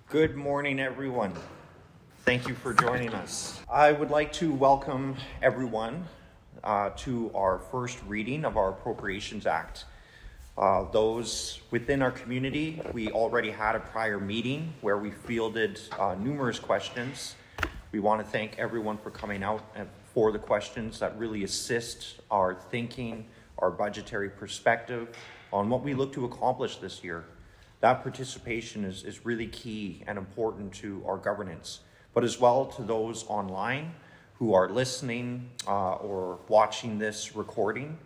Good morning, everyone. Thank you for joining us. I would like to welcome everyone to our first reading of our Appropriations Act. Those within our community, we already had a prior meeting where we fielded numerous questions. We want to thank everyone for coming out and for the questions that really assist our thinking, our budgetary perspective on what we look to accomplish this year. That participation is really key and important to our governance, but as well to those online who are listening or watching this recording.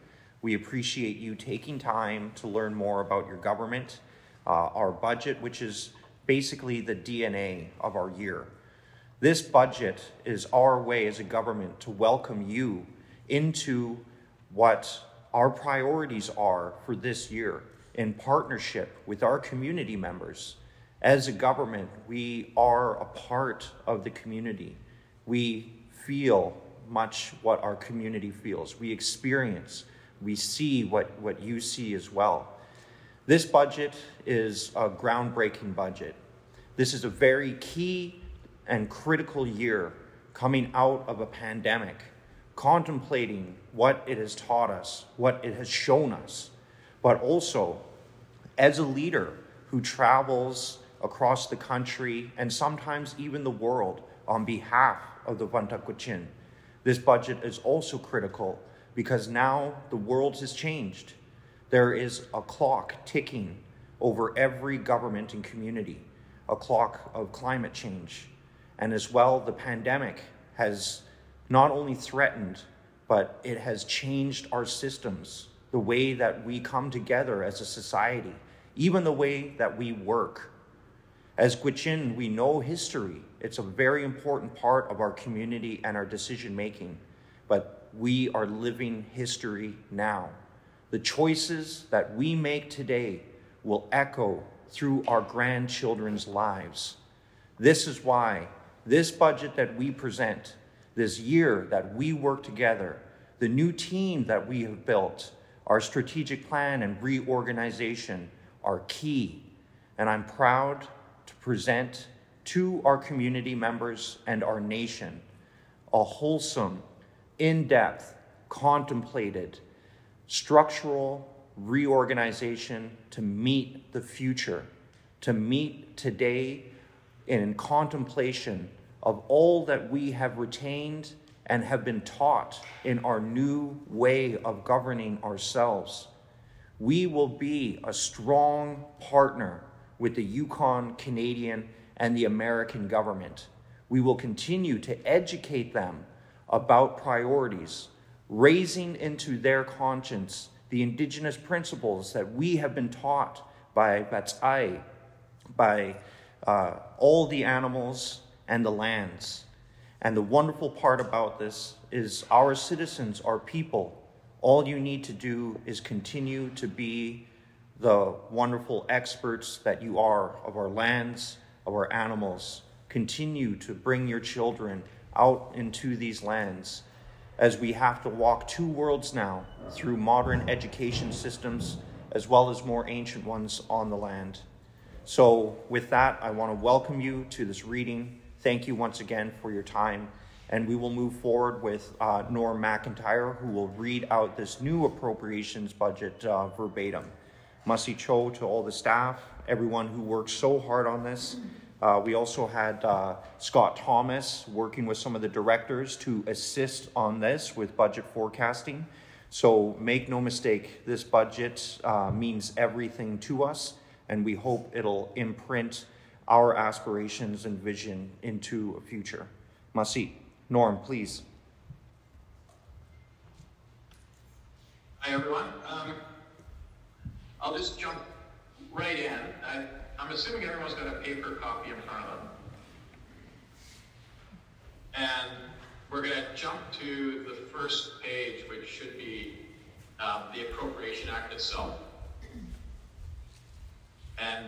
We appreciate you taking time to learn more about your government, our budget, which is basically the DNA of our year. This budget is our way as a government to welcome you into what our priorities are for this year, in partnership with our community members. As a government, we are a part of the community. We feel much what our community feels. We experience, we see what you see as well. This budget is a groundbreaking budget. This is a very key and critical year coming out of a pandemic, contemplating what it has taught us, what it has shown us, but also as a leader who travels across the country and sometimes even the world on behalf of the Vantakwichin. This budget is also critical because now the world has changed. There is a clock ticking over every government and community, a clock of climate change. And as well, the pandemic has not only threatened, but it has changed our systems, the way that we come together as a society, even the way that we work. As Gwich'in, we know history. It's a very important part of our community and our decision-making, but we are living history now. The choices that we make today will echo through our grandchildren's lives. This is why this budget that we present, this year that we work together, the new team that we have built, our strategic plan and reorganization are key. And I'm proud to present to our community members and our nation a wholesome, in-depth, contemplated, structural reorganization to meet the future, to meet today in contemplation of all that we have retained and have been taught in our new way of governing ourselves. We will be a strong partner with the Yukon, Canadian, and the American government. We will continue to educate them about priorities, raising into their conscience the Indigenous principles that we have been taught by Batsai, by all the animals and the lands. And the wonderful part about this is our citizens, our people, all you need to do is continue to be the wonderful experts that you are of our lands, of our animals. Continue to bring your children out into these lands as we have to walk two worlds now through modern education systems as well as more ancient ones on the land. So with that, I want to welcome you to this reading. Thank you once again for your time. And we will move forward with Norm McIntyre, who will read out this new appropriations budget verbatim. Mahsi Cho to all the staff, everyone who worked so hard on this. We also had Scott Thomas working with some of the directors to assist on this with budget forecasting. So make no mistake, this budget means everything to us, and we hope it'll imprint our aspirations and vision into a future. Mahsi. Norm, please. Hi, everyone. I'll just jump right in. I'm assuming everyone's got a paper copy in front of them. And we're going to jump to the first page, which should be the Appropriation Act itself. And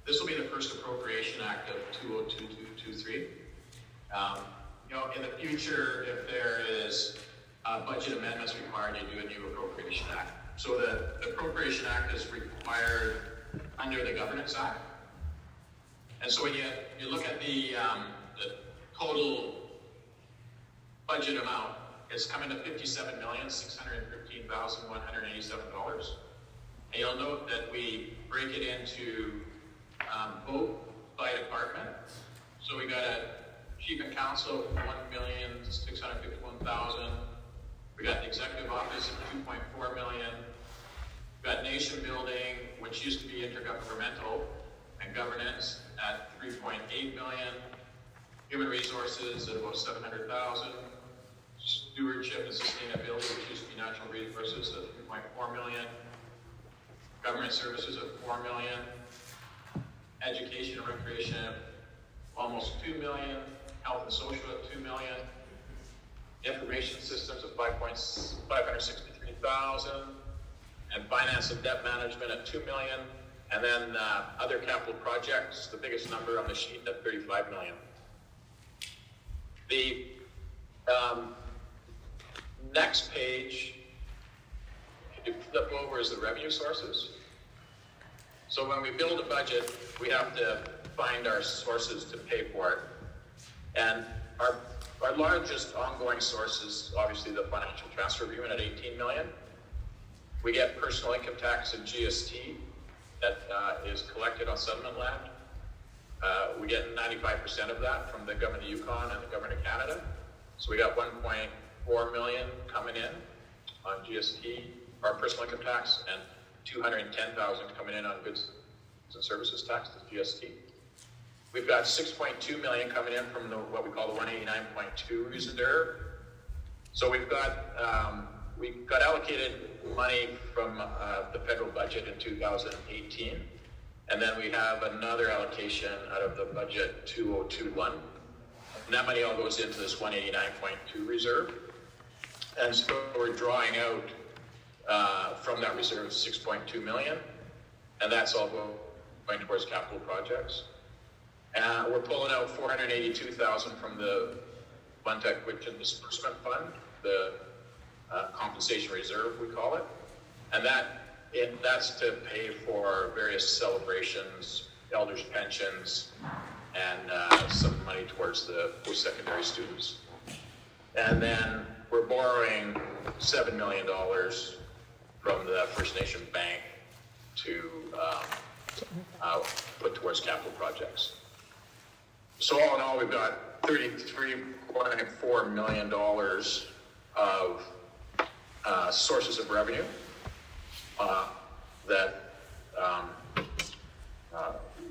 this will be the first Appropriation Act of 2022-23. In the future, if there is budget amendments required, you do a new Appropriation Act. So the Appropriation Act is required under the Governance Act. And so when you look at the total budget amount, it's coming to $57,615,187. And you'll note that we break it into both by department. So we got a chief and council of $1,651,000. We got the executive office of $2.4 million. We got nation building, which used to be intergovernmental and governance, at $3.8 million. Human resources at about $700,000. Stewardship and sustainability, which used to be natural resources, at $3.4 million. Government services at $4 million. Education and recreation at almost $2 million. Health and social at $2 million. Information systems at $563,000. And finance and debt management at $2 million. And then other capital projects, the biggest number on the sheet, at $35 million. The next page, if you flip over, is the revenue sources. So when we build a budget, we have to find our sources to pay for it. And our largest ongoing source is obviously the financial transfer agreement at $18 million. We get personal income tax and GST that is collected on settlement land. We get 95% of that from the government of Yukon and the government of Canada. So we got $1.4 million coming in on GST, or personal income tax, and $210,000 coming in on goods and services tax, the GST. We've got $6.2 million coming in from what we call the 189.2 reserve. So we got allocated money from the federal budget in 2018. And then we have another allocation out of the budget 2021. And that money all goes into this 189.2 reserve. And so we're drawing out from that reserve $6.2 million. And that's all going towards capital projects. We're pulling out $482,000 from the One-Tech Witch and Disbursement Fund, the compensation reserve, we call it. And that's to pay for various celebrations, elders' pensions, and some money towards the post-secondary students. And then we're borrowing $7 million from the First Nation Bank to put towards capital projects. So all in all, we've got $33.4 million of sources of revenue that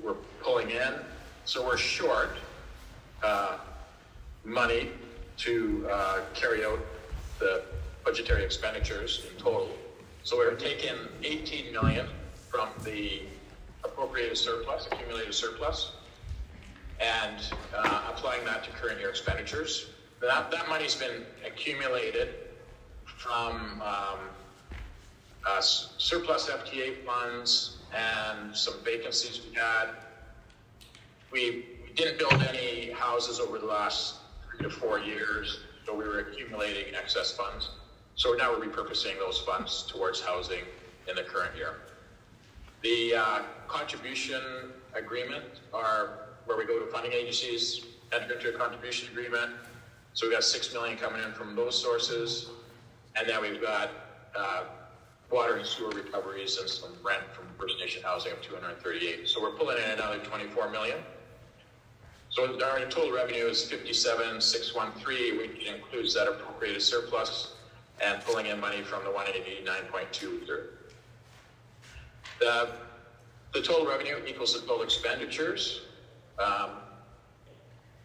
we're pulling in. So we're short money to carry out the budgetary expenditures in total. So we're taking $18 million from the appropriated surplus, accumulated surplus, and applying that to current year expenditures. That money's been accumulated from surplus FTA funds and some vacancies we had. We didn't build any houses over the last 3 to 4 years, so we were accumulating excess funds. So now we're repurposing those funds towards housing in the current year. The contribution agreement are where we go to funding agencies, enter into a contribution agreement. So we've got $6 million coming in from those sources. And then we've got water and sewer recoveries and some rent from First Nation housing of $238. So we're pulling in another $24 million. So our total revenue is $57,613, which includes that appropriated surplus and pulling in money from the 189.2 reserve. The total revenue equals the total expenditures.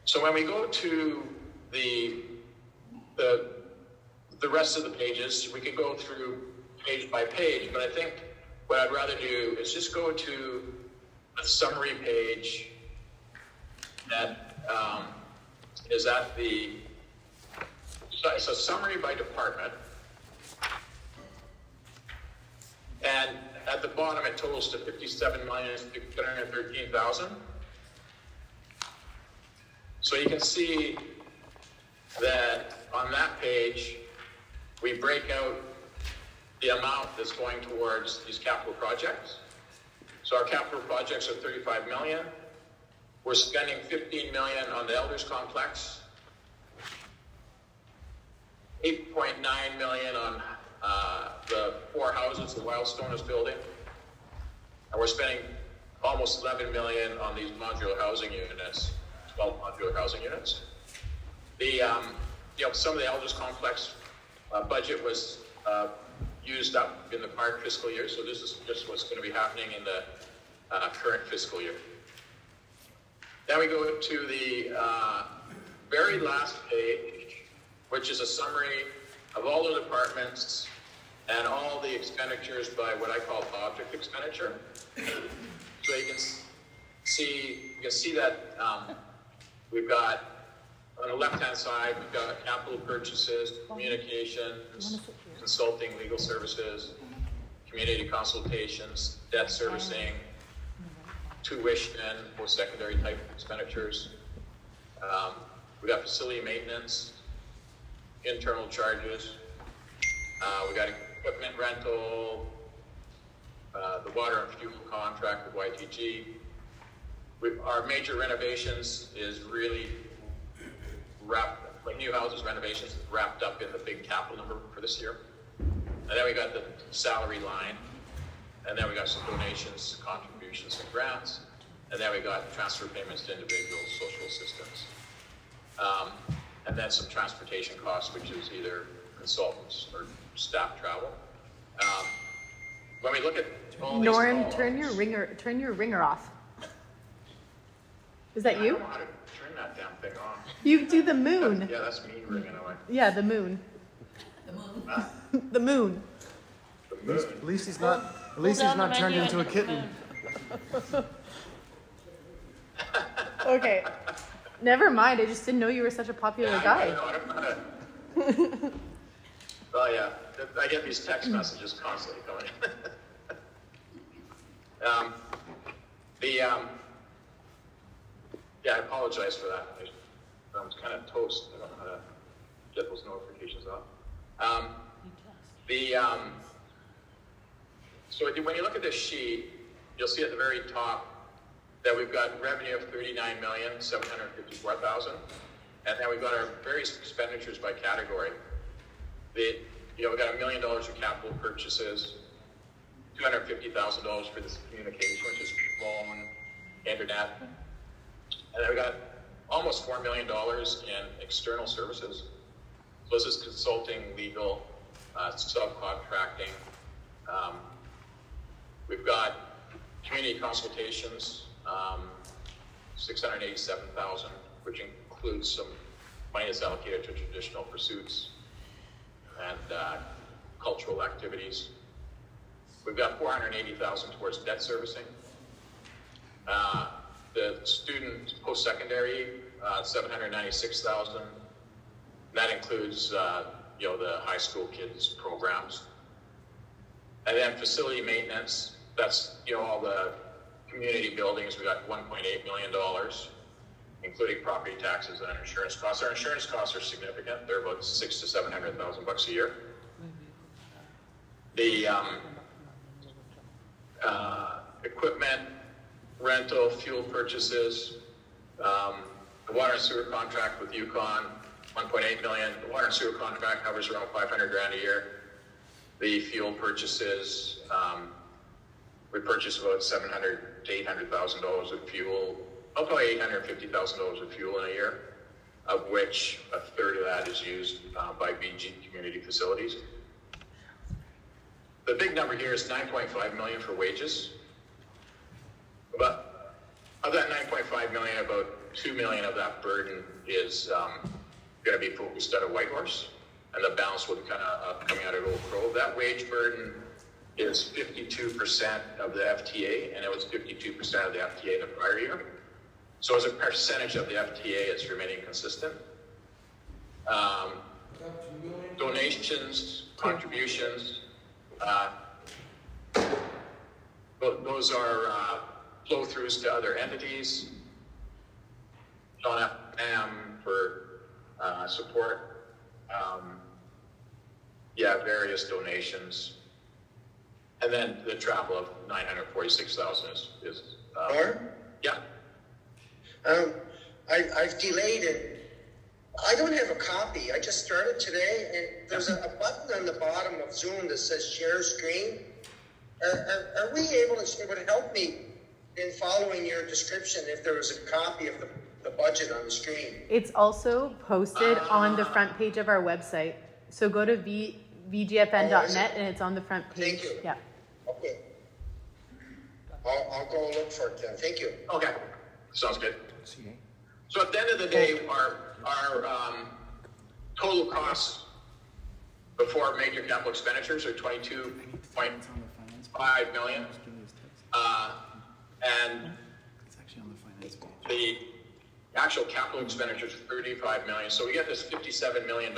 So when we go to the rest of the pages, we can go through page by page, but I think what I'd rather do is just go to a summary page that is at the, it's a summary by department, and at the bottom it totals to $57,613,000. So you can see that on that page, we break out the amount that's going towards these capital projects. So our capital projects are $35 million. We're spending $15 million on the Elders Complex, $8.9 million on the 4 houses the Wildstone is building, and we're spending almost $11 million on these modular housing units, 12 modular housing units. The some of the Elders Complex budget was used up in the prior fiscal year, so this is just what's going to be happening in the current fiscal year. Then we go to the very last page, which is a summary of all the departments and all the expenditures by what I call object expenditure. So you can see that we've got, on the left-hand side, we've got capital purchases, communications, consulting, legal services, community consultations, debt servicing, tuition, post-secondary type expenditures. We got facility maintenance, internal charges. We got equipment rental, the water and fuel contract with YTG. Our major renovations is really wrapped, like new houses renovations, wrapped up in the big capital number for this year. And then we got the salary line, and then we got some donations, contributions, and grants, and then we got transfer payments to individual social assistance. And then some transportation costs, which is either consultants or staff travel. When we look at all these columns, turn your ringer off. Is that you? I don't know how to turn that damn thing on. You do the moon. Yeah, that's me ringing away. Yeah, the moon. The moon. The moon. The moon. At least he's not turned into a kitten. Okay. Never mind. I just didn't know you were such a popular guy. I don't know how to... Oh yeah, I get these text messages constantly coming in. Yeah, I apologize for that. I was kind of toast. I don't know how to get those notifications off. So when you look at this sheet, you'll see at the very top that we've got revenue of $39,754,000, and then we've got our various expenditures by category. We've got $1 million of capital purchases, $250,000 for this communication, which is phone, internet, and then we got almost $4 million in external services. So this is consulting, legal, subcontracting. We've got community consultations, $687,000, which includes some money that's allocated to traditional pursuits and cultural activities. We've got $480,000 towards debt servicing. The student post-secondary, $796,000. That includes the high school kids programs. And then facility maintenance, that's all the community buildings. We got $1.8 million, including property taxes and insurance costs. Our insurance costs are significant. They're about $600,000 to $700,000 a year. The equipment rental, fuel purchases, the water and sewer contract with Yukon, $1.8 million. The water and sewer contract covers around $500,000 a year. The fuel purchases, we purchase about $700,000 to $800,000 of fuel, probably $850,000 of fuel in a year, of which a third of that is used by BG community facilities. The big number here is $9.5 million for wages. But of that $9.5 million, about $2 million of that burden is going to be focused out of Whitehorse, and the balance will be kind of coming out of Old Crow. That wage burden is 52% of the FTA, and it was 52% of the FTA the prior year. So as a percentage of the FTA, it's remaining consistent. Donations, contributions, those are flow-throughs to other entities. John F. for support. Various donations. And then the travel of $946,000 is Art? yeah. I've delayed it. I don't have a copy. I just started today, and there's a button on the bottom of Zoom that says share screen. Are we able to, it would help me in following your description if there was a copy of the budget on the screen. It's also posted on the front page of our website. So go to vgfn.net and it's on the front page. Thank you. Yeah. Okay. I'll go look for it then. Thank you. Okay, sounds good. So at the end of the day, our total costs before major capital expenditures are $22.5 million. And the actual capital expenditures are $35 million. So we get this $57 million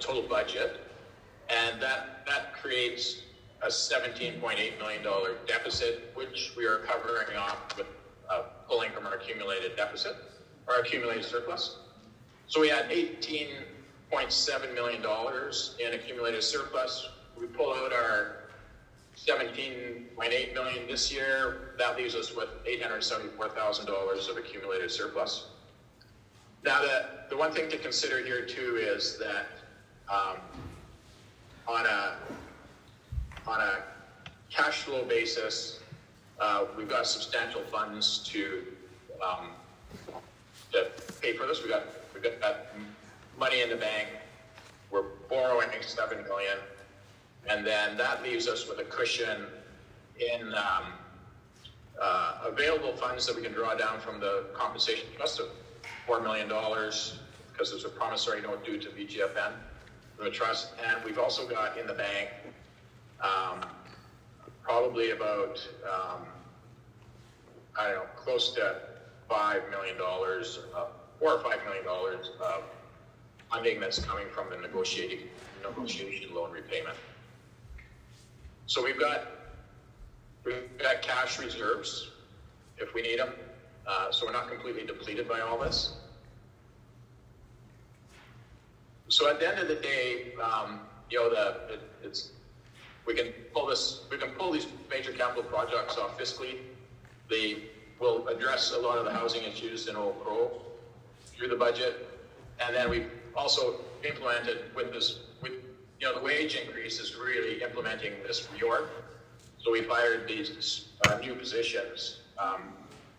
total budget, and that creates a $17.8 million deficit, which we are covering off with pulling from our accumulated deficit, or accumulated surplus. So we had $18.7 million in accumulated surplus. We pull out our $17.8 million this year. That leaves us with $874,000 of accumulated surplus. Now, the one thing to consider here too is that on a cash flow basis, we've got substantial funds to pay for this. We've got money in the bank. We're borrowing $7 million, and then that leaves us with a cushion in available funds that we can draw down from the compensation trust of $4 million, because there's a promissory note due to VGFN from the trust, and we've also got in the bank probably about close to $5 million, $4 or $5 million of funding that's coming from the negotiation loan repayment. So we've got cash reserves if we need them, so we're not completely depleted by all this. So at the end of the day, we can pull these major capital projects off fiscally. They will address a lot of the housing issues in Old Crow through the budget, and then we've also implemented the wage increase is really implementing this reorg. So we've hired these new positions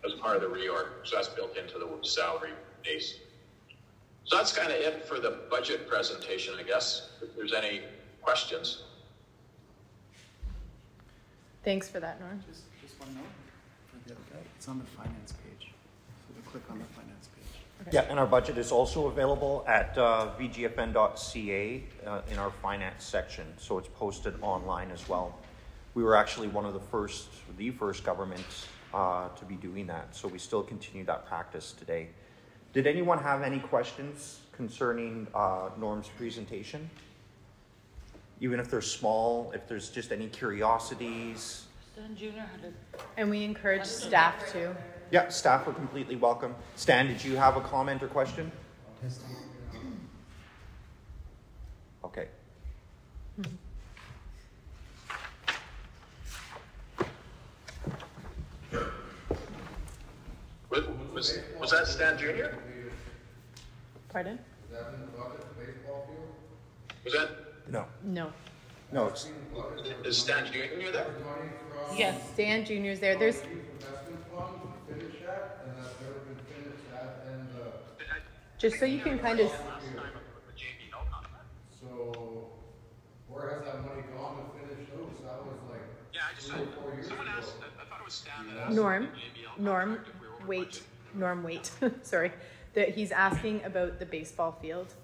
as part of the reorg. So that's built into the salary base. So that's kind of it for the budget presentation, I guess, if there's any questions. Thanks for that, Norm. Just one note for the other guy. It's on the finance page. So to click on the finance page. Okay. Yeah, and our budget is also available at vgfn.ca in our finance section. So it's posted online as well. We were actually one of the first government to be doing that. So we still continue that practice today. Did anyone have any questions concerning Norm's presentation? Even if they're small, if there's just any curiosities? Stan Jr. had a... And we encourage staff to. Yeah, staff are completely welcome. Stan, did you have a comment or question? Okay. Was that Stan Jr.? Pardon? Was that? No, it's Is Stan Jr. there? Yes. Stan Jr.'s there. There's just so you can kind of. So, where has that money gone to finish those? That was like 3 or 4 years ago. I thought it was Stan that asked. Norm, wait. Sorry. He's asking about the baseball field.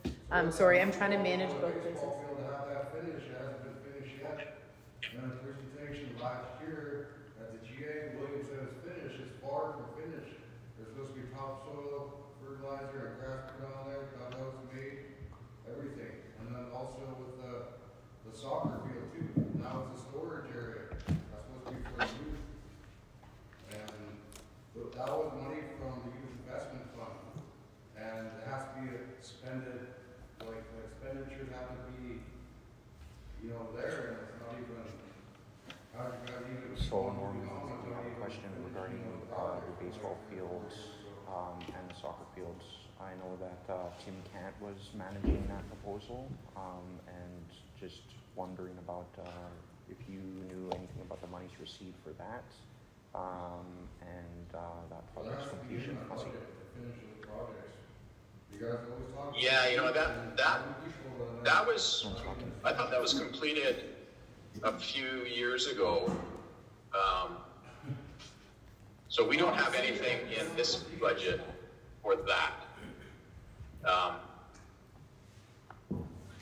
Sorry, I'm trying to manage both places. Baseball field to have that finished, it hasn't been finished yet. And then the presentation last year at the GA, William said it's finished. It's far from finished. There's supposed to be topsoil, fertilizer, and grass put on there. God knows made everything. And then also with the soccer field too. Now it's a storage area. That's supposed to be for the youth. And that was money from the youth investment fund. And it has to be expended, like the expenditures have to be, there, and it's not even, how do you even So Norm, we have a question regarding the baseball fields and the soccer fields. I know that Tim Cant was managing that proposal, and just wondering about if you knew anything about the monies received for that, and that project's completion. Mahsi. Yeah, you know, that was, I thought that was completed a few years ago. So we don't have anything in this budget for that.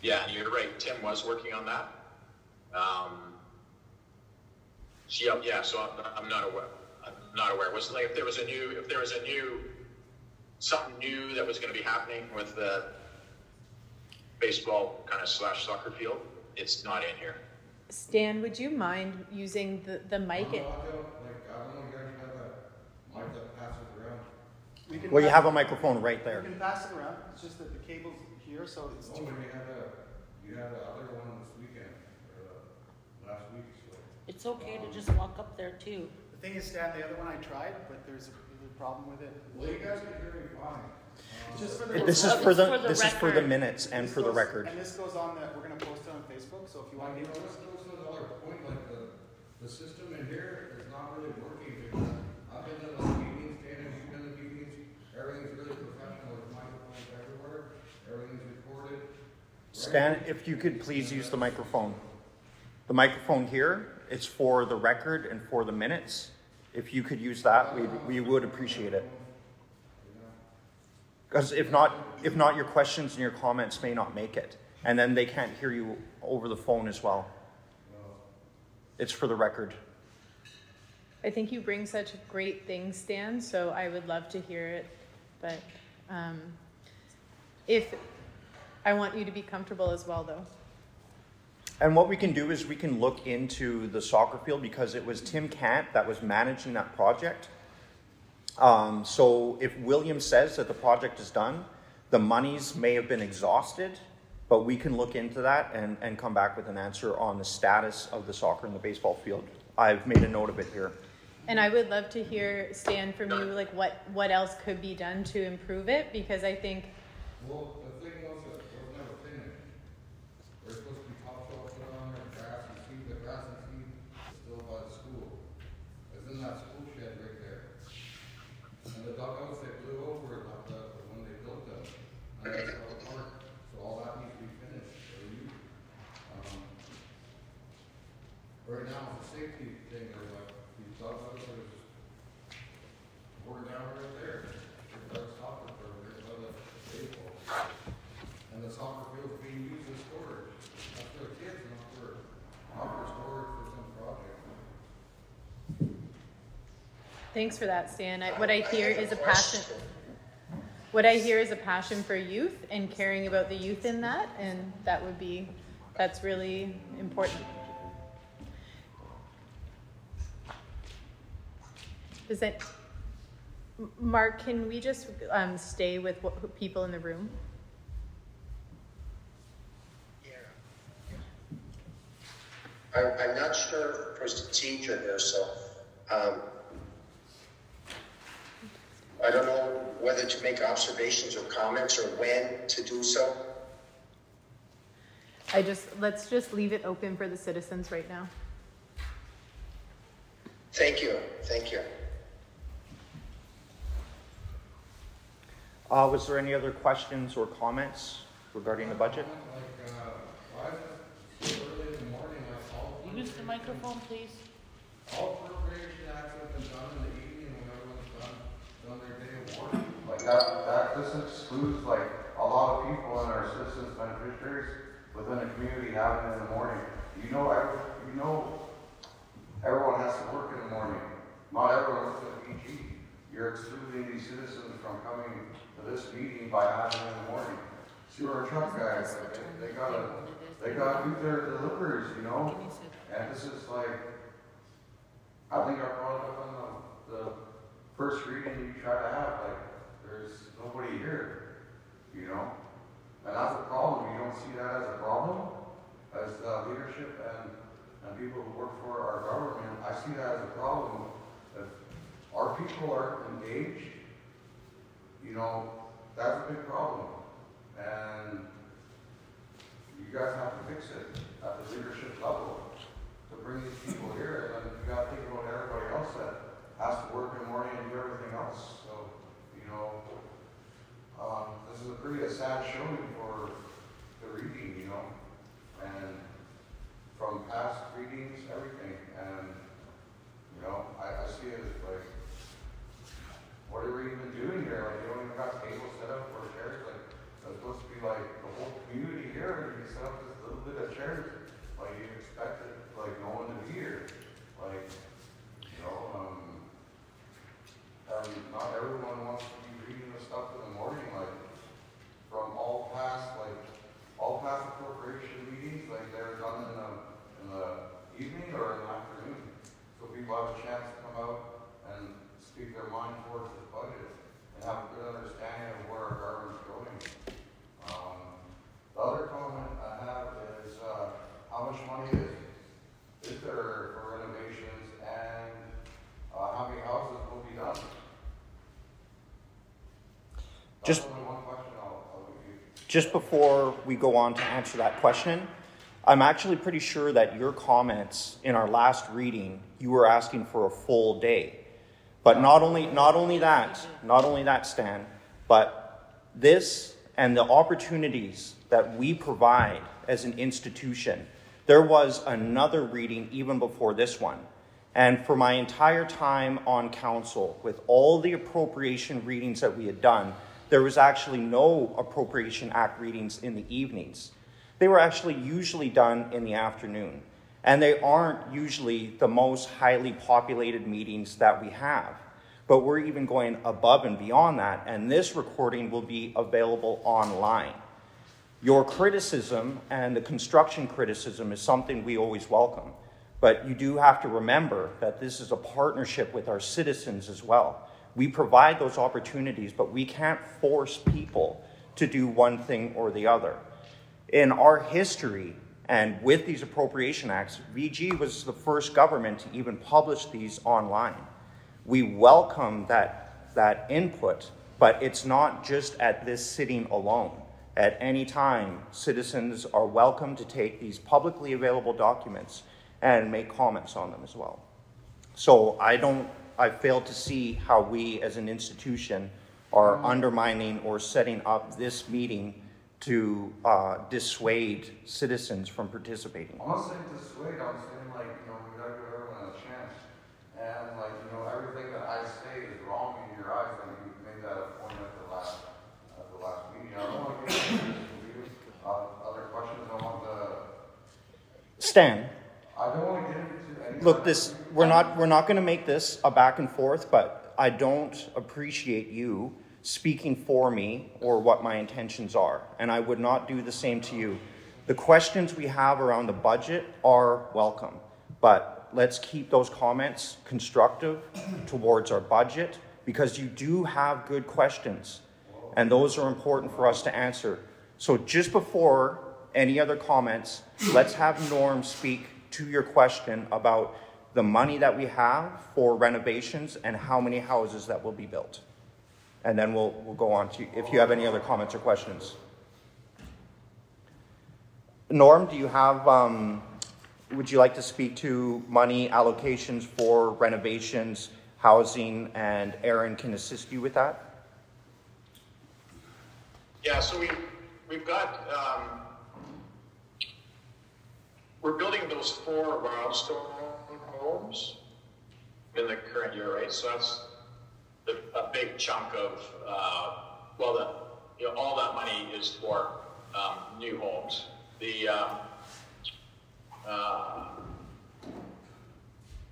Yeah, you're right. Tim was working on that. Yeah, so I'm not aware. I'm not aware. Was like if there was a new, something new that was going to be happening with the baseball kind of / soccer field, it's not in here. Stan, would you mind using the mic? Well, you have a microphone right there. You can pass it around. It's just that the cable's here, so it's too. You had the other one this weekend, last week. So. It's okay to just walk up there too. The thing is, Stan, the other one I tried, but there's a problem with it. Well, you guys can hear me fine. Just for the This is for the minutes and for the record. And this goes on that we're going to post it on Facebook. So if you want to, this goes to another point. Like the system in here is not really working because I've been in the meetings, Dan, and you've been in the meetings. Everything's really professional with microphones everywhere. Everything's recorded. Stan, if you could please use the microphone. The microphone here, it's for the record and for the minutes. If you could use that, we would appreciate it. Because if not, your questions and your comments may not make it. And then they can't hear you over the phone as well. It's for the record. I think you bring such great things, Stan, so I would love to hear it. But if I want you to be comfortable as well, though. And what we can do is we can look into the soccer field because it was Tim Cant that was managing that project. So if William says that the project is done, the monies may have been exhausted, but we can look into that and come back with an answer on the status of the soccer and the baseball field. I've made a note of it here. And I would love to hear, Stan, from you, like what else could be done to improve it, because I think. Well, the thing was that it was never finished. There's supposed to be topsoil put on there, grass and seed. The grass and seed is still by the school. It's in that school shed right there. And the dugouts they blew over when they built them. And they fell apart. So all that needs to be finished. Right now it's a safety thing. There's like these dugouts that are just pouring down right there. There's soccer field, there's other baseball. And the soccer field's being used as storage. That's for the kids, not for storage for some project. Thanks for that, Stan. What I hear is a passion. What I hear is a passion for youth and caring about the youth in that, and that's really important. Mark, can we just stay with people in the room? I'm not sure of procedure here, so I don't know whether to make observations or comments or when to do so. Let's just leave it open for the citizens right now. Thank you. Thank you. Was there any other questions or comments regarding the budget? Why is it so early in the morning? Use the microphone, please. All appropriation acts have been done in the evening when everyone's done their day of work. Like that this excludes like a lot of people and our citizens beneficiaries within a community having it in the morning. You know everyone has to work in the morning. Not everyone works at PG. You're excluding these citizens from coming to this meeting by having it in the morning. See our truck guys, they gotta do their deliveries, you know? And this is like, I think I brought it up on the first reading you try to have, like, there's nobody here, you know? And that's a problem. You don't see that as a problem as leadership and and people who work for our government, I see that as a problem. If our people aren't engaged, you know, that's a big problem. And you guys have to fix it at the leadership level to bring these people here. And then you got to think about everybody else that has to work in the morning and do everything else. So, you know, this is a pretty sad showing for the reading, you know, and from past readings, everything. And, you know, I see it as like, what are we even doing here? Like, you don't even got tables set up for chairs. Like, it's supposed to be like the whole community here, and you set up this little bit of chairs. Like, you expect it, like, no one to be here. Like, you know, and not everyone wants to be reading the stuff in the morning. Like, from all past appropriation meetings, like, they're done in the evening or in the afternoon. So people have a chance to come out and speak their mind towards the budget and have a good understanding of where our government's going. The other comment I have is how much money is there for renovations and how many houses will be done? That's only one question I'll give you. Just before we go on to answer that question, I'm actually pretty sure that your comments in our last reading, you were asking for a full day. But not only that, Stan, but this and the opportunities that we provide as an institution. There was another reading even before this one. And for my entire time on council, with all the appropriation readings that we had done, there was actually no Appropriation Act readings in the evenings. They were actually usually done in the afternoon. And they aren't usually the most highly populated meetings that we have. But we're even going above and beyond that, and this recording will be available online. Your criticism and the construction criticism is something we always welcome. But you do have to remember that this is a partnership with our citizens as well. We provide those opportunities, but we can't force people to do one thing or the other. In our history, and with these appropriation acts, VG was the first government to even publish these online. We welcome that input, but it's not just at this sitting alone. At any time, citizens are welcome to take these publicly available documents and make comments on them as well. So I fail to see how we as an institution are undermining or setting up this meeting to dissuade citizens from participating. I'm not saying dissuade, I'm saying, like, you know, we gotta give everyone a chance. And, like, you know, everything that I say is wrong in your eyes, and you made that a point at the last meeting. I don't want to get into other questions. I want to... Stan. I don't want to get into any... Look, we're not going to make this a back and forth, but I don't appreciate you speaking for me or what my intentions are, and I would not do the same to you. The questions we have around the budget are welcome, but let's keep those comments constructive towards our budget, because you do have good questions, and those are important for us to answer. So just before any other comments, let's have Norm speak to your question about the money that we have for renovations and how many houses that will be built. And then we'll go on to if you have any other comments or questions. Norm, do you have, would you like to speak to money allocations for renovations, housing, and Aaron can assist you with that? Yeah, so we've got, we're building those 4 milestone homes in the current year, right? So that's a big chunk of, all that money is for new homes.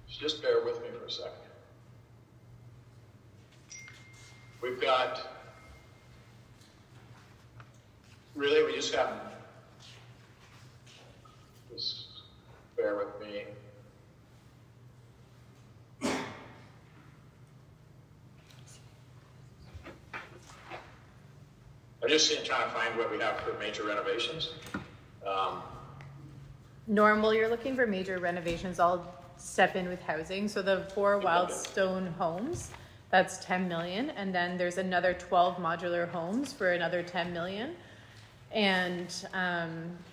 Just bear with me for a second. We've got, really, we just have, just bear with me. I'm just trying to find what we have for major renovations. normal, you're looking for major renovations, I'll step in with housing. So the 4 Wildstone homes, that's 10 million. And then there's another 12 modular homes for another 10 million. And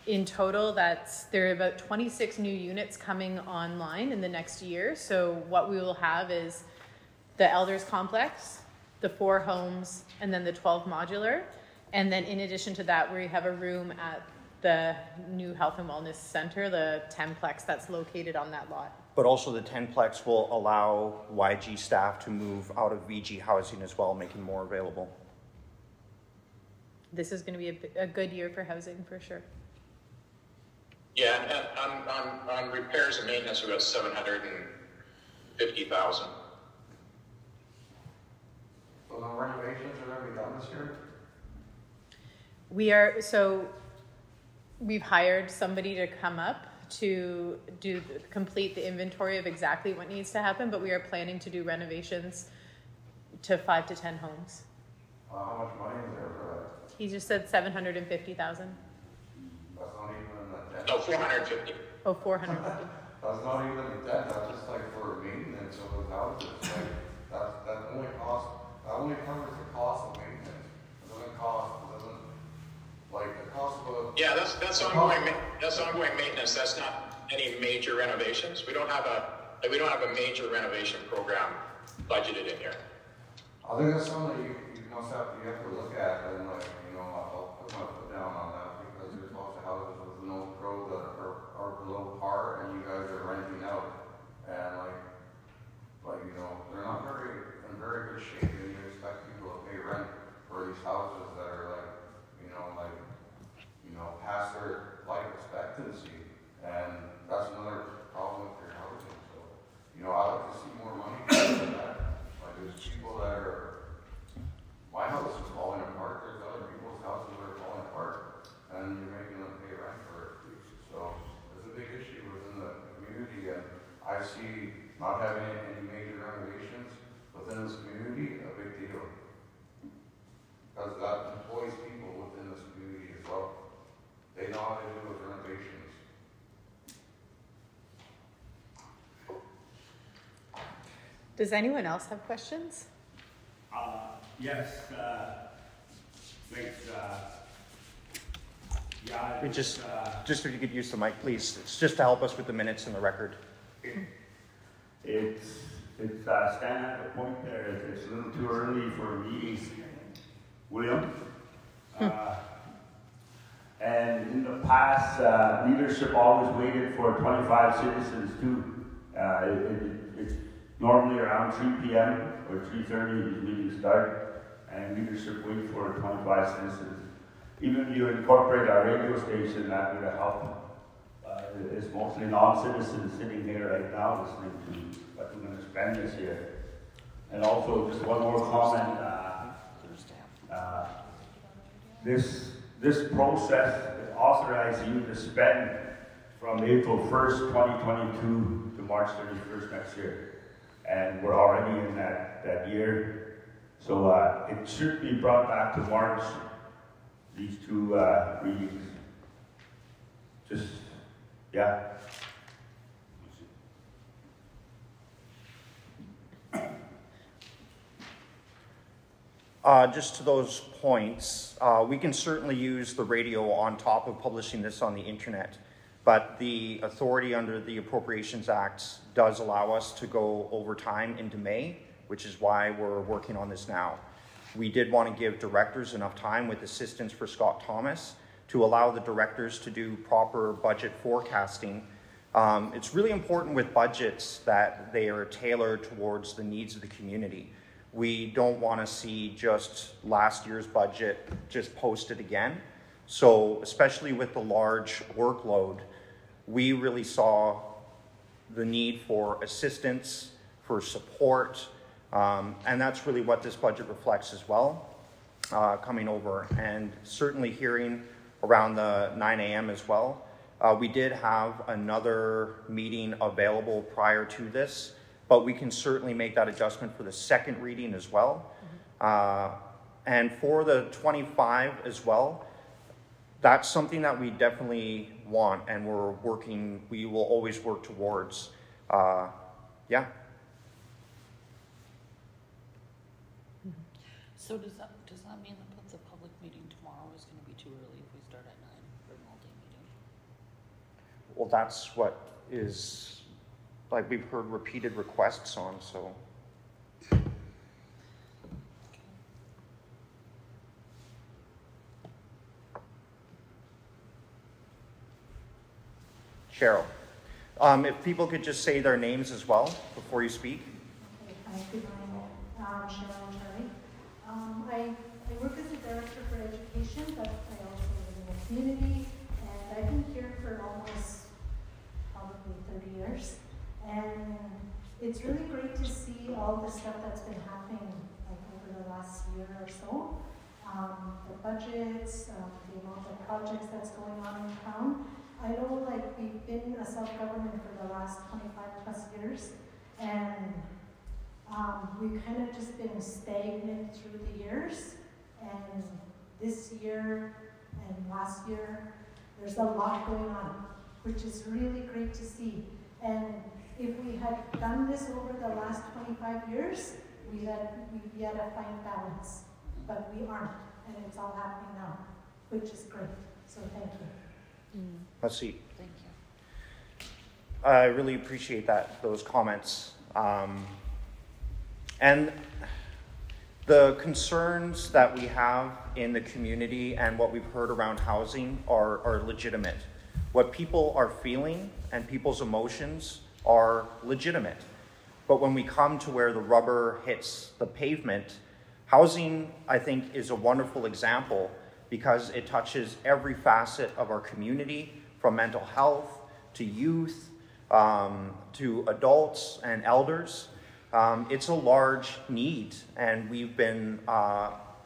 in total, there are about 26 new units coming online in the next year. So what we will have is the Elders Complex, the 4 homes, and then the 12 modular. And then in addition to that, we have a room at the new Health and Wellness Center, the 10-plex that's located on that lot. But also the 10-plex will allow YG staff to move out of VG housing as well, making more available. This is going to be a good year for housing for sure. Yeah, and on repairs and maintenance, we're about 750,000. So the renovations are gonna be done this year? We've hired somebody to come up to complete the inventory of exactly what needs to happen, but we are planning to do renovations to 5 to 10 homes. How much money is there for that? He just said 750,000. That's not even the 10. No, 450. Oh, 450. That's not even the 10, that's just like for maintenance of those houses, like, that only covers the cost of maintenance. It doesn't like the cost of a. Yeah, that's ongoing maintenance. That's not any major renovations. We don't have a major renovation program budgeted in here. I think that's something that you have to look at, and like, I'll put my foot down on that, because there's lots of houses with no pro that are below par, and you guys are renting out, and they're not in very good shape, and you expect people to pay rent for these houses that are past their life expectancy, and that's another problem with your housing. So, I'd like to see more money for that. Like, there's people that are. My house is falling apart. There's other people's houses that are falling apart, and you're making them pay rent for it. So there's a big issue within the community, and I see not having any major renovations within this community a big deal, because that employs people within this community as well. They know how to do with renovations. Does anyone else have questions? Yes, thanks. Yeah, Just if you could use the mic, please. It's just to help us with the minutes and the record. It's standing at the point there. It's a little too early for meetings, William. And in the past, leadership always waited for 25 citizens too. It's normally around 3 p.m. or 3:30 these meetings start, and leadership wait for 25 citizens. Even if you incorporate our radio station, that would help. It's mostly non-citizens sitting here right now listening to what we're going to spend this year. And also, just one more comment. This process authorizes you to spend from April 1st, 2022 to March 31st next year. And we're already in that year. So it should be brought back to March, these 2 readings. Yeah. Just to those points, we can certainly use the radio on top of publishing this on the internet, but the authority under the Appropriations Act does allow us to go over time into May, which is why we're working on this now. We did want to give directors enough time, with assistance for Scott Thomas, to allow the directors to do proper budget forecasting. It's really important with budgets that they are tailored towards the needs of the community. We don't want to see just last year's budget just posted again. So especially with the large workload, we really saw the need for assistance, for support, and that's really what this budget reflects as well, coming over. And certainly hearing around the 9 a.m. as well. We did have another meeting available prior to this, but we can certainly make that adjustment for the second reading as well. And for the 25 as well, that's something that we definitely want, and we will always work towards. Yeah. So does that mean that the public meeting tomorrow is gonna be too early if we start at 9 for an all-day meeting? Well, that's what is, like, we've heard repeated requests on, so. Cheryl, if people could just say their names as well before you speak. Okay, hi, good morning. Cheryl Cherry. I work as a director for education, but I also live in the community, and I've been here for almost probably 30 years. And it's really great to see all the stuff that's been happening like over the last year or so. The budgets, the amount of projects that's going on in town. I know, like, we've been a self-government for the last 25 plus years, and we've kind of just been stagnant through the years. And this year and last year, there's a lot going on, which is really great to see. And if we had done this over the last 25 years, we'd had a fine balance, but we aren't, and it's all happening now, which is great. So thank you. Let's see. Thank you. I really appreciate those comments. And the concerns that we have in the community and what we've heard around housing are legitimate. What people are feeling and people's emotions are legitimate. But when we come to where the rubber hits the pavement, housing, I think, is a wonderful example because it touches every facet of our community, from mental health to youth to adults and elders. It's a large need, and we've been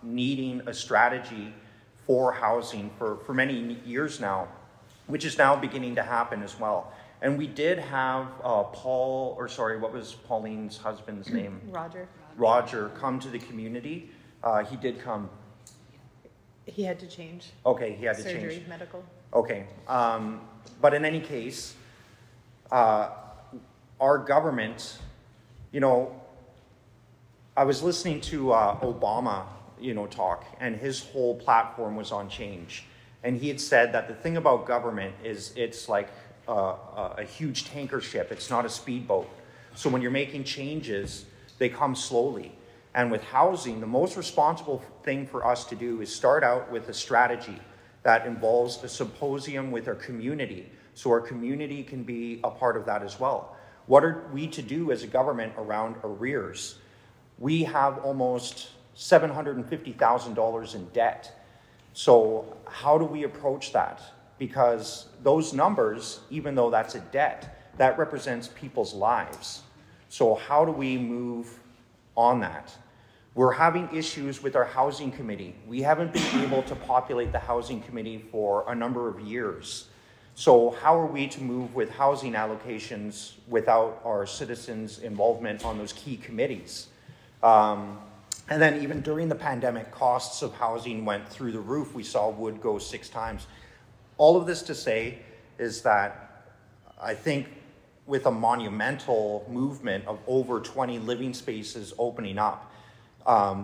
needing a strategy for housing for many years now, which is now beginning to happen as well. And we did have what was Pauline's husband's name? Roger come to the community. He did come. He had to change. Okay, he had to Surgery, change. medical. Okay, but in any case, our government, I was listening to Obama, talk, and his whole platform was on change. And he had said that the thing about government is it's like a huge tanker ship. It's not a speedboat. So when you're making changes, they come slowly. And with housing, the most responsible thing for us to do is start out with a strategy that involves a symposium with our community, so our community can be a part of that as well. What are we to do as a government around arrears? We have almost $750,000 in debt. So how do we approach that? Because those numbers, even though that's a debt, that represents people's lives. So how do we move on that? We're having issues with our housing committee. We haven't been able to populate the housing committee for a number of years. So how are we to move with housing allocations without our citizens' involvement on those key committees? And then even during the pandemic, costs of housing went through the roof. We saw wood go 6 times. All of this to say is that I think with a monumental movement of over 20 living spaces opening up,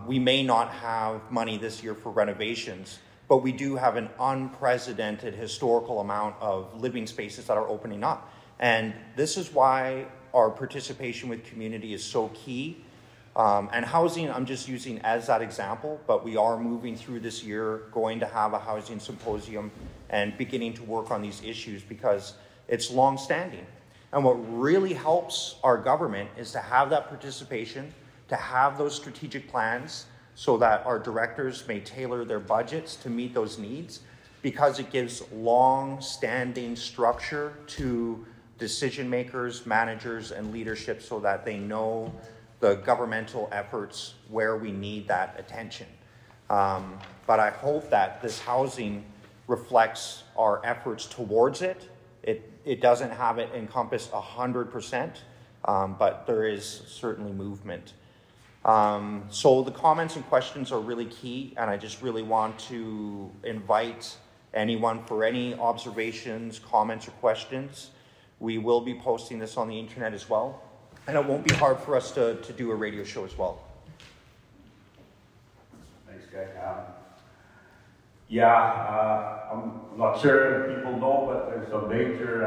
we may not have money this year for renovations, but we do have an unprecedented historical amount of living spaces that are opening up. And this is why our participation with community is so key. And housing, I'm just using as that example, but we are moving through this year, going to have a housing symposium and beginning to work on these issues because it's long-standing. And what really helps our government is to have that participation, to have those strategic plans so that our directors may tailor their budgets to meet those needs, because it gives long-standing structure to decision makers, managers, and leadership so that they know the governmental efforts where we need that attention. But I hope that this housing reflects our efforts towards it. It doesn't have it encompass 100%, but there is certainly movement. So the comments and questions are really key, and I just really want to invite anyone for any observations, comments, or questions. We will be posting this on the internet as well, and it won't be hard for us to do a radio show as well. Thanks, Greg. I'm not sure if people know, but there's a major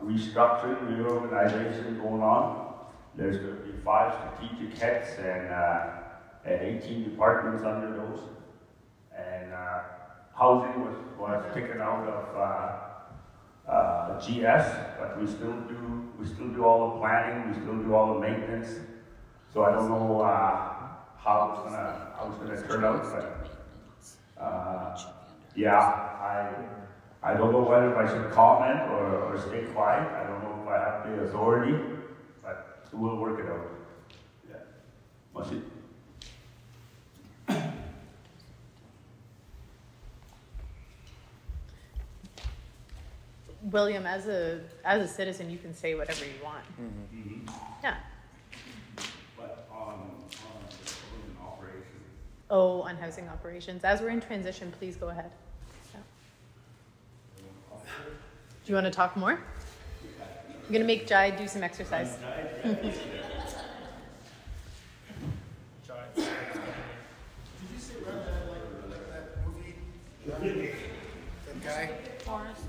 restructuring, reorganization going on. There's going to be 5 strategic heads and 18 departments under those. And housing was taken out of GS, but we still do all the planning, we still do all the maintenance. So I don't know how it's gonna turn out, but I don't know whether I should comment or stay quiet. I don't know if I have the authority, but we'll work it out. Yeah, Mahsi. William, as a citizen, you can say whatever you want. Mm-hmm. Yeah. But on operations. Oh, on housing operations. As we're in transition, please go ahead. Yeah. Do you want to talk more? I'm going to make Jai do some exercise. Did you say rather than like that movie? That guy? Forrest.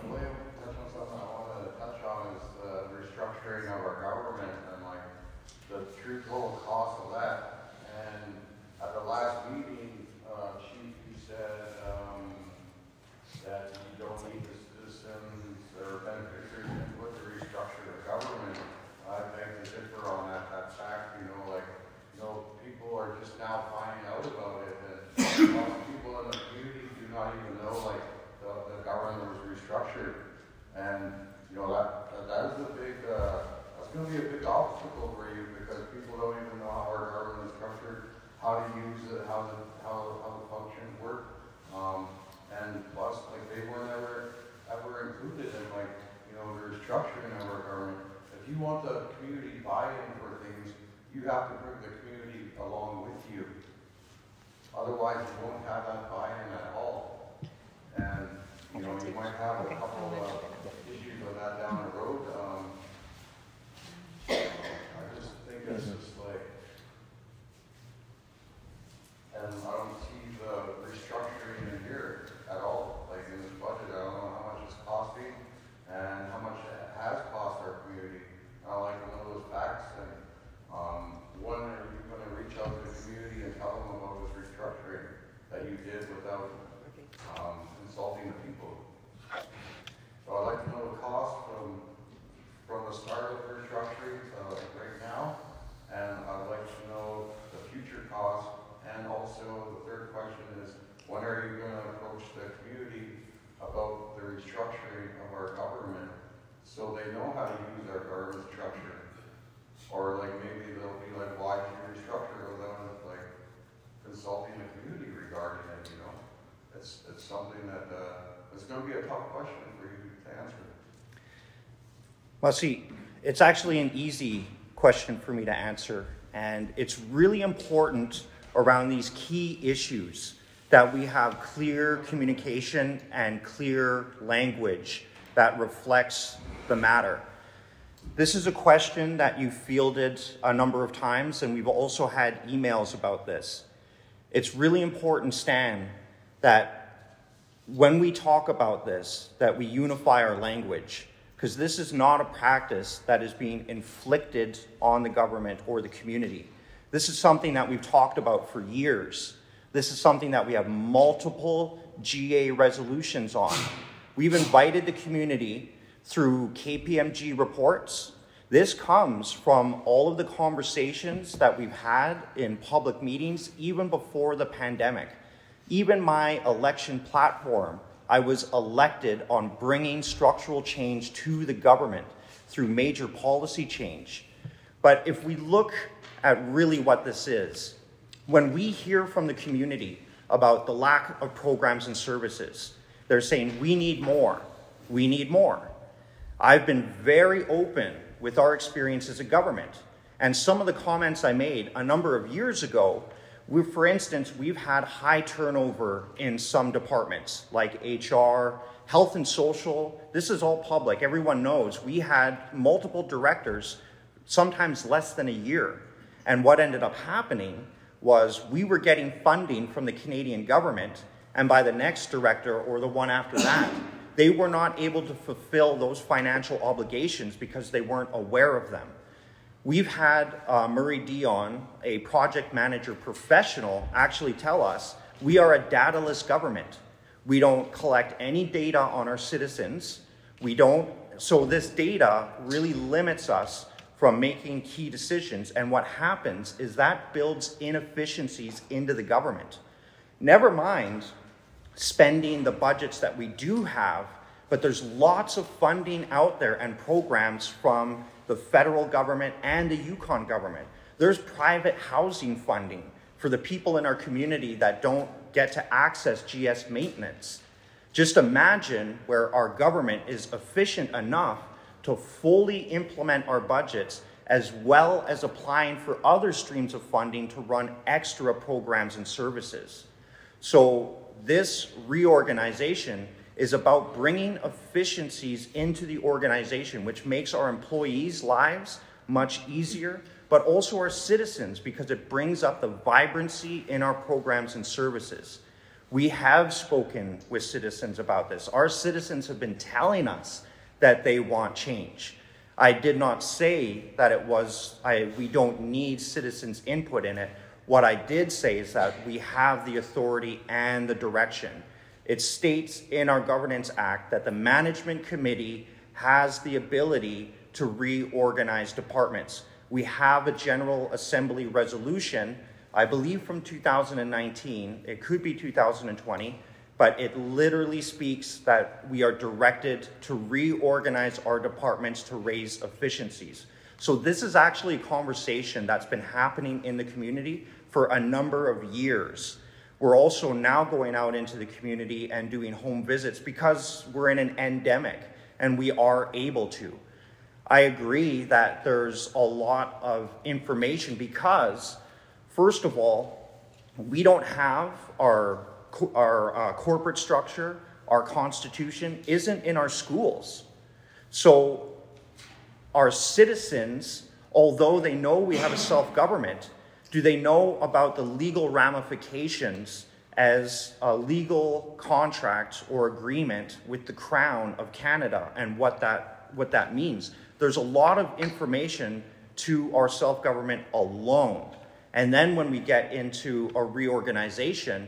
William touched on something I wanted to touch on is the restructuring of our government and like the true total cost of that. And at the last meeting, Chief, you said that you don't need the citizens or beneficiaries input to restructure the government. I beg to differ on that fact. People are just now finding out about it, and most people in the community do not even know like the government was restructured, and that is a big that's going to be a big obstacle for you because people don't even know how our government is structured, how to use it, how the functions work, and plus like they weren't ever included in the restructuring of our government. If you want the community buy-in for things, you have to bring the community along with you. Otherwise, you won't have that buy-in at all. And you might have a couple of issues with that down the road. I just think it's just and I don't see the restructuring in here at all. Like in this budget, I don't know how much it's costing and how much it has cost our community. I like to know those facts. And when are you going to reach out to the community and tell them about this restructuring that you did without consulting the people? So I'd like to know the cost from the start of the restructuring right now, and I'd like to know the future cost. And also the third question is, when are you going to approach the community about the restructuring of our government so they know how to use our government structure? Or like maybe they'll be like, why did you restructure without like consulting the community regarding it? It's something that it's going to be a tough question for you to answer. Well, see, it's actually an easy question for me to answer, and it's really important around these key issues that we have clear communication and clear language that reflects the matter. This is a question that you fielded a number of times, and we've also had emails about this. It's really important, Stan, that when we talk about this, that we unify our language, because this is not a practice that is being inflicted on the government or the community. This is something that we've talked about for years. This is something that we have multiple GA resolutions on. We've invited the community through KPMG reports. This comes from all of the conversations that we've had in public meetings, even before the pandemic. Even my election platform, I was elected on bringing structural change to the government through major policy change. But if we look at really what this is, when we hear from the community, about the lack of programs and services. They're saying, we need more. We need more. I've been very open with our experience as a government. And some of the comments I made a number of years ago, for instance, we've had high turnover in some departments like HR, health and social. This is all public. Everyone knows we had multiple directors, sometimes less than a year. And what ended up happening was we were getting funding from the Canadian government, and by the next director or the one after that, they were not able to fulfill those financial obligations because they weren't aware of them. We've had Murray Dion, a project manager professional, actually tell us, we are a dataless government. We don't collect any data on our citizens. So this data really limits us from making key decisions. And what happens is that builds inefficiencies into the government. Never mind spending the budgets that we do have, but there's lots of funding out there and programs from the federal government and the Yukon government. There's private housing funding for the people in our community that don't get to access GS maintenance. Just imagine where our government is efficient enough to fully implement our budgets, as well as applying for other streams of funding to run extra programs and services. So this reorganization is about bringing efficiencies into the organization, which makes our employees' lives much easier, but also our citizens, because it brings up the vibrancy in our programs and services. We have spoken with citizens about this. Our citizens have been telling us that they want change. I did not say that we don't need citizens' input in it. What I did say is that we have the authority and the direction. It states in our Governance Act that the Management Committee has the ability to reorganize departments. We have a General Assembly resolution, I believe from 2019, it could be 2020, but it literally speaks that we are directed to reorganize our departments to raise efficiencies. So this is actually a conversation that's been happening in the community for a number of years. We're also now going out into the community and doing home visits because we're in an endemic and we are able to. I agree that there's a lot of information because, first of all, we don't have our corporate structure, our constitution isn't in our schools. So our citizens, although they know we have a self-government, do they know about the legal ramifications as a legal contract or agreement with the Crown of Canada and what that means? There's a lot of information to our self-government alone. And then when we get into a reorganization,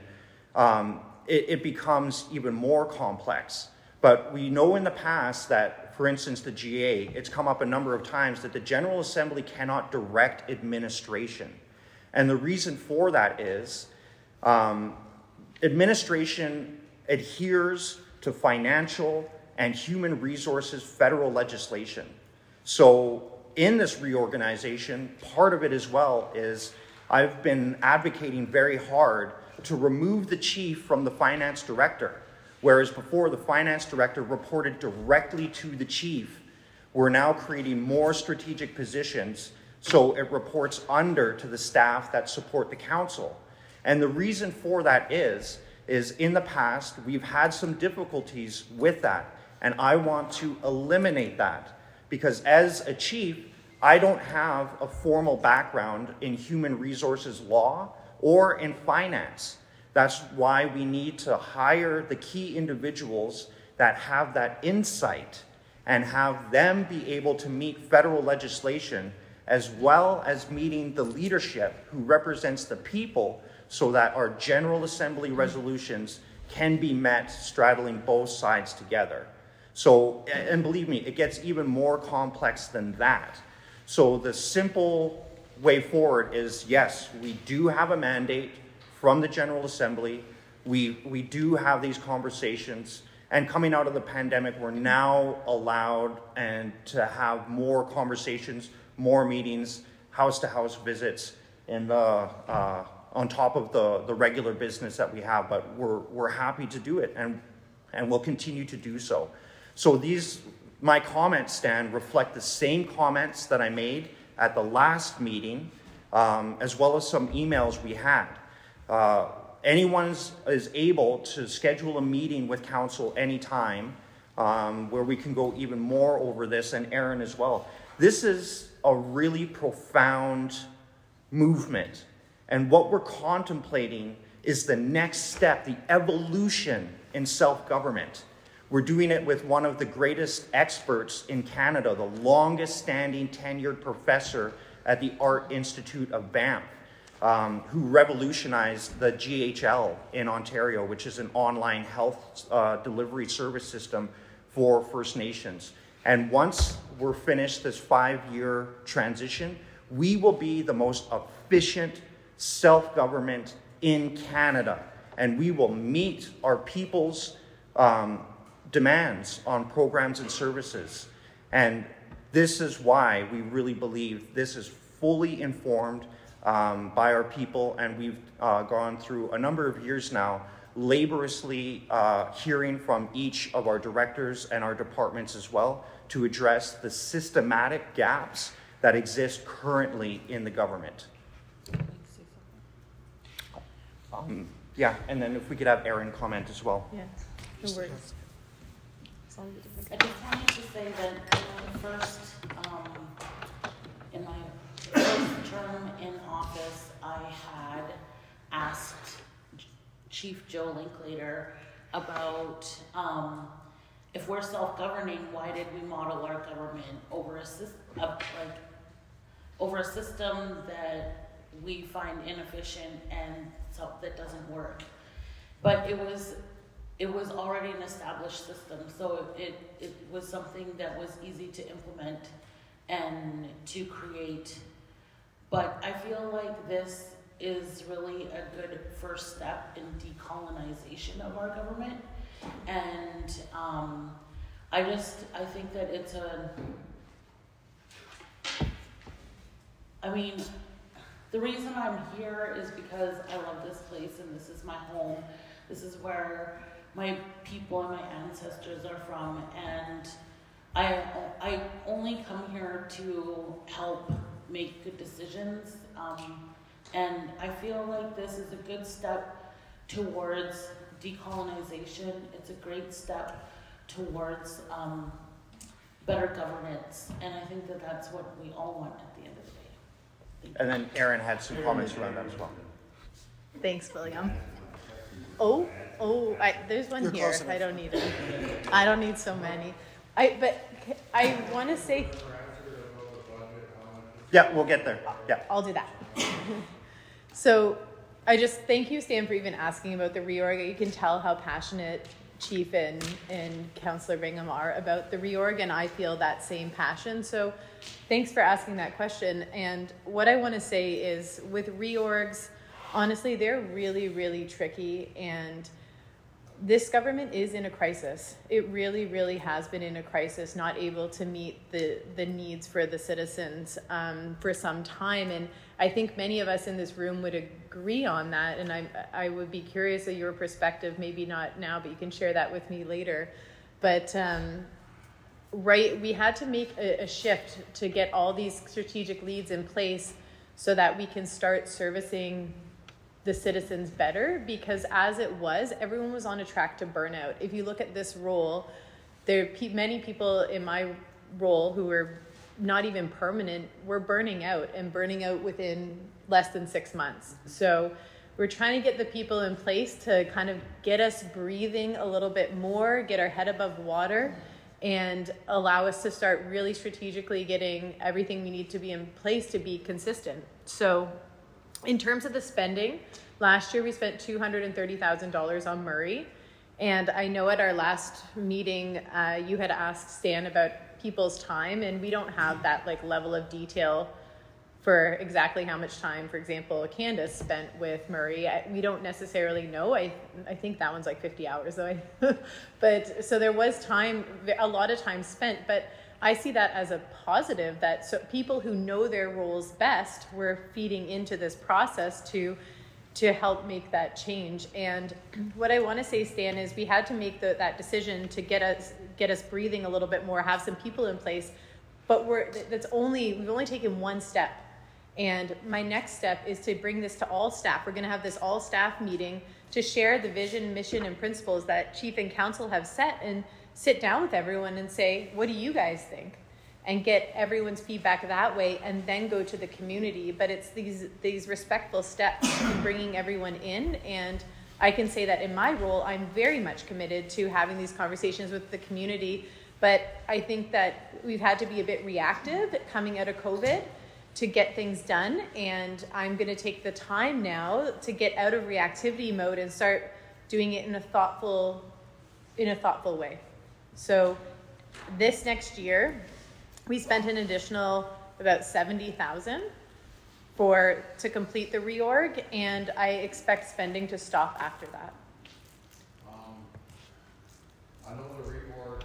it becomes even more complex. But we know in the past that, for instance, the GA, it's come up a number of times that the General Assembly cannot direct administration. And the reason for that is administration adheres to financial and human resources federal legislation. So in this reorganization, part of it as well is I've been advocating very hard to remove the chief from the finance director. Whereas before the finance director reported directly to the chief, we're now creating more strategic positions so it reports under to the staff that support the council. And the reason for that is in the past, we've had some difficulties with that. And I want to eliminate that because as a chief, I don't have a formal background in human resources law or in finance. That's why we need to hire the key individuals that have that insight and have them be able to meet federal legislation as well as meeting the leadership who represents the people so that our General Assembly resolutions can be met straddling both sides together. So, and believe me, it gets even more complex than that. So the simple way forward is, yes, we do have a mandate from the General Assembly. We do have these conversations. And coming out of the pandemic, we're now allowed and to have more conversations, more meetings, house-to-house visits in the on top of the regular business that we have, but we're happy to do it, and we'll continue to do so. So my comments, Stan, reflect the same comments that I made at the last meeting, as well as some emails we had. Anyone is able to schedule a meeting with council anytime, where we can go even more over this, and Aaron as well. This is a really profound movement, and what we're contemplating is the next step, the evolution in self-government. We're doing it with one of the greatest experts in Canada, the longest standing tenured professor at the Art Institute of Banff, who revolutionized the GHL in Ontario, which is an online health delivery service system for First Nations. And once we're finished this 5-year transition, we will be the most efficient self-government in Canada. And we will meet our people's demands on programs and services. And this is why we really believe this is fully informed by our people, and we've gone through a number of years now laboriously hearing from each of our directors and our departments as well to address the systematic gaps that exist currently in the government. Yeah, and then if we could have Aaron comment as well. Yeah, no worries. I just wanted to say that in my first term in office, I had asked Chief Joe Linklater about if we're self-governing, why did we model our government over a system that we find inefficient and that doesn't work. But it was already an established system, so it was something that was easy to implement and to create. But I feel like this is really a good first step in decolonization of our government. And I think that it's the reason I'm here is because I love this place and this is my home. This is where my people and my ancestors are from, and I only come here to help make good decisions, and I feel like this is a good step towards decolonization. It's a great step towards better governance, and I think that that's what we all want at the end of the day. And then Aaron had some comments around that as well. Thanks, William. There's one You're here. I don't need it. I don't need so many. But I want to say. Yeah, we'll get there. Yeah, I'll do that. So I just thank you, Stan, for even asking about the reorg. You can tell how passionate Chief and Councillor Bingham are about the reorg, and I feel that same passion. So thanks for asking that question. And what I want to say is with reorgs, honestly, they're really, really tricky, and this government is in a crisis. It really, really has been in a crisis, not able to meet the needs for the citizens for some time. And I think many of us in this room would agree on that. And I would be curious of your perspective, maybe not now, but you can share that with me later. But we had to make a shift to get all these strategic leads in place so that we can start servicing the citizens better, because as it was, everyone was on a track to burnout. If you look at this role, there are many people in my role who were not even permanent were burning out within less than 6 months. So we're trying to get the people in place to kind of get us breathing a little bit more, get our head above water, and allow us to start really strategically getting everything we need to be in place to be consistent. So in terms of the spending, last year we spent $230,000 on Murray. And I know at our last meeting, you had asked Stan about people's time, and we don't have that level of detail for exactly how much time, for example, Candace spent with Murray. We don't necessarily know. I think that one's 50 hours though. But so there was time, a lot of time spent, but I see that as a positive, that people who know their roles best were feeding into this process to to help make that change. And what I want to say, Stan, is we had to make that decision to get us breathing a little bit more, have some people in place, but we've only taken one step. And my next step is to bring this to all staff. We're going to have this all staff meeting to share the vision, mission, and principles that Chief and Council have set, and sit down with everyone and say, what do you guys think? And get everyone's feedback that way, and then go to the community. But it's these respectful steps in bringing everyone in. And I can say that in my role, I'm very much committed to having these conversations with the community. But I think that we've had to be a bit reactive coming out of COVID to get things done. And I'm going to take the time now to get out of reactivity mode and start doing it in a thoughtful way. So this next year, we spent an additional about $70,000 to complete the reorg, and I expect spending to stop after that. I know the reorg,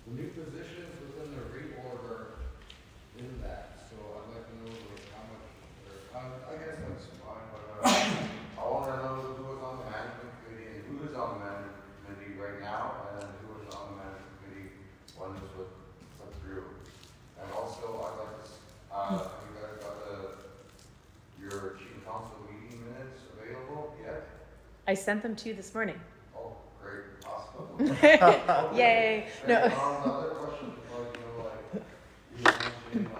the new positions within the reorg are in that, so I'd like to know how much. I guess that's fine, but I want to know who is on the management committee and who is on the management committee right now, and who is on the management committee when this was put through. And also, I'd like to, have you guys got your chief council meeting minutes available yet? I sent them to you this morning. Oh, great, awesome. Yay! No. The other question, you mentioned the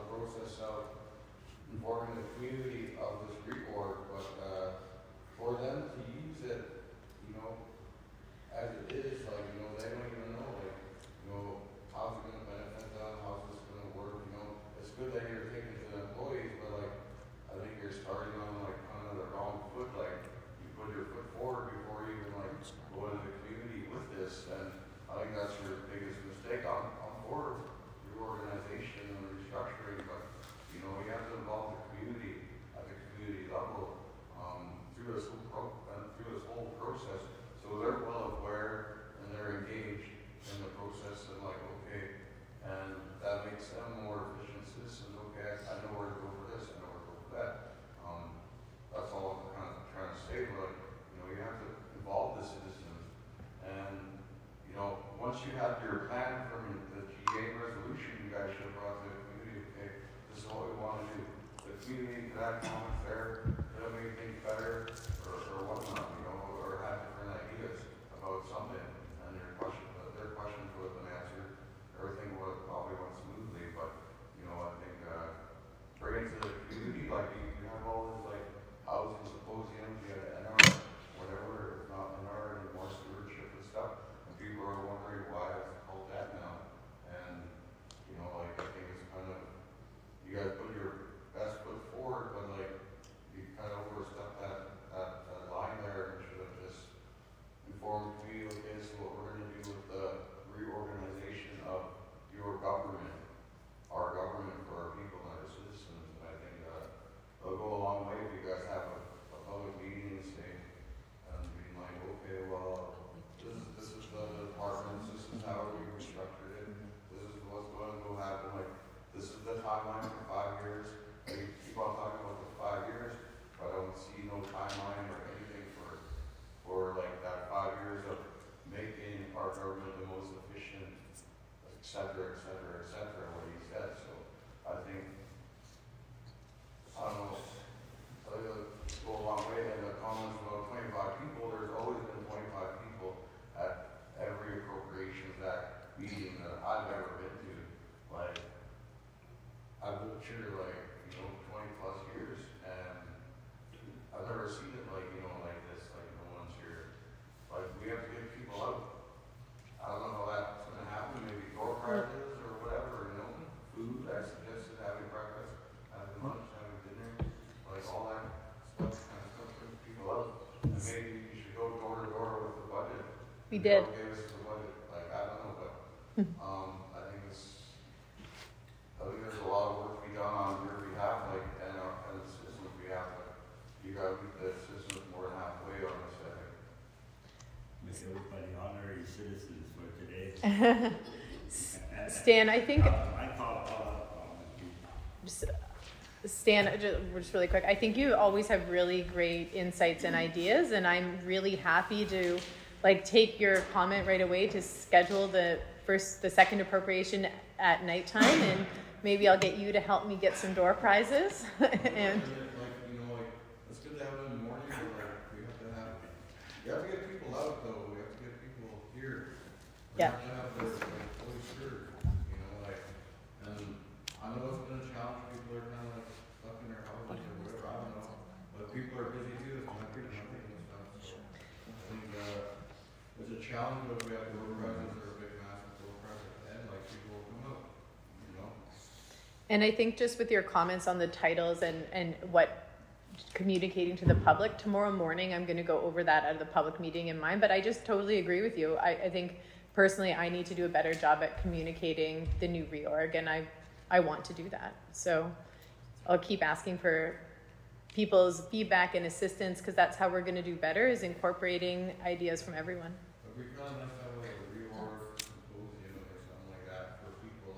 process of informing the community of this reorg, but for them to use it, as it is, they don't even know, how's it going to benefit them, how's this going to work, it's good that you're taking to the employees, but I think you're starting on kind of the wrong foot, you put your foot forward before you even go into the community with this, and I think that's your biggest mistake on board reorganization and restructuring, but you have to involve the community at the community level through this whole process, so they're well aware and they're engaged in the process and okay, and that makes them more efficient citizens. Okay, I know where to go for this, I know where to go for that. That's all I'm kind of trying to say, but you have to involve the citizens, and once you have your plan from the GA resolution, you guys should have brought to the community. Okay, this is what we want to do. The community could have comments there, could have made things better, or whatnot, or have different ideas about something, and their questions would have been answered. Everything would have probably went smoothly, but I think bring it to the community. You have all these housing symposiums, you have NR, whatever, it's not NR anymore, stewardship and stuff, and people are wondering why it's called that now. And I think it's kind of, you guys put your best foot forward, but you kind of overstepped that line there, and should have just informed the community, okay, this is what we're going to do with the reorganization of your government, our government for our people and our citizens. And I think it'll go a long way if you guys have a public meeting and say, and being okay, well, this is the departments, this is how we restructured it, this is what's going to happen, this is the timeline for 5 years. You keep on talking about the 5 years, but I don't see no timeline or anything for that 5 years of making our government the most efficient, et cetera, what he said. So I think, I don't know, it'll go a long way. And the comments about 25 people, there's always been 25 people at every Appropriations Act meeting that I've ever been to. I've lived here 20 plus years, and I've never seen it like this, no one's here. We have to get people out. I don't know how that's going to happen, maybe door prizes or whatever, food. I suggested having breakfast, having lunch, having dinner, all that stuff brings people out. And maybe you should go door to door with the budget. We did. Give us the budget. I don't know, but I think there's a lot of work to be done on your behalf, and the citizens' behalf. But you got to meet the citizens more than halfway on this, I think. Miss everybody honorary citizens for today. Stan, I think Stan, just really quick, I think you always have really great insights and ideas, and I'm really happy to take your comment right away to schedule the second appropriation at nighttime, and maybe I'll get you to help me get some door prizes. And it's good to have it in the morning, but we have to get people out though. We have to get people here. We have to have their fully sure, and I know it's been a challenge. People are kind of stuck in their houses or whatever. I don't know, but people are busy too. It's not good nothing and stuff. So I think it's a challenge, but we have door prizes or a big massive door prize at the end. People will come out, And I think just with your comments on the titles and what communicating to the public, tomorrow morning I'm going to go over that at the public meeting in mind, but I just totally agree with you. I think personally I need to do a better job at communicating the new reorg, and I want to do that. So I'll keep asking for people's feedback and assistance, because that's how we're going to do better, is incorporating ideas from everyone. But we kind of have to have a reorg symposium or something like that for people,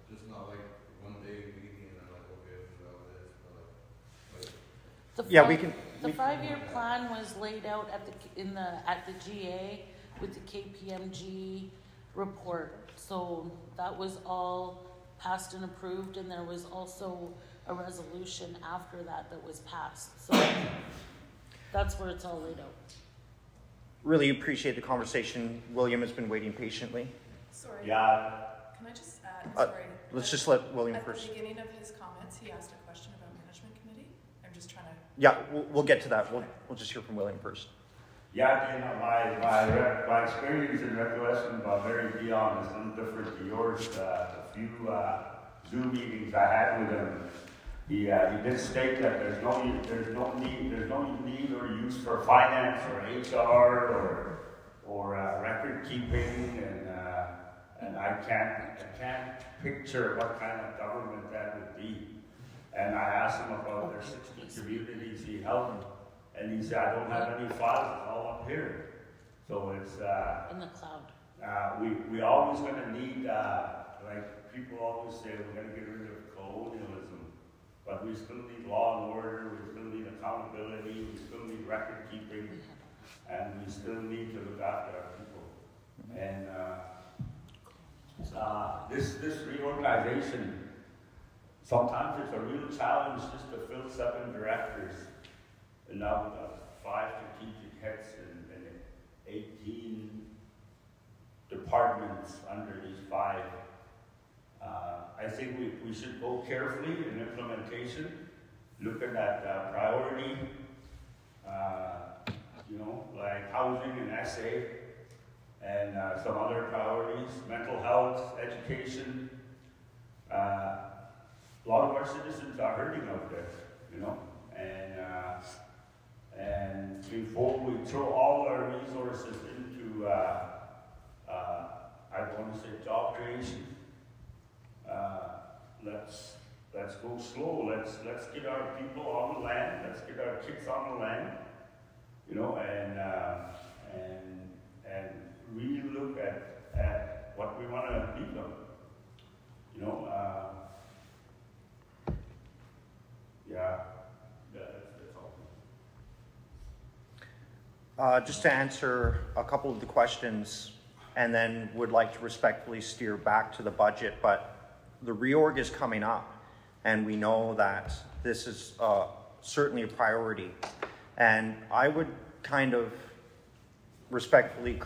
just not one day meeting and okay, this is how it is. The 5-year plan was laid out at the GA with the KPMG report. So that was all passed and approved, and there was also a resolution after that was passed. So that's where it's all laid out. Really appreciate the conversation. William has been waiting patiently. Sorry. Yeah. Can I just add? Sorry. Let's just let William first. At the beginning of his comments, he asked a question about management committee. I'm just trying to. Yeah, we'll get to that. We'll just hear from William first. Yeah, my experience and recollection about Mary Dion is a little different to yours. A few Zoom meetings I had with him, he did state that there's no need or use for finance or HR or record keeping, and I can't picture what kind of government that would be. And I asked him about their 60 communities he helped, and he said, I don't have any files, it's all up here. So it's in the cloud. We always going to need, people always say, we're going to get rid of colonialism, but we still need law and order, we still need accountability, we still need record keeping, and we still need to look after our people. And this reorganization, sometimes it's a real challenge just to fill 7 directors. And now we've got 5 strategic heads and 18 departments under these 5. I think we should go carefully in implementation, looking at priority, like housing and SA, and some other priorities, mental health, education. A lot of our citizens are hurting out there, and before we throw all our resources into, I want to say job creation, let's go slow. Let's get our people on the land. Let's get our kids on the land, and really look at what we want to leave them. That's all. Just to answer a couple of the questions, and then would like to respectfully steer back to the budget, but the reorg is coming up, and we know that this is certainly a priority. And I would kind of respectfully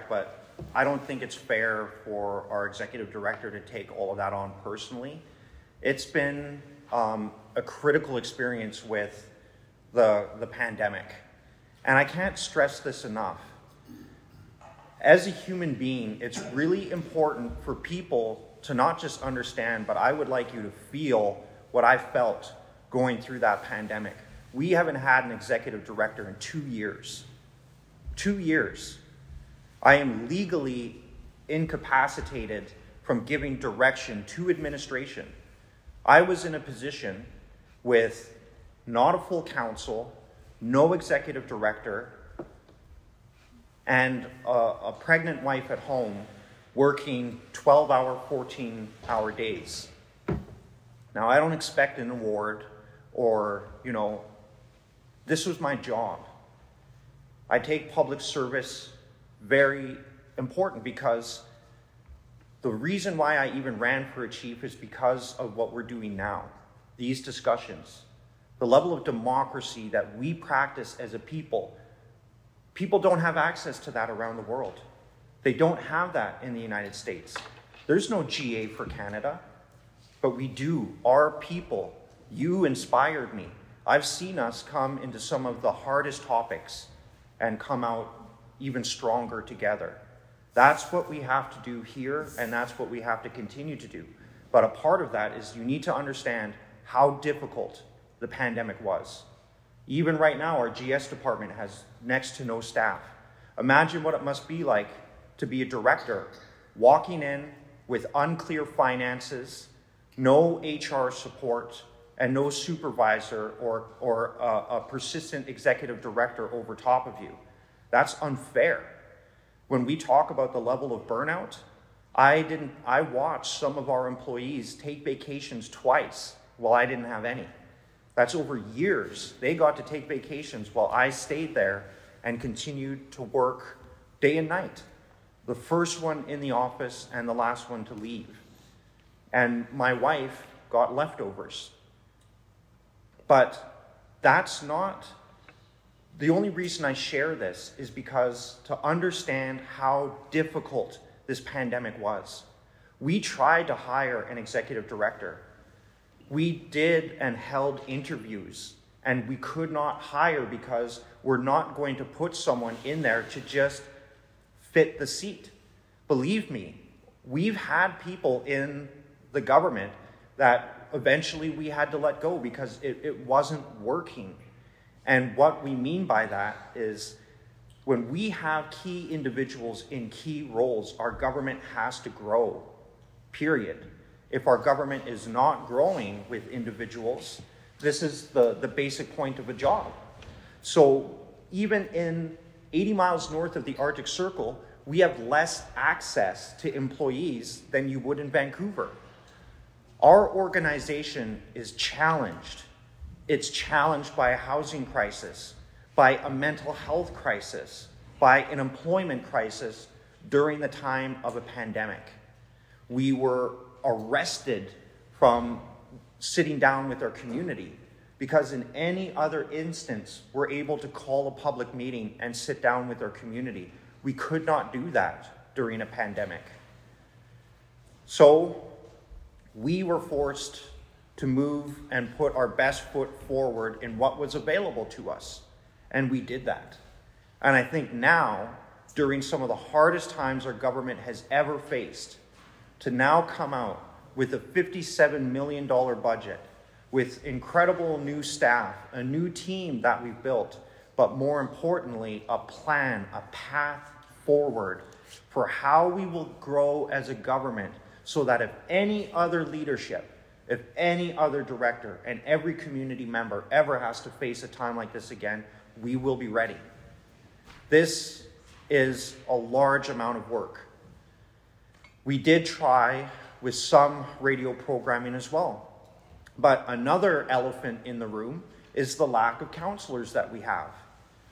but I don't think it's fair for our executive director to take all of that on personally. It's been a critical experience with the pandemic. And I can't stress this enough. As a human being, it's really important for people to not just understand, but I would like you to feel what I felt going through that pandemic. We haven't had an executive director in 2 years. 2 years. I am legally incapacitated from giving direction to administration. I was in a position with not a full council, no executive director, and a pregnant wife at home working 12-hour, 14-hour days. Now, I don't expect an award or, this was my job. I take public service very important because the reason why I even ran for a chief is because of what we're doing now. These discussions, the level of democracy that we practice as a people. People don't have access to that around the world. They don't have that in the United States. There's no GA for Canada, but we do. Our people, you inspired me. I've seen us come into some of the hardest topics and come out even stronger together. That's what we have to do here, and that's what we have to continue to do. But a part of that is you need to understand how difficult the pandemic was. Even right now, our GS department has next to no staff. Imagine what it must be like to be a director, walking in with unclear finances, no HR support, and no supervisor or a persistent executive director over top of you. That's unfair. When we talk about the level of burnout, I watched some of our employees take vacations twice while I didn't have any. That's over years. They got to take vacations while I stayed there and continued to work day and night. The first one in the office and the last one to leave. And my wife got leftovers. But that's not, the only reason I share this is because to understand how difficult this pandemic was. We tried to hire an executive director. We did and held interviews, and we could not hire because we're not going to put someone in there to just fit the seat. Believe me, we've had people in the government that eventually we had to let go because it wasn't working. And what we mean by that is when we have key individuals in key roles, our government has to grow, period. If our government is not growing with individuals, this is the basic point of a job. So even in 80 miles north of the Arctic Circle, we have less access to employees than you would in Vancouver. Our organization is challenged. It's challenged by a housing crisis, by a mental health crisis, by an employment crisis during the time of a pandemic. We were arrested from sitting down with our community because in any other instance, we're able to call a public meeting and sit down with our community. We could not do that during a pandemic. So we were forced to move and put our best foot forward in what was available to us. And we did that. And I think now, during some of the hardest times our government has ever faced, to now come out with a $57 million budget, with incredible new staff, a new team that we've built, but more importantly, a plan, a path forward for how we will grow as a government so that if any other leadership, if any other director and every community member ever has to face a time like this again, we will be ready. This is a large amount of work. We did try with some radio programming as well. But another elephant in the room is the lack of counselors that we have.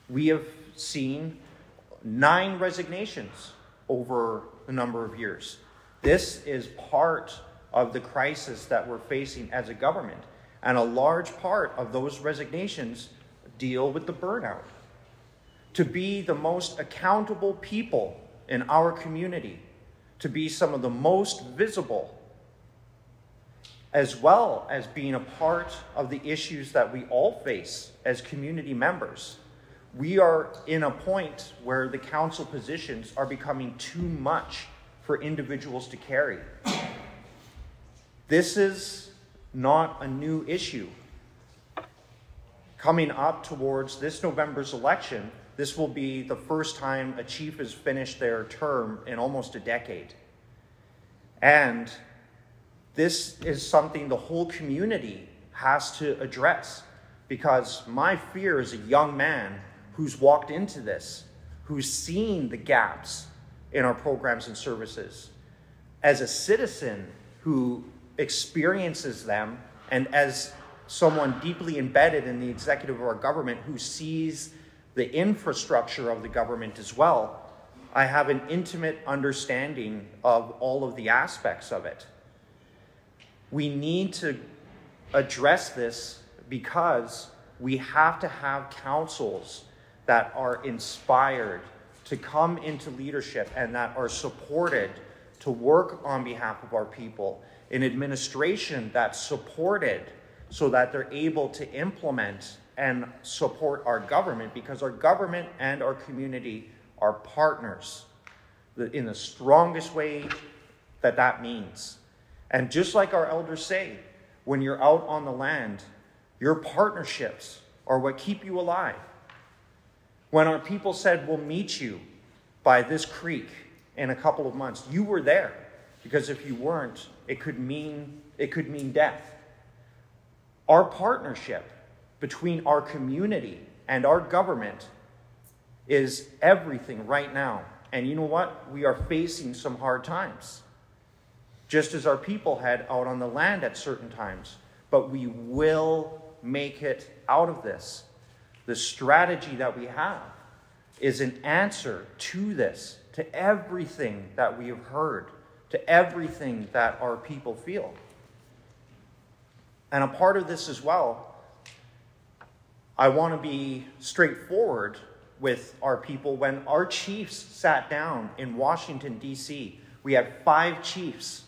We have seen 9 resignations over a number of years. This is part of the crisis that we're facing as a government. And a large part of those resignations deal with the burnout. To be the most accountable people in our community, to be some of the most visible, as well as being a part of the issues that we all face as community members. We are in a point where the council positions are becoming too much for individuals to carry. This is not a new issue. Coming up towards this November's election, this will be the first time a chief has finished their term in almost a decade. And this is something the whole community has to address, because my fear as a young man who's walked into this, who's seen the gaps in our programs and services, as a citizen who experiences them And as someone deeply embedded in the executive of our government who sees the infrastructure of the government as well, I have an intimate understanding of all of the aspects of it. We need to address this because we have to have councils that are inspired to come into leadership and that are supported to work on behalf of our people, an administration that's supported so that they're able to implement and support our government, because our government and our community are partners in the strongest way that means. And just like our elders say, when you're out on the land, your partnerships are what keep you alive. When our people said, we'll meet you by this creek in a couple of months, you were there, because if you weren't, it could mean death. Our partnership between our community and our government is everything right now. And you know what? We are facing some hard times, just as our people had out on the land at certain times. But we will make it out of this. The strategy that we have is an answer to this, to everything that we have heard, to everything that our people feel. And a part of this as well, I want to be straightforward with our people. When our chiefs sat down in Washington, D.C., we had 5 chiefs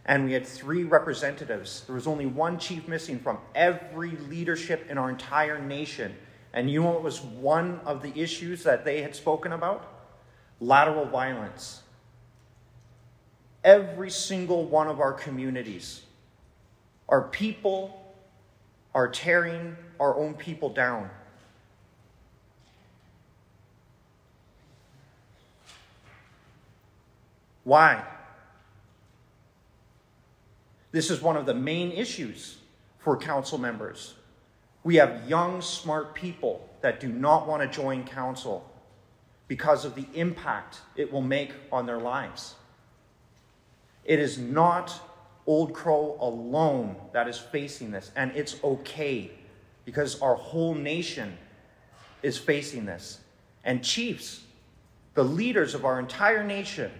and we had 3 representatives. There was only 1 chief missing from every leadership in our entire nation. And you know what was one of the issues that they had spoken about? Lateral violence. Every single one of our communities, our people are tearing our own people down. Why? This is one of the main issues for council members. We have young, smart people that do not want to join council because of the impact it will make on their lives. It is not Old Crow alone that is facing this, and it's okay, because our whole nation is facing this. And chiefs, the leaders of our entire nation,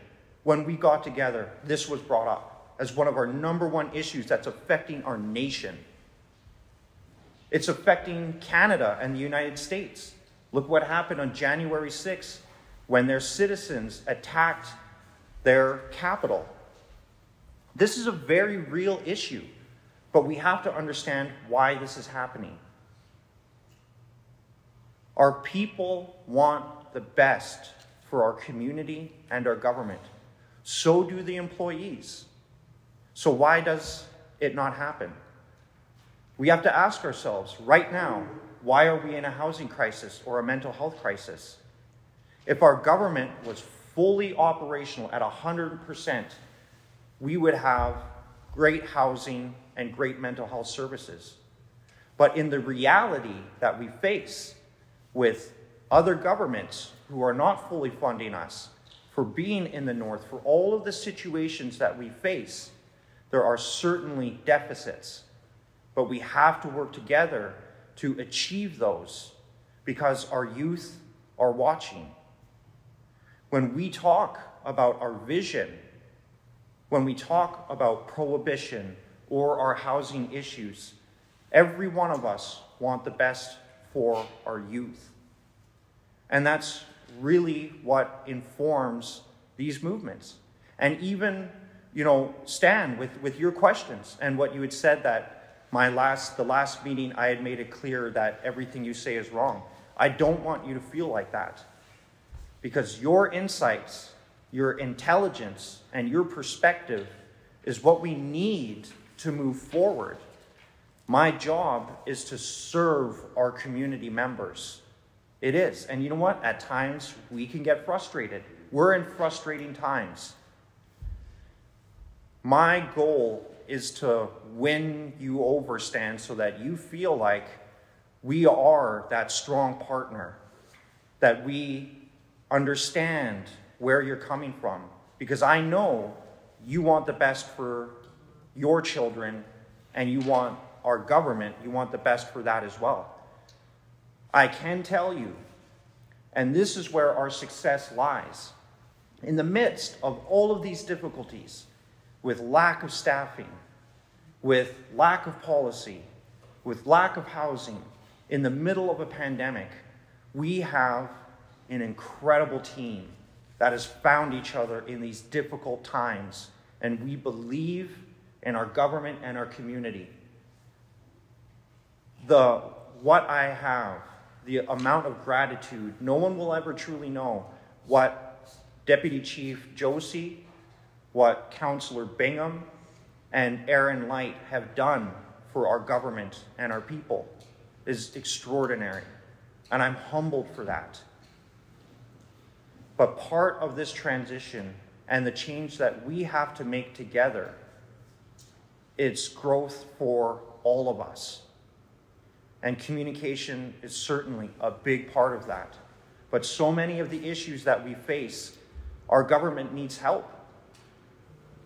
when we got together, this was brought up as one of our number 1 issues that's affecting our nation. It's affecting Canada and the United States. Look what happened on January 6th when their citizens attacked their capital. This is a very real issue, but we have to understand why this is happening. Our people want the best for our community and our government. So do the employees. So why does it not happen? We have to ask ourselves right now, why are we in a housing crisis or a mental health crisis? If our government was fully operational at 100%, we would have great housing and great mental health services. But in the reality that we face with other governments who are not fully funding us for being in the north, for all of the situations that we face, there are certainly deficits. But we have to work together to achieve those, because our youth are watching. When we talk about our vision, when we talk about prohibition or our housing issues, every one of us want the best for our youth. And that's really what informs these movements. And even, Stan, with your questions and what you had said, that the last meeting I had made it clear that everything you say is wrong. I don't want you to feel like that, because your insights, your intelligence, and your perspective is what we need to move forward. My job is to serve our community members. It is. And you know what? At times, we can get frustrated. We're in frustrating times. My goal is to win you over, Stan, so that you feel like we are that strong partner, that we understand where you're coming from, because I know you want the best for your children and you want our government, you want the best for that as well. I can tell you, and this is where our success lies, in the midst of all of these difficulties, with lack of staffing, with lack of policy, with lack of housing, in the middle of a pandemic, we have an incredible team that has found each other in these difficult times, and we believe in our government and our community. What I have, the amount of gratitude, no one will ever truly know what Deputy Chief Josie, what Councillor Bingham, and Aaron Light have done for our government and our people is extraordinary, and I'm humbled for that. But part of this transition and the change that we have to make together, it's growth for all of us. And communication is certainly a big part of that. But so many of the issues that we face, our government needs help.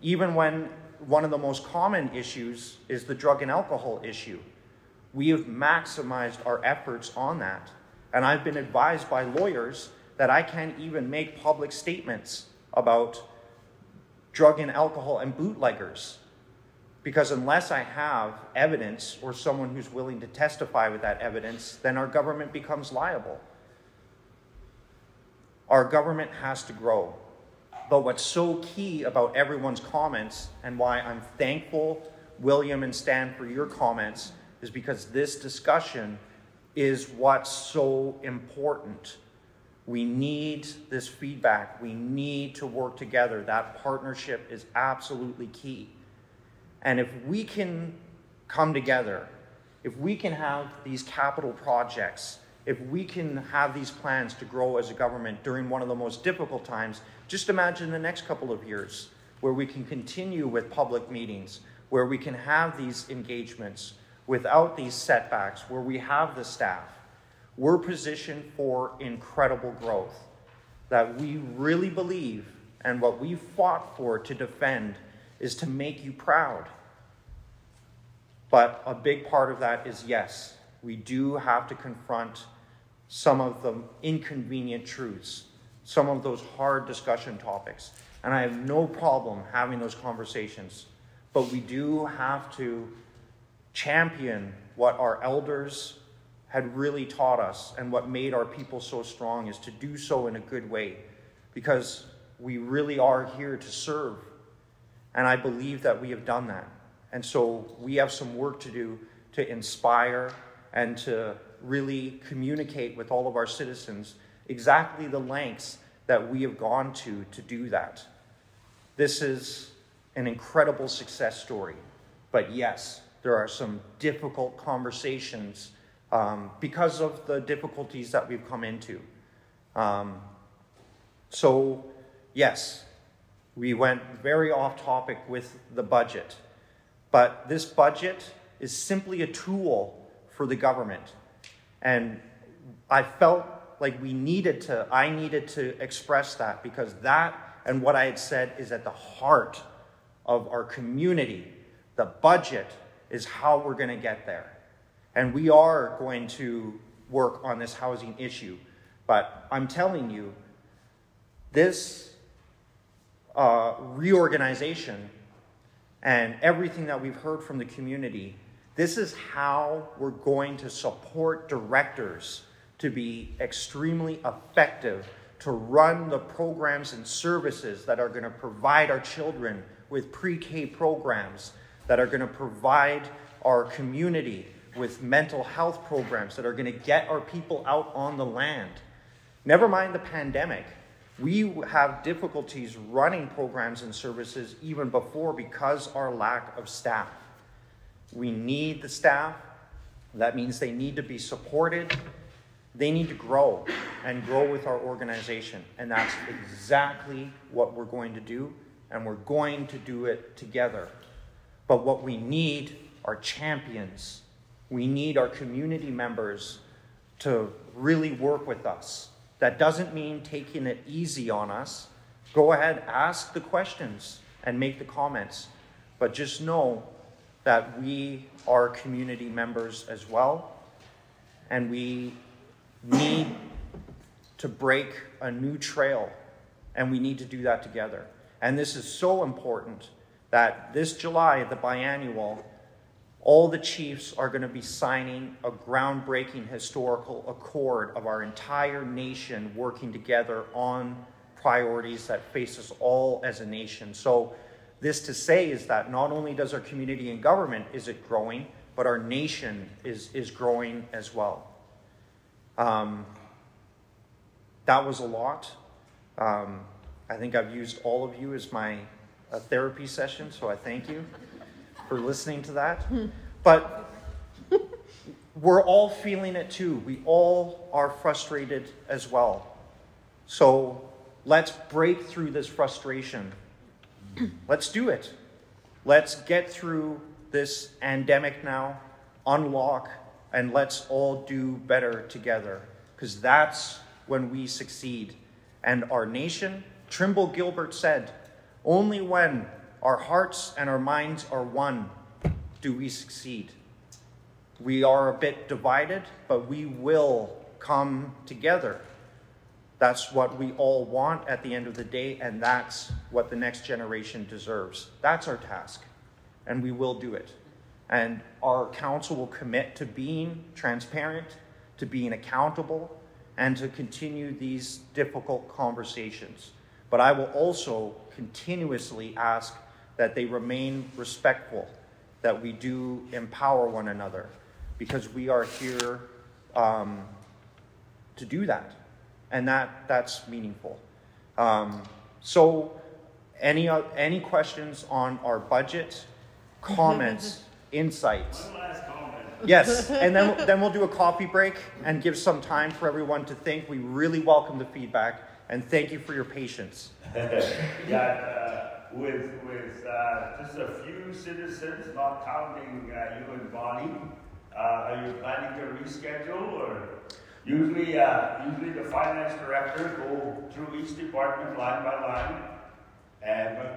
Even when one of the most common issues is the drug and alcohol issue. We have maximized our efforts on that. And I've been advised by lawyers that I can't even make public statements about drug and alcohol and bootleggers, because unless I have evidence or someone who's willing to testify with that evidence, then our government becomes liable. Our government has to grow. But what's so key about everyone's comments, and why I'm thankful, William and Stan, for your comments, is because this discussion is what's so important. We need this feedback. We need to work together. That partnership is absolutely key. And if we can come together, if we can have these capital projects, if we can have these plans to grow as a government during one of the most difficult times, just imagine the next couple of years where we can continue with public meetings, where we can have these engagements without these setbacks, where we have the staff. We're positioned for incredible growth that we really believe, and what we fought for to defend is to make you proud. But a big part of that is, yes, we do have to confront some of the inconvenient truths, some of those hard discussion topics. And I have no problem having those conversations. But we do have to champion what our elders had really taught us, and what made our people so strong is to do so in a good way, because we really are here to serve. And I believe that we have done that. And so we have some work to do to inspire and to really communicate with all of our citizens exactly the lengths that we have gone to do that. This is an incredible success story. But yes, there are some difficult conversations because of the difficulties that we've come into. So yes, we went very off topic with the budget. But this budget is simply a tool for the government. And I felt like I needed to express that, because that and what I had said is at the heart of our community. The budget is how we're going to get there. And we are going to work on this housing issue. But I'm telling you, this reorganization and everything that we've heard from the community, this is how we're going to support directors to be extremely effective, to run the programs and services that are going to provide our children with pre-K programs, that are going to provide our community with mental health programs, that are going to get our people out on the land. Never mind the pandemic. We have difficulties running programs and services even before, because our lack of staff. We need the staff. That means they need to be supported. They need to grow and grow with our organization. And that's exactly what we're going to do, and we're going to do it together. But what we need are champions. We need our community members to really work with us. That doesn't mean taking it easy on us. Go ahead, ask the questions and make the comments. But just know that we are community members as well, and we need to break a new trail, and we need to do that together. And this is so important that this July at the biannual, all the chiefs are going to be signing a groundbreaking historical accord of our entire nation working together on priorities that face us all as a nation. So this to say is that not only does our community and government is it growing, but our nation is growing as well. That was a lot. I think I've used all of you as my therapy session, so I thank you for listening to that. But we're all feeling it too. We all are frustrated as well. So let's break through this frustration. Let's do it. Let's get through this pandemic now, unlock, and let's all do better together, because that's when we succeed. And our nation, Trimble Gilbert said, only when our hearts and our minds are one do we succeed. We are a bit divided, but we will come together. That's what we all want at the end of the day, and that's what the next generation deserves. That's our task, and we will do it. And our council will commit to being transparent, to being accountable, and to continue these difficult conversations. But I will also continuously ask that they remain respectful, that we do empower one another, because we are here to do that. And that's meaningful. So any questions on our budget, comments, insights? One last comment. Yes, and then we'll do a coffee break and give some time for everyone to think. We really welcome the feedback, and thank you for your patience. With just a few citizens, not counting you and Bonnie, are you planning to reschedule? Or usually the finance director go through each department line by line, but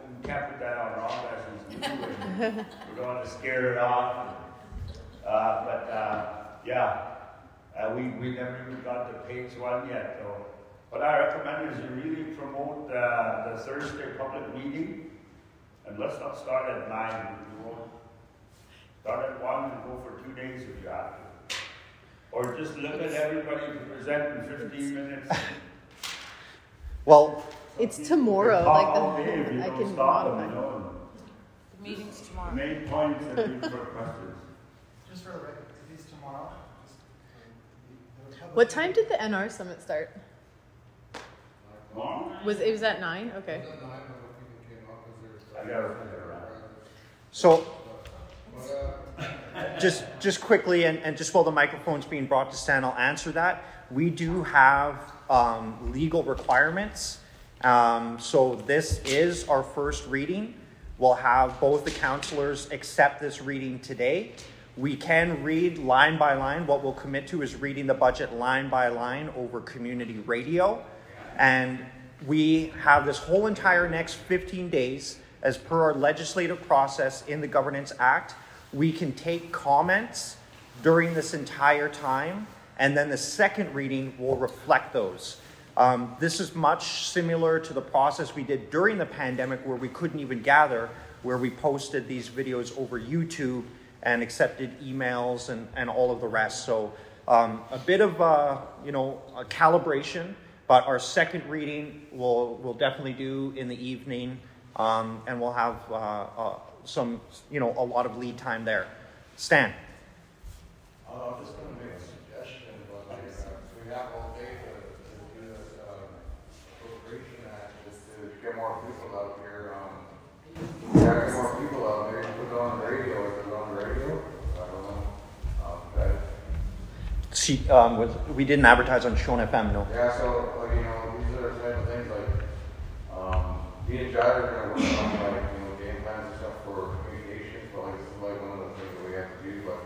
we can't put that on Rhonda, she's new, and we don't want to scare her off. We never even got to page one yet. So what I recommend is you really promote the Thursday public meeting, and let's not start at 9. We won't start at 1 and go for 2 days if you have to. Or just limit everybody to present in 15 minutes. Well, it's tomorrow. I can modify. The meeting's tomorrow. The main points that you requested. Just for a record, it is tomorrow. What time did the NR summit start? Was it at 9? Okay. I gotta figure it out. So just quickly, and just while the microphone's being brought to stand, I'll answer that. We do have legal requirements. So this is our first reading. We'll have both the councillors accept this reading today. We can read line by line. What we'll commit to is reading the budget line by line over community radio. And we have this whole entire next 15 days, as per our legislative process in the Governance Act. We can take comments during this entire time, and then the second reading will reflect those. This is much similar to the process we did during the pandemic, where we couldn't even gather, where we posted these videos over YouTube and accepted emails and all of the rest. So a bit of a calibration, but our second reading we'll definitely do in the evening, and we'll have a lot of lead time there. Stan. I'm just going to make a suggestion, but we have all day to do this Appropriation Act, just to get more people out here. Get more people out there, put it on the radio. Is it on the radio? I don't know. We didn't advertise on Shone FM, no. Yeah, so these are the type of things me and Jai are going to work on game plans and stuff for communication. But this is one of the things that we have to do. But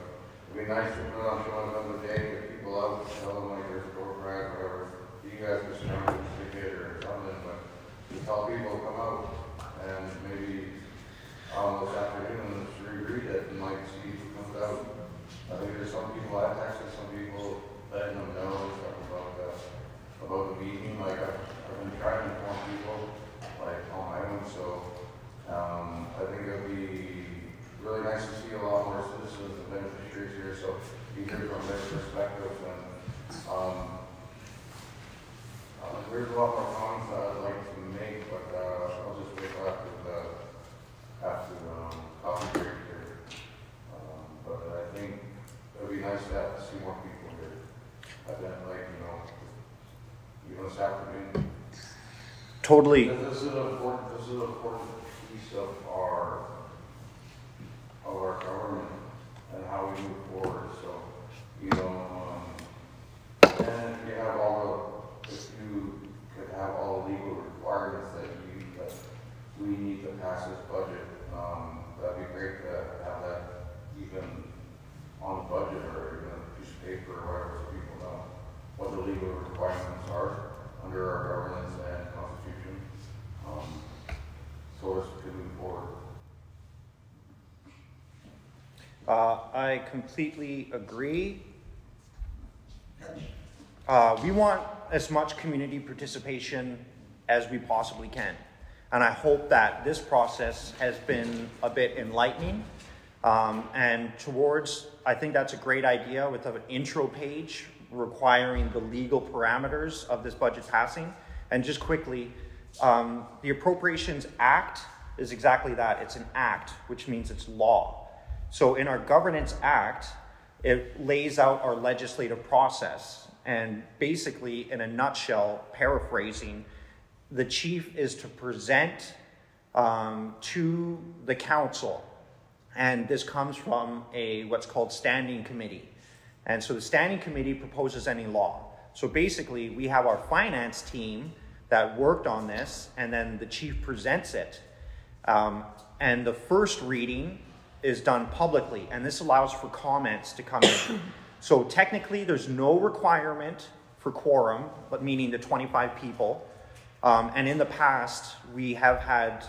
it'd be nice to put it on Shone FM today, get people out, tell them there's a door prize, whatever. You guys just remember to stick it or something, but just tell people to come out and maybe this afternoon, just read agree that you might see what comes out. I think there's some people I've texted, some people letting them know stuff about the meeting. Like I've been trying to inform people like on my own, so I think it would be really nice to see a lot more citizens and beneficiaries here, so you hear from their perspective. And there's a lot more comments that I'd like to make, but I'll just wait after coffee break here. But I think it would be nice to see more people here. I've been even this afternoon. Totally. This is an important piece of our government and how we move forward. So, and if you could have all the legal requirements that we need to pass this budget, that'd be great to have that even on the budget or even a piece of paper or whatever, so people know what the legal requirements are under our governance and constitution. So as to move forward. I completely agree. We want as much community participation as we possibly can. And I hope that this process has been a bit enlightening. And I think that's a great idea with an intro page requiring the legal parameters of this budget passing. And just quickly, the Appropriations Act is exactly that. It's an act, which means it's law. So in our Governance Act, it lays out our legislative process. And basically, in a nutshell, paraphrasing, the chief is to present to the council. And this comes from what's called standing committee. And so the standing committee proposes any law. So basically, we have our finance team that worked on this, and then the chief presents it. And the first reading is done publicly, and this allows for comments to come in. So technically, there's no requirement for quorum, but meaning the 25 people. And in the past, we have had,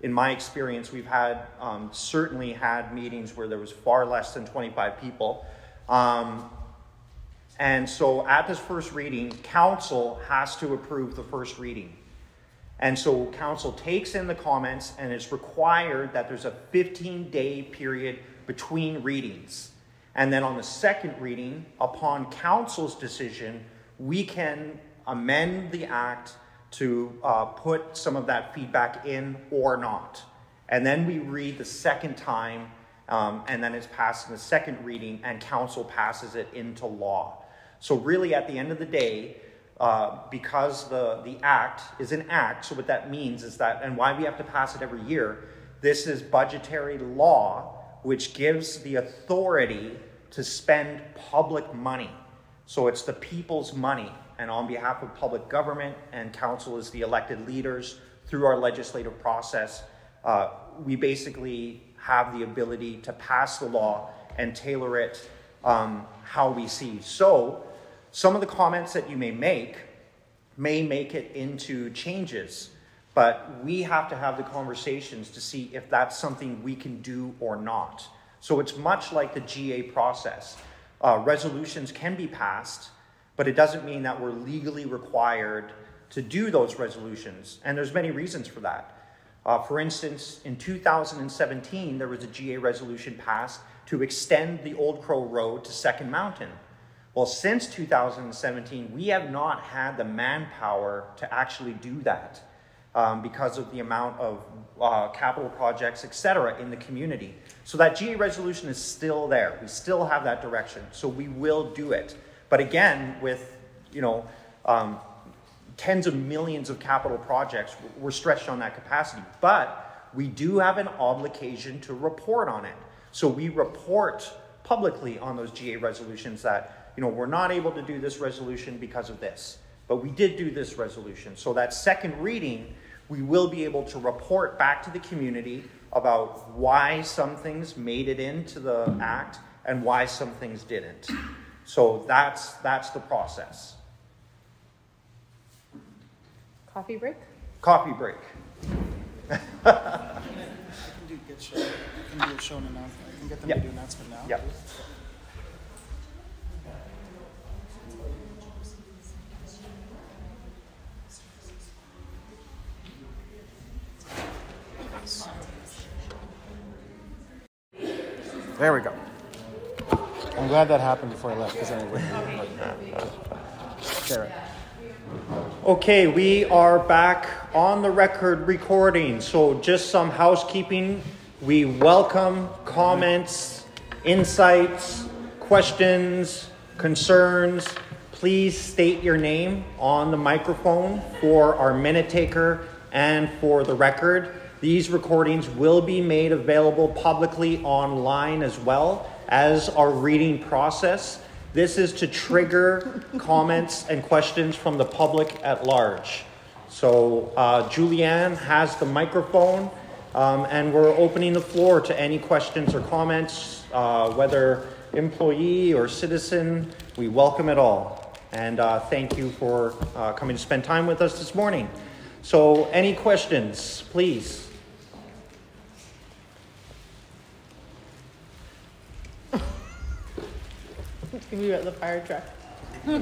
in my experience, we've had certainly had meetings where there was far less than 25 people. And so at this first reading, council has to approve the first reading. And so council takes in the comments, and it's required that there's a 15-day period between readings. And then on the second reading, upon council's decision, we can amend the act to put some of that feedback in or not. And then we read the second time, and then it's passed in the second reading, and council passes it into law. So really, at the end of the day, because the act is an act, so what that means is that, and why we have to pass it every year, this is budgetary law, which gives the authority to spend public money. So it's the people's money, and on behalf of public government, and council is the elected leaders through our legislative process, we basically have the ability to pass the law and tailor it how we see. So some of the comments that you may make it into changes, but we have to have the conversations to see if that's something we can do or not. So it's much like the GA process. Resolutions can be passed, but it doesn't mean that we're legally required to do those resolutions. And there's many reasons for that. For instance, in 2017, there was a GA resolution passed to extend the Old Crow Road to Second Mountain. Well, since 2017, we have not had the manpower to actually do that because of the amount of capital projects, etc., in the community. So that GA resolution is still there. We still have that direction. So we will do it. But again, with tens of millions of capital projects, we're stretched on that capacity. But we do have an obligation to report on it. So we report publicly on those GA resolutions that, we're not able to do this resolution because of this. But we did do this resolution. So that second reading, we will be able to report back to the community about why some things made it into the act and why some things didn't. So that's the process. Coffee break? Coffee break. I can do good shit. can do a show an announcement. I can get them Yeah. to do an announcement now. Yeah. There we go. I'm glad that happened before I left because I wouldn't. There. Okay, we are back on the record recording. So just some housekeeping. We welcome comments, insights, questions, concerns. Please state your name on the microphone for our minute taker and for the record. These recordings will be made available publicly online as well as our reading process. This is to trigger comments and questions from the public at large. So Julianne has the microphone, and we're opening the floor to any questions or comments, whether employee or citizen. We welcome it all. And thank you for coming to spend time with us this morning. So any questions, please? We were at the fire truck. Name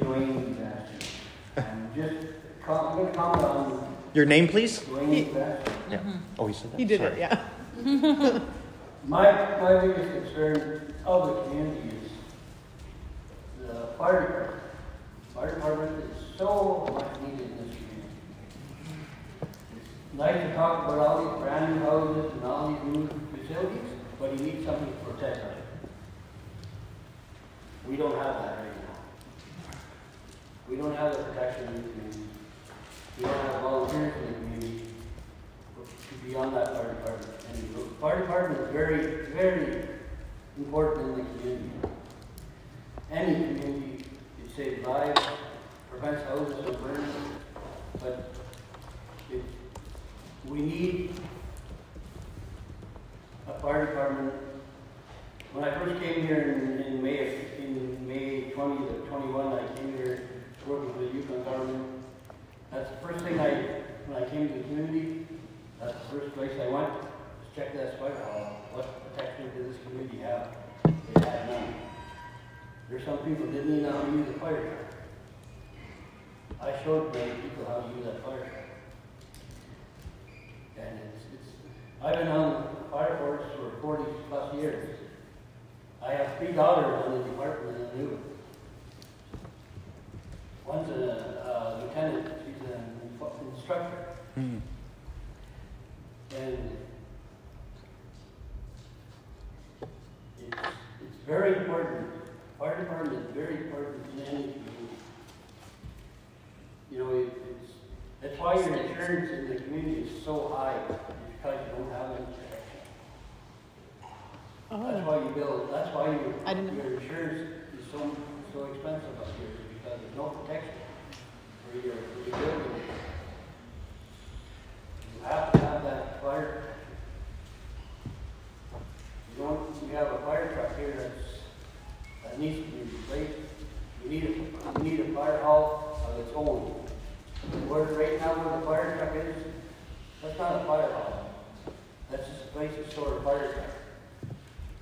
Dwayne Bastian. Just comment on Your name, please? Dwayne Bastian. Yeah. Oh, he said that? He did Sorry. it, yeah. My biggest concern of the community is the fire department. Fire department is so much needed in this community. It's nice to talk about all these brand new houses and all these new facilities, but you need something to protect them. We don't have that right now. We don't have the protection in the community. We don't have volunteers in the community to be on that fire department. And the fire department is very, very important in the community. Any community, it saves lives, prevents houses from burning, but we need a fire department. When I first came here in May 20 to 21, I came here working for the Yukon government. That's the first thing when I came to the community, that's the first place I went, was check that fire hall. What protection did this community have? They had none. There's some people that didn't even know how to use a fire truck. I showed many people how to use that fire truck. And I've been on the fire force for 40 plus years. I have 3 daughters in the department and I knew it. One's a lieutenant, she's an instructor. And it's very important. Fire department is very important in any community. You know, that's why your insurance in the community is so high, because you don't have any protection. Oh. That's why you build. That's why I didn't know. your insurance is so expensive up here, because there's no protection for your building. You have to have that fire. You have a fire truck here that needs to be replaced. You need a fire hall of its own. Right now where the fire truck is, that's not a fire hall. That's just a place to store a fire truck.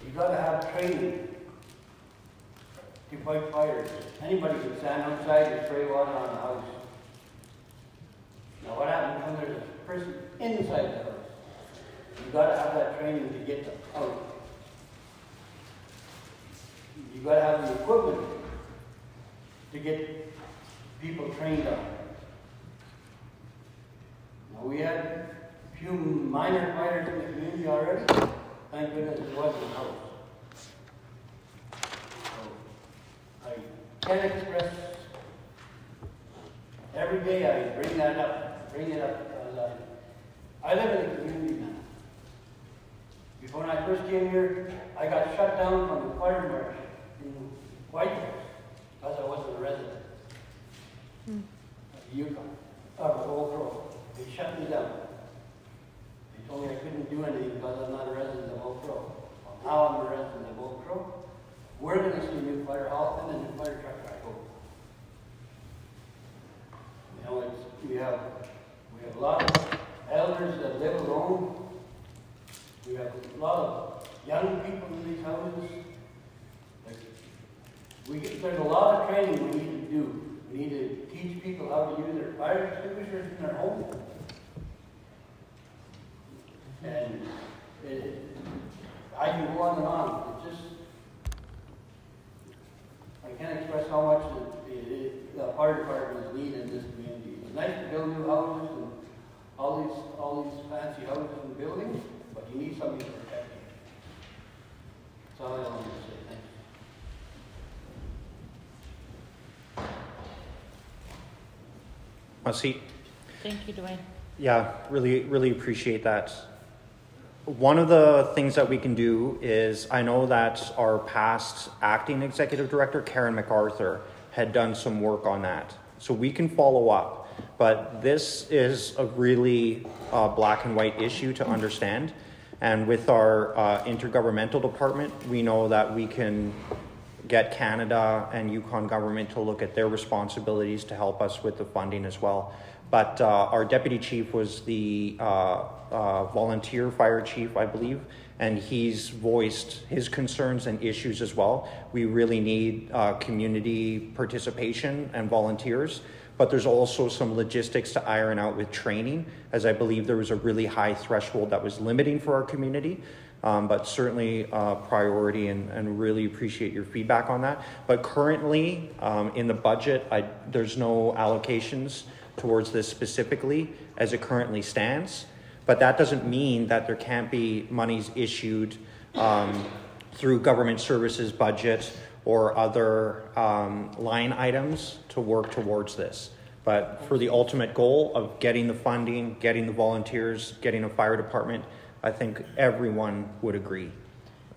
You've got to have training to fight fires. Anybody can stand outside and spray water on a house. Now what happens when there's a person inside the house? You've got to have that training to get them out. You've got to have the equipment to get people trained on. Now we had a few minor fires in the community already. Thank goodness it wasn't a house. So I can't express, every day I bring it up because I live in the community now. Before when I first came here, I got shut down from the fire marshal in Whitehorse because I wasn't a resident of the Yukon, of Old Grove. They shut me down. They told me I couldn't do anything because I'm not a resident of Oak Grove. Well, now I'm a resident of Oak Grove. We're going to see a new fire hall and a new fire truck, I hope. You know, we have a lot of young people in these houses. There's a lot of training we need to do. We need to teach people how to use their fire extinguishers in their home. And I can go on and on. It's just, I can't express how much the fire department is needed in this community. It's nice to build new houses and all these fancy houses and buildings, but you need somebody to protect you. That's all I wanted to say. Thank you. Mahsi? Thank you, Dwayne. Yeah, really appreciate that. One of the things that we can do is, I know that our past acting executive director, Karen MacArthur, had done some work on that. So we can follow up. But this is a really black and white issue to understand. And with our intergovernmental department, we know that we can get Canada and Yukon government to look at their responsibilities to help us with the funding as well. But our deputy chief was the volunteer fire chief, I believe, and he's voiced his concerns and issues as well. We really need community participation and volunteers, but there's also some logistics to iron out with training, as I believe there was a really high threshold that was limiting for our community. But certainly priority, and really appreciate your feedback on that. But currently in the budget, there's no allocations towards this specifically as it currently stands. But that doesn't mean that there can't be monies issued through government services budget or other line items to work towards this. But for the ultimate goal of getting the funding, getting the volunteers, getting a fire department, I think everyone would agree.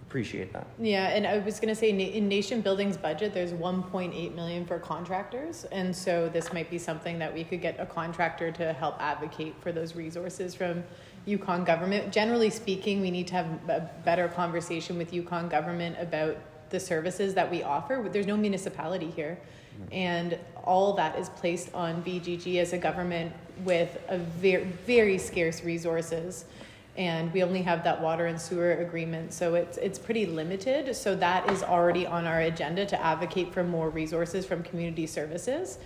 Appreciate that. Yeah, and I was going to say, in Nation Building's budget, there's $1.8 million for contractors, and so this might be something that we could get a contractor to help advocate for those resources from Yukon government. Generally speaking, we need to have a better conversation with Yukon government about the services that we offer. There's no municipality here, and all that is placed on BGG as a government with a very scarce resources. And we only have that water and sewer agreement, so it's pretty limited. So that is already on our agenda to advocate for more resources from community services.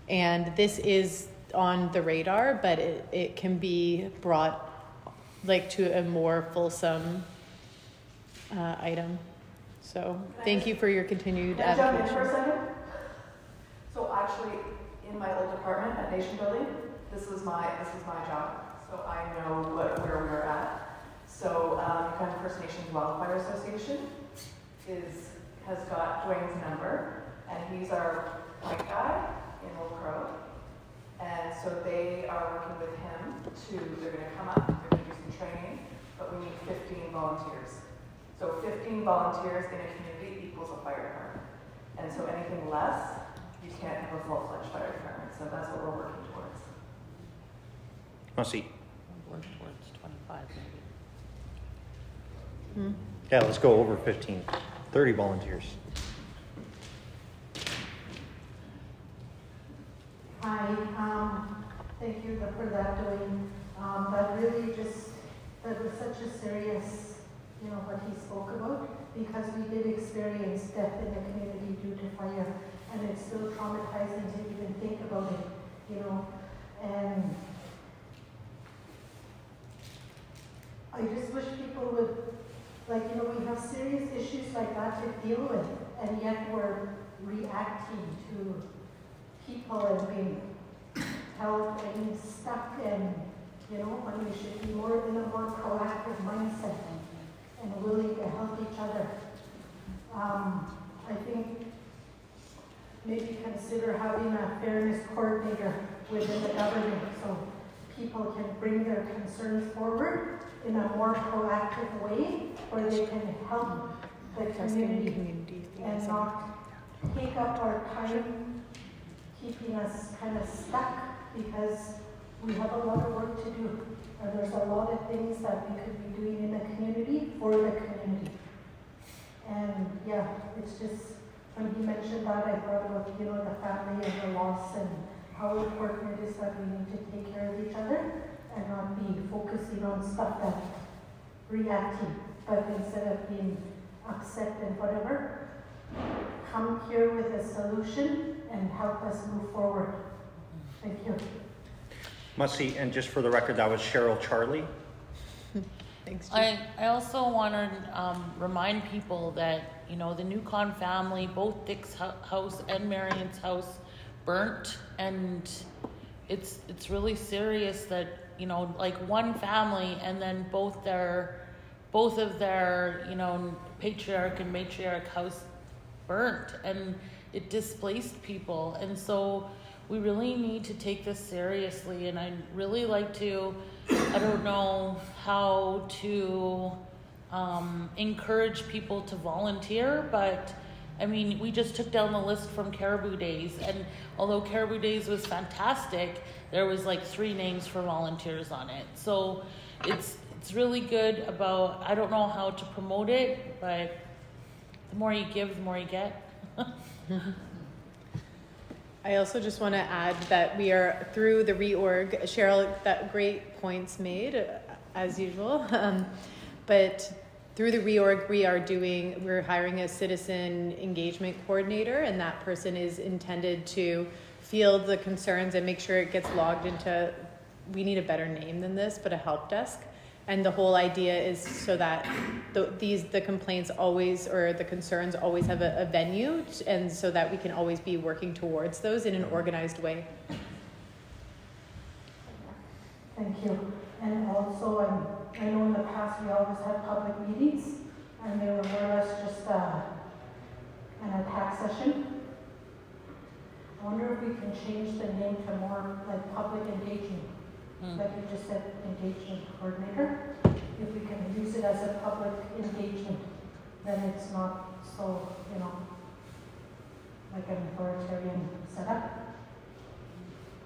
And this is on the radar, but it can be brought like to a more fulsome item. So thank you for your continued advocacy. Can I jump in for a second? So actually, in my old department at Nation Building, this is my job. So I know where we're at. So Yukon First Nations Wildfire Association has got Dwayne's number, and he's our point guy in Old Crow. And so they are working with him they're going to come up, they're going to do some training, but we need 15 volunteers. So 15 volunteers in a community equals a fire department. And so anything less, you can't have a full-fledged fire department. So that's what we're working towards. Mahsi. Work towards 25 maybe. Yeah, let's go over 15. 30 volunteers. Hi, thank you for that, Dwayne. That really that was such a serious, what he spoke about, because we did experience death in the community due to fire, and it's still traumatizing to even think about it, and I just wish people would, we have serious issues like that to deal with, and yet we're reacting to people and being held and stuck, and, when we should be more in a more proactive mindset and willing to help each other. I think maybe consider having a fairness coordinator within the government so people can bring their concerns forward in a more proactive way, where they can help the community and not take up our time keeping us kind of stuck, because we have a lot of work to do, and there's a lot of things that we could be doing in the community for the community. And yeah, it's just, when he mentioned that, I thought about, the family and the loss, and how important it is that we need to take care of each other and not be focusing on stuff that's reacting. but instead of being upset and whatever, come here with a solution and help us move forward. Thank you. Mahsi, and just for the record, that was Cheryl Charlie. Thanks. I also want to remind people that, you know, the Newcon family, both Dick's house and Marion's house burnt, and it's really serious that, you know, like one family and then both of their, you know, patriarch and matriarch house burnt, and it displaced people. And so we really need to take this seriously, and I'd really like to, I don't know how to encourage people to volunteer, but I mean, we just took down the list from Caribou Days, and although Caribou Days was fantastic, there was like 3 names for volunteers on it. So it's really good about, I don't know how to promote it, but the more you give, the more you get. I also just want to add that we are through the reorg. Cheryl, that great points made, as usual. But through the reorg, we're hiring a citizen engagement coordinator, and that person is intended to field the concerns and make sure it gets logged into, we need a better name than this, but a help desk. And the whole idea is so that the complaints always, or the concerns always have a venue, and so that we can always be working towards those in an organized way. Thank you. And also, I know in the past we always had public meetings, and they were more or less just an attack session. I wonder if we can change the name to more like public engagement. Like you just said, engagement coordinator. If we can use it as a public engagement, then it's not so, you know, like an authoritarian setup.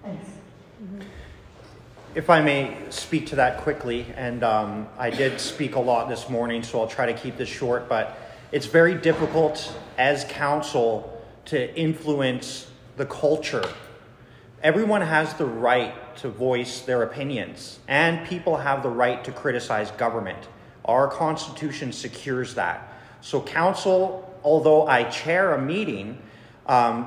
Thanks. If I may speak to that quickly, and I did speak a lot this morning, so I'll try to keep this short, but it's very difficult as council to influence the culture. Everyone has the right to voice their opinions, and people have the right to criticize government. Our Constitution secures that. So council, although I chair a meeting,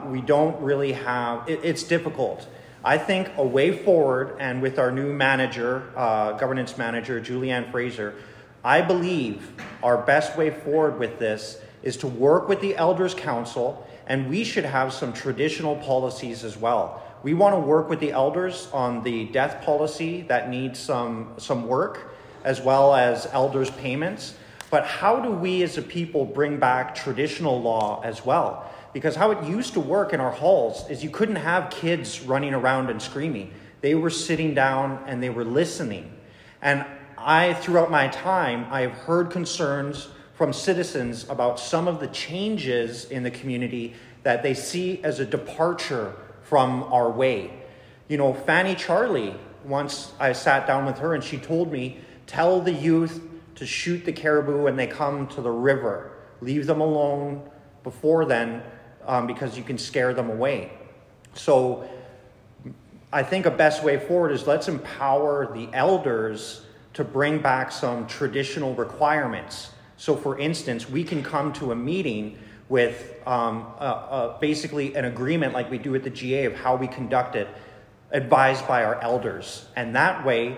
we don't really have, it's difficult. I think a way forward, and with our new manager, governance manager, Julianne Fraser, I believe our best way forward with this is to work with the Elders Council, and we should have some traditional policies as well. We want to work with the elders on the death policy that needs some work, as well as elders payments. But how do we as a people bring back traditional law as well? Because how it used to work in our halls is you couldn't have kids running around and screaming. They were sitting down and they were listening. And throughout my time, I have heard concerns from citizens about some of the changes in the community that they see as a departure from our way. You know, Fanny Charlie, once I sat down with her and she told me, tell the youth to shoot the caribou when they come to the river. Leave them alone before then, because you can scare them away. So I think a best way forward is let's empower the elders to bring back some traditional requirements. So for instance, we can come to a meeting with basically an agreement like we do at the GA of how we conduct it, advised by our elders. And that way,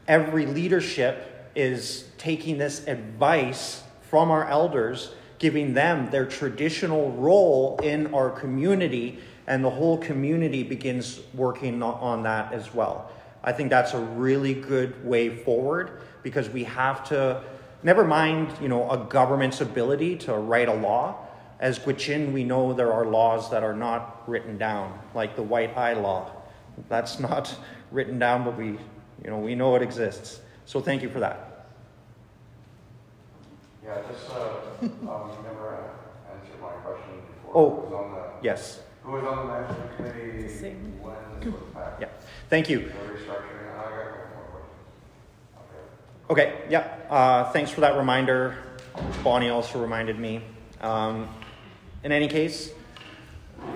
every leadership is taking this advice from our elders, giving them their traditional role in our community, and the whole community begins working on that as well. I think that's a really good way forward, because we have to, never mind, you know, a government's ability to write a law. As Gwich'in, we know there are laws that are not written down, like the white eye law. That's not written down, but we know it exists. So thank you for that. Yeah, just you never answered my question before. Oh, who was on the, yes. Who was on the management committee when this was passed? Yeah, thank you. The restructuring. I got a couple more questions. Okay, yeah. Thanks for that reminder. Bonnie also reminded me. In any case,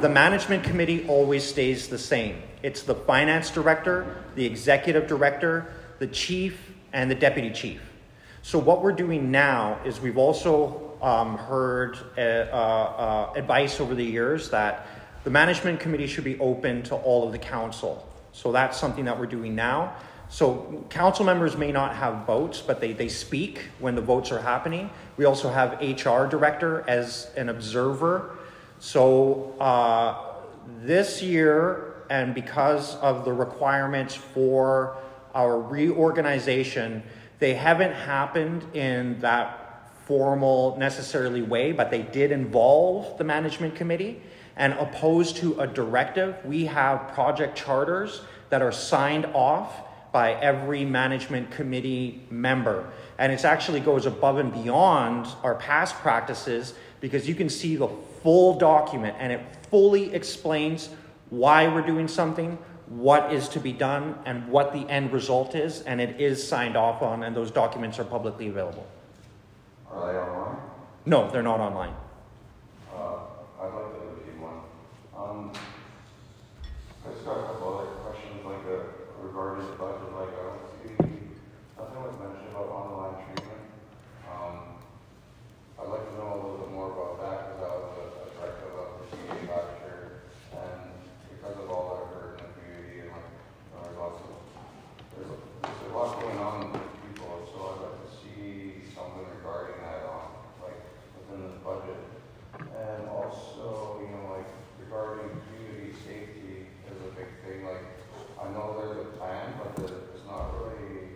the management committee always stays the same. It's the finance director, the executive director, the chief, and the deputy chief. So what we're doing now is we've also heard advice over the years that the management committee should be open to all of the council. So that's something that we're doing now. So council members may not have votes, but they speak when the votes are happening. We also have HR director as an observer. So this year, and because of the requirements for our reorganization, they haven't happened in that formal necessarily way, but they did involve the management committee. And opposed to a directive, we have project charters that are signed off by every management committee member. And it actually goes above and beyond our past practices, because you can see the full document and it fully explains why we're doing something, what is to be done, and what the end result is, and it is signed off on, and those documents are publicly available. Are they online? No, they're not online. I'd like to read one. I just got a couple other questions, like regarding the budget. Like, I don't see nothing was mentioned about online treatment. I'd like to know a little bit more about that, because I was a director of the CA last year, and because of all that I've heard in the community, and like, there's a lot going on with people, so I'd like to see something regarding that like within this budget. And also, like regarding community safety is a big thing. Like, I know there's a plan, but there's not really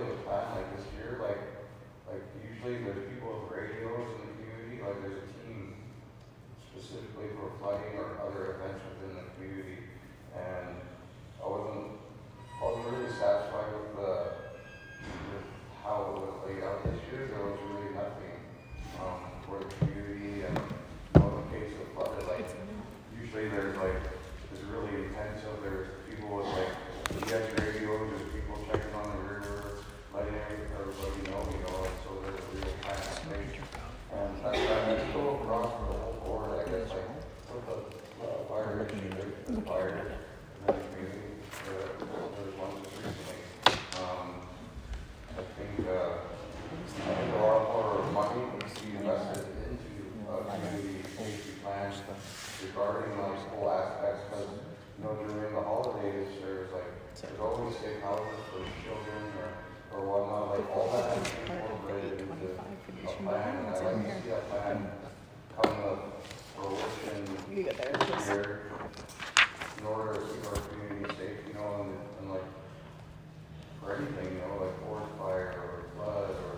a plan like this year. Like usually there's people with radios in the community. Like, there's a team specifically for flooding or other events within the community. And I wasn't really satisfied with how it was laid out this year. There was really nothing for the community, and in the case of flooded, like usually there's really intensive. There's people with like ES radios, there's people checking on the river, letting everybody know, and so there's a real plan in place. And that's still across for the whole board, I guess, like with the fire issue, the fire in the community. There's one just recently. I think a lot more money needs to be invested into community safety plans regarding those whole aspects, because during the holidays there's always safe houses for children or whatnot. Like, all that has to be incorporated into a plan, and I'd like to see that plan come to fruition here in order to keep our community safe, and like for anything, like forest fire or flood or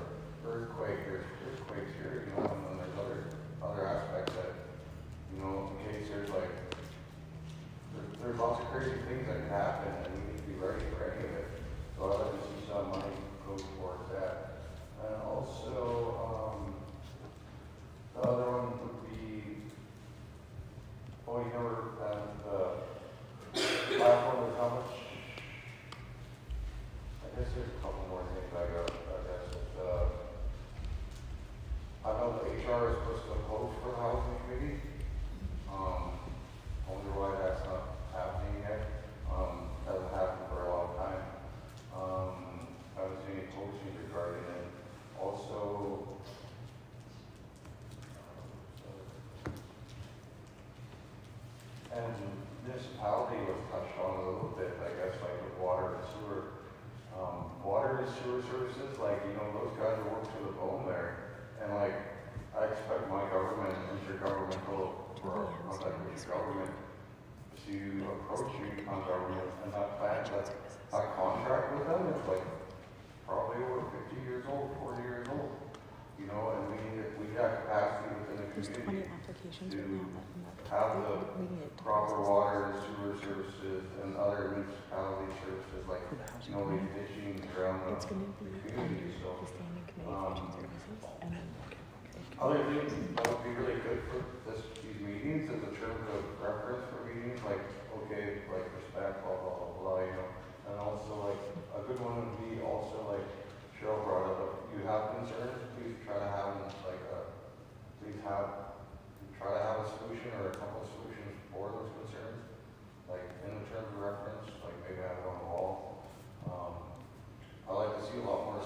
earthquake. There's earthquakes here, and then there's other aspects that, in case there's lots of crazy things that can happen, and we need to be ready for any of it. So I'd like to see some money go towards that. And also, the other one would be, the last one was how much? I guess there's a couple more things I guess. I know the HR is supposed to post for the housing committee. Wonder why that's not happening yet. Hasn't happened for a long time. I haven't seen any postings regarding it. Also, and municipality was touched on a little bit, I guess, like with water and sewer. Water and sewer services, those guys are worked to the bone there. And I expect my government, intergovernmental, or not that government, to approach Yukon government and have plans that a contract with them is probably over 50 years old, 40 years old. And we have capacity within the community to have the proper water and sewer services and other municipality services, ditching around the community. So, other things that would be really good for these meetings is in terms of reference for meetings, respect, blah, blah, blah, And also, a good one would be also, Cheryl brought up, if you have concerns, please try to have a solution or a couple of solutions for those concerns. In the terms of reference, maybe have it on the wall. I like to see a lot more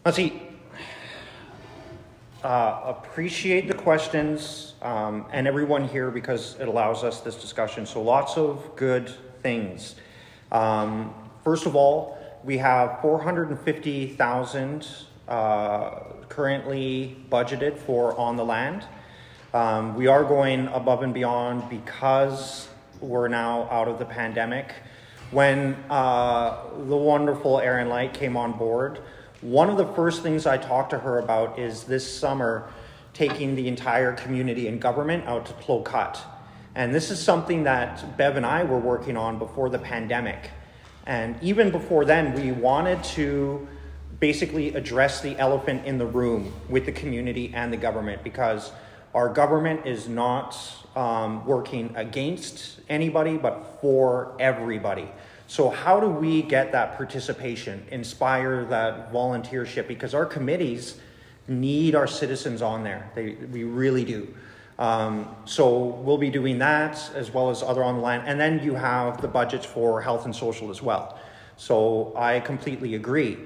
Mahsi, appreciate the questions and everyone here because it allows us this discussion. So lots of good things. First of all, we have $450,000 currently budgeted for on the land. We are going above and beyond because we're now out of the pandemic. When the wonderful Erin Light came on board, one of the first things I talked to her about is this summer taking the entire community and government out to Clocut. And this is something that Bev and I were working on before the pandemic. And even before then, we wanted to basically address the elephant in the room with the community and the government, because our government is not working against anybody, but for everybody. So how do we get that participation, inspire that volunteership? Because our committees need our citizens on there. We really do. So we'll be doing that as well as other on the line. And then you have the budgets for health and social as well. So I completely agree.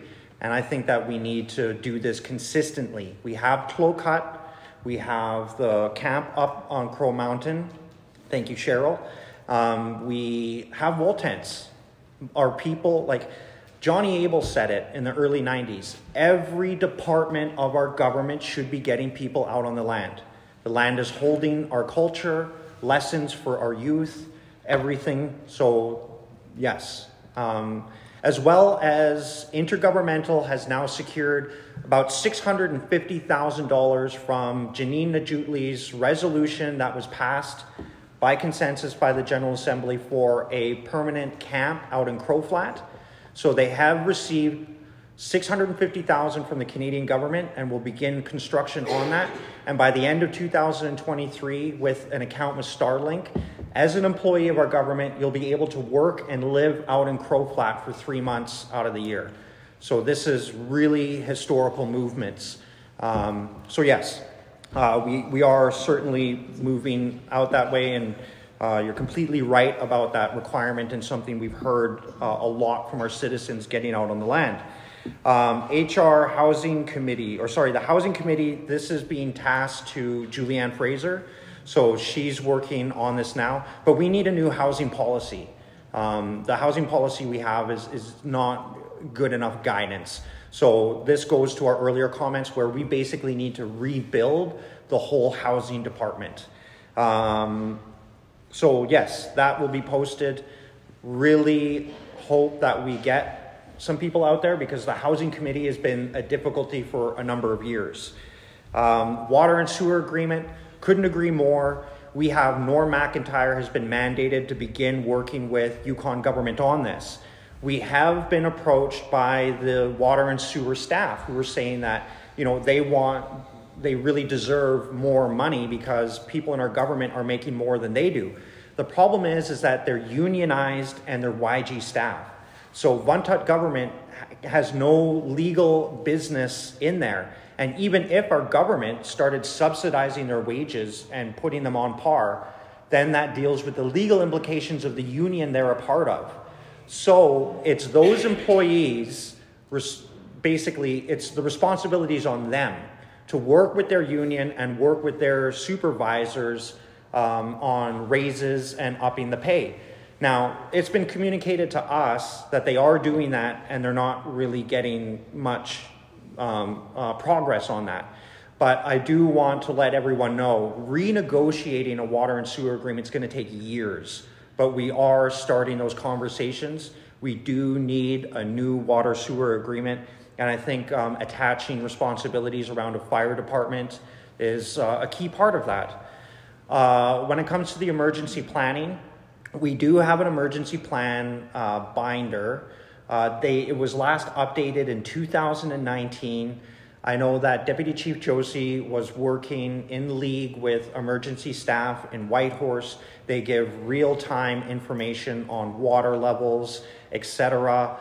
And I think that we need to do this consistently. We have Clocut. We have the camp up on Crow Mountain. Thank you, Cheryl. We have wall tents. Our people, like Johnny Abel said it in the early 90s, every department of our government should be getting people out on the land. The land is holding our culture, lessons for our youth, everything. So yes. As well as Intergovernmental has now secured about $650,000 from Janine Najutli's resolution that was passed by consensus by the General Assembly for a permanent camp out in Crow Flat. So they have received $650,000 from the Canadian government and will begin construction on that. And by the end of 2023, with an account with Starlink, as an employee of our government, you'll be able to work and live out in Crow Flat for 3 months out of the year. So this is really historical movements. So yes, we are certainly moving out that way, and you're completely right about that requirement, and something we've heard a lot from our citizens getting out on the land. HR Housing Committee, the Housing Committee, this is being tasked to Julianne Fraser. So she's working on this now, but we need a new housing policy. The housing policy we have is not good enough guidance. So this goes to our earlier comments where we basically need to rebuild the whole housing department. So yes, that will be posted. Really hope that we get some people out there, because the housing committee has been a difficulty for a number of years. Water and sewer agreement, couldn't agree more. We have Norm McIntyre has been mandated to begin working with Yukon government on this. We have been approached by the water and sewer staff who are saying that, you know, they really deserve more money because people in our government are making more than they do. The problem is that they're unionized and they're YG staff. So Vuntut government has no legal business in there. And even if our government started subsidizing their wages and putting them on par, then that deals with the legal implications of the union they're a part of. So it's those employees, basically, it's the responsibilities on them to work with their union and work with their supervisors on raises and upping the pay. Now, it's been communicated to us that they are doing that and they're not really getting much progress on that. But I do want to let everyone know, renegotiating a water and sewer agreement is going to take years, but we are starting those conversations. We do need a new water sewer agreement, and I think attaching responsibilities around a fire department is a key part of that. When it comes to the emergency planning, we do have an emergency plan binder. It was last updated in 2019. I know that Deputy Chief Josie was working in league with emergency staff in Whitehorse. They give real-time information on water levels, etc.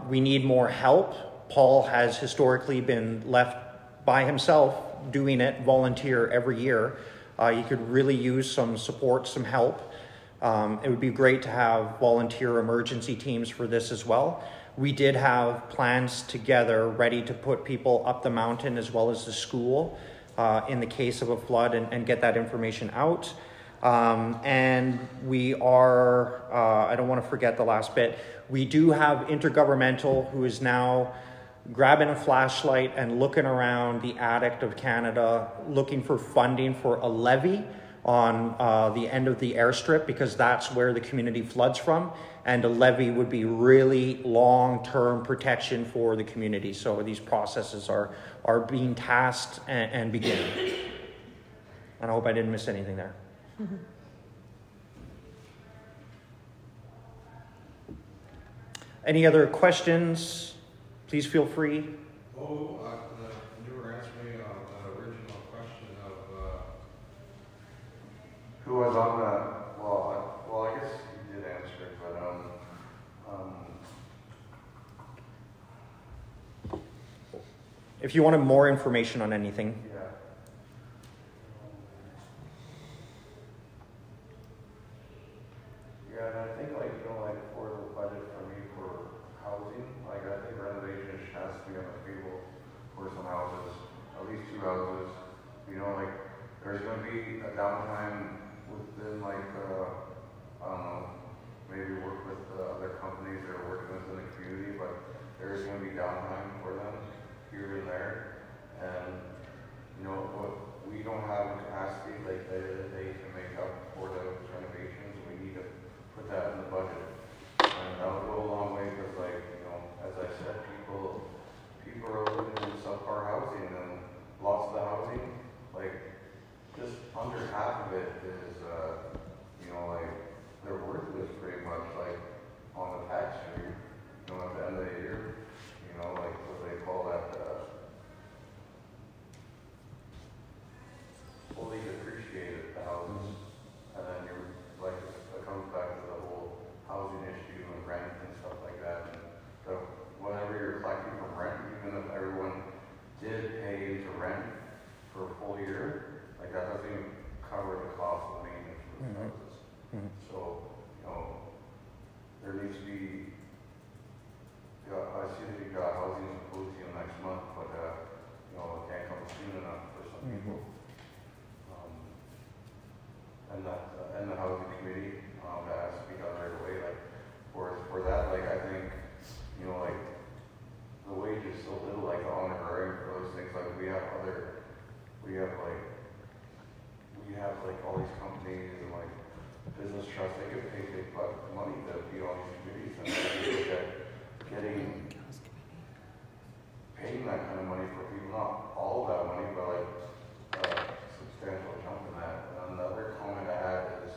We need more help. Paul has historically been left by himself doing it, volunteer every year. He could really use some support, some help. It would be great to have volunteer emergency teams for this as well. We did have plans together ready to put people up the mountain as well as the school in the case of a flood and get that information out. And we are, I don't want to forget the last bit, we do have Intergovernmental who is now grabbing a flashlight and looking around the attic of Canada, looking for funding for a levee on the end of the airstrip, because that's where the community floods from. And a levee would be really long-term protection for the community. So these processes are being tasked and beginning. And I hope I didn't miss anything there. Mm-hmm. Any other questions? Please feel free. You were asking me on the original question of who was on the. Well, I guess you did answer it, but if you wanted more information on anything. Yeah. Yeah, and I think for the budget for me for housing, I think renovation has to be on the table for some houses, at least 2 houses. There's going to be a downtime within I don't know, maybe work with other companies that are working within the community, but there's going to be downtime for them here and there. And, we don't have the capacity they can make up for those renovations. We need to put that in the budget. And that would go a long way because, as I said, people are living in subpar housing, and lots of the housing, just under half of it is, they're worthless pretty much, on the tax street, at the end of the year, what they call that, fully depreciated the houses, and then it comes back to the whole housing issue and rent and stuff like that. And so whatever you're collecting from rent, even if everyone did pay into rent for a full year, that doesn't even cover the cost of maintenance for the houses. Mm-hmm. So, there needs to be, I see that you've got housing symposium next month, but, it can't come soon enough for some people. And the housing committee, that has to be done right away. For that, I think, the wage is so little, honorarium for those things. We have all these companies and business trusts, they get paid big money to be on these committees, and paying that kind of money for people, not all of that money, but a substantial chunk of that. And another comment I had is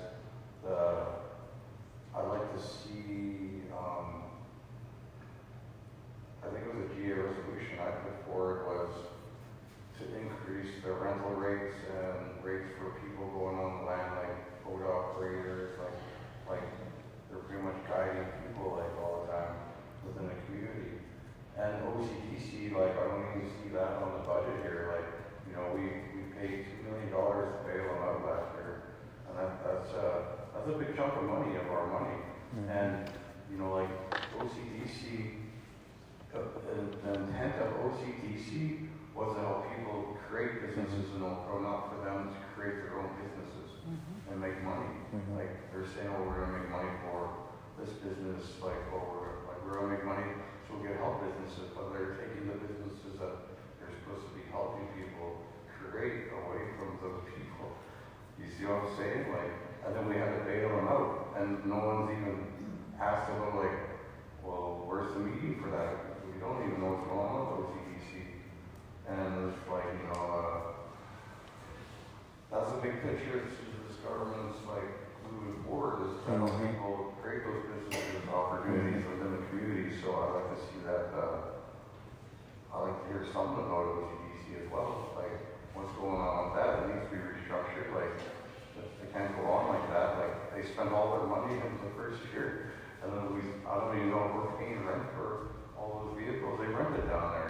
I'd like to see, I think it was a GA resolution I put forward was to increase the rental rates and rates for people going on the land, boat operators, they're pretty much guiding people all the time within the community. And OCTC, I don't even see that on the budget here. We paid $2 million to bail them out last year, and that's a big chunk of money, of our money. Mm-hmm. And OCTC, the intent of OCTC was to help people create businesses and not for them to create their own businesses and make money. Mm-hmm. They're saying, we're going to make money for this business, we're going to make money so we'll get help businesses, but they're taking the businesses that they're supposed to be helping people create away from those people. You see what I'm saying? And then we had to bail them out, and no one's even asked about well, where's the meeting for that? We don't even know what's going on with OCDC. And it's that's a big picture to this government's moving forward, is to help people create those businesses, opportunities within the community. So I'd like to see that. I'd like to hear something about OCDC as well. What's going on with that? It needs to be restructured. They can't go on like that. They spend all their money in the first year, and then I don't even know if we're paying rent for all those vehicles they rented down there.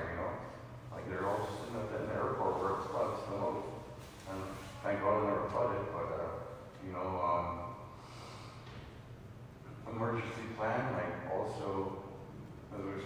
They're all sitting at the airport where it floods the most. And thank God it never flooded, but emergency plan, also, as we were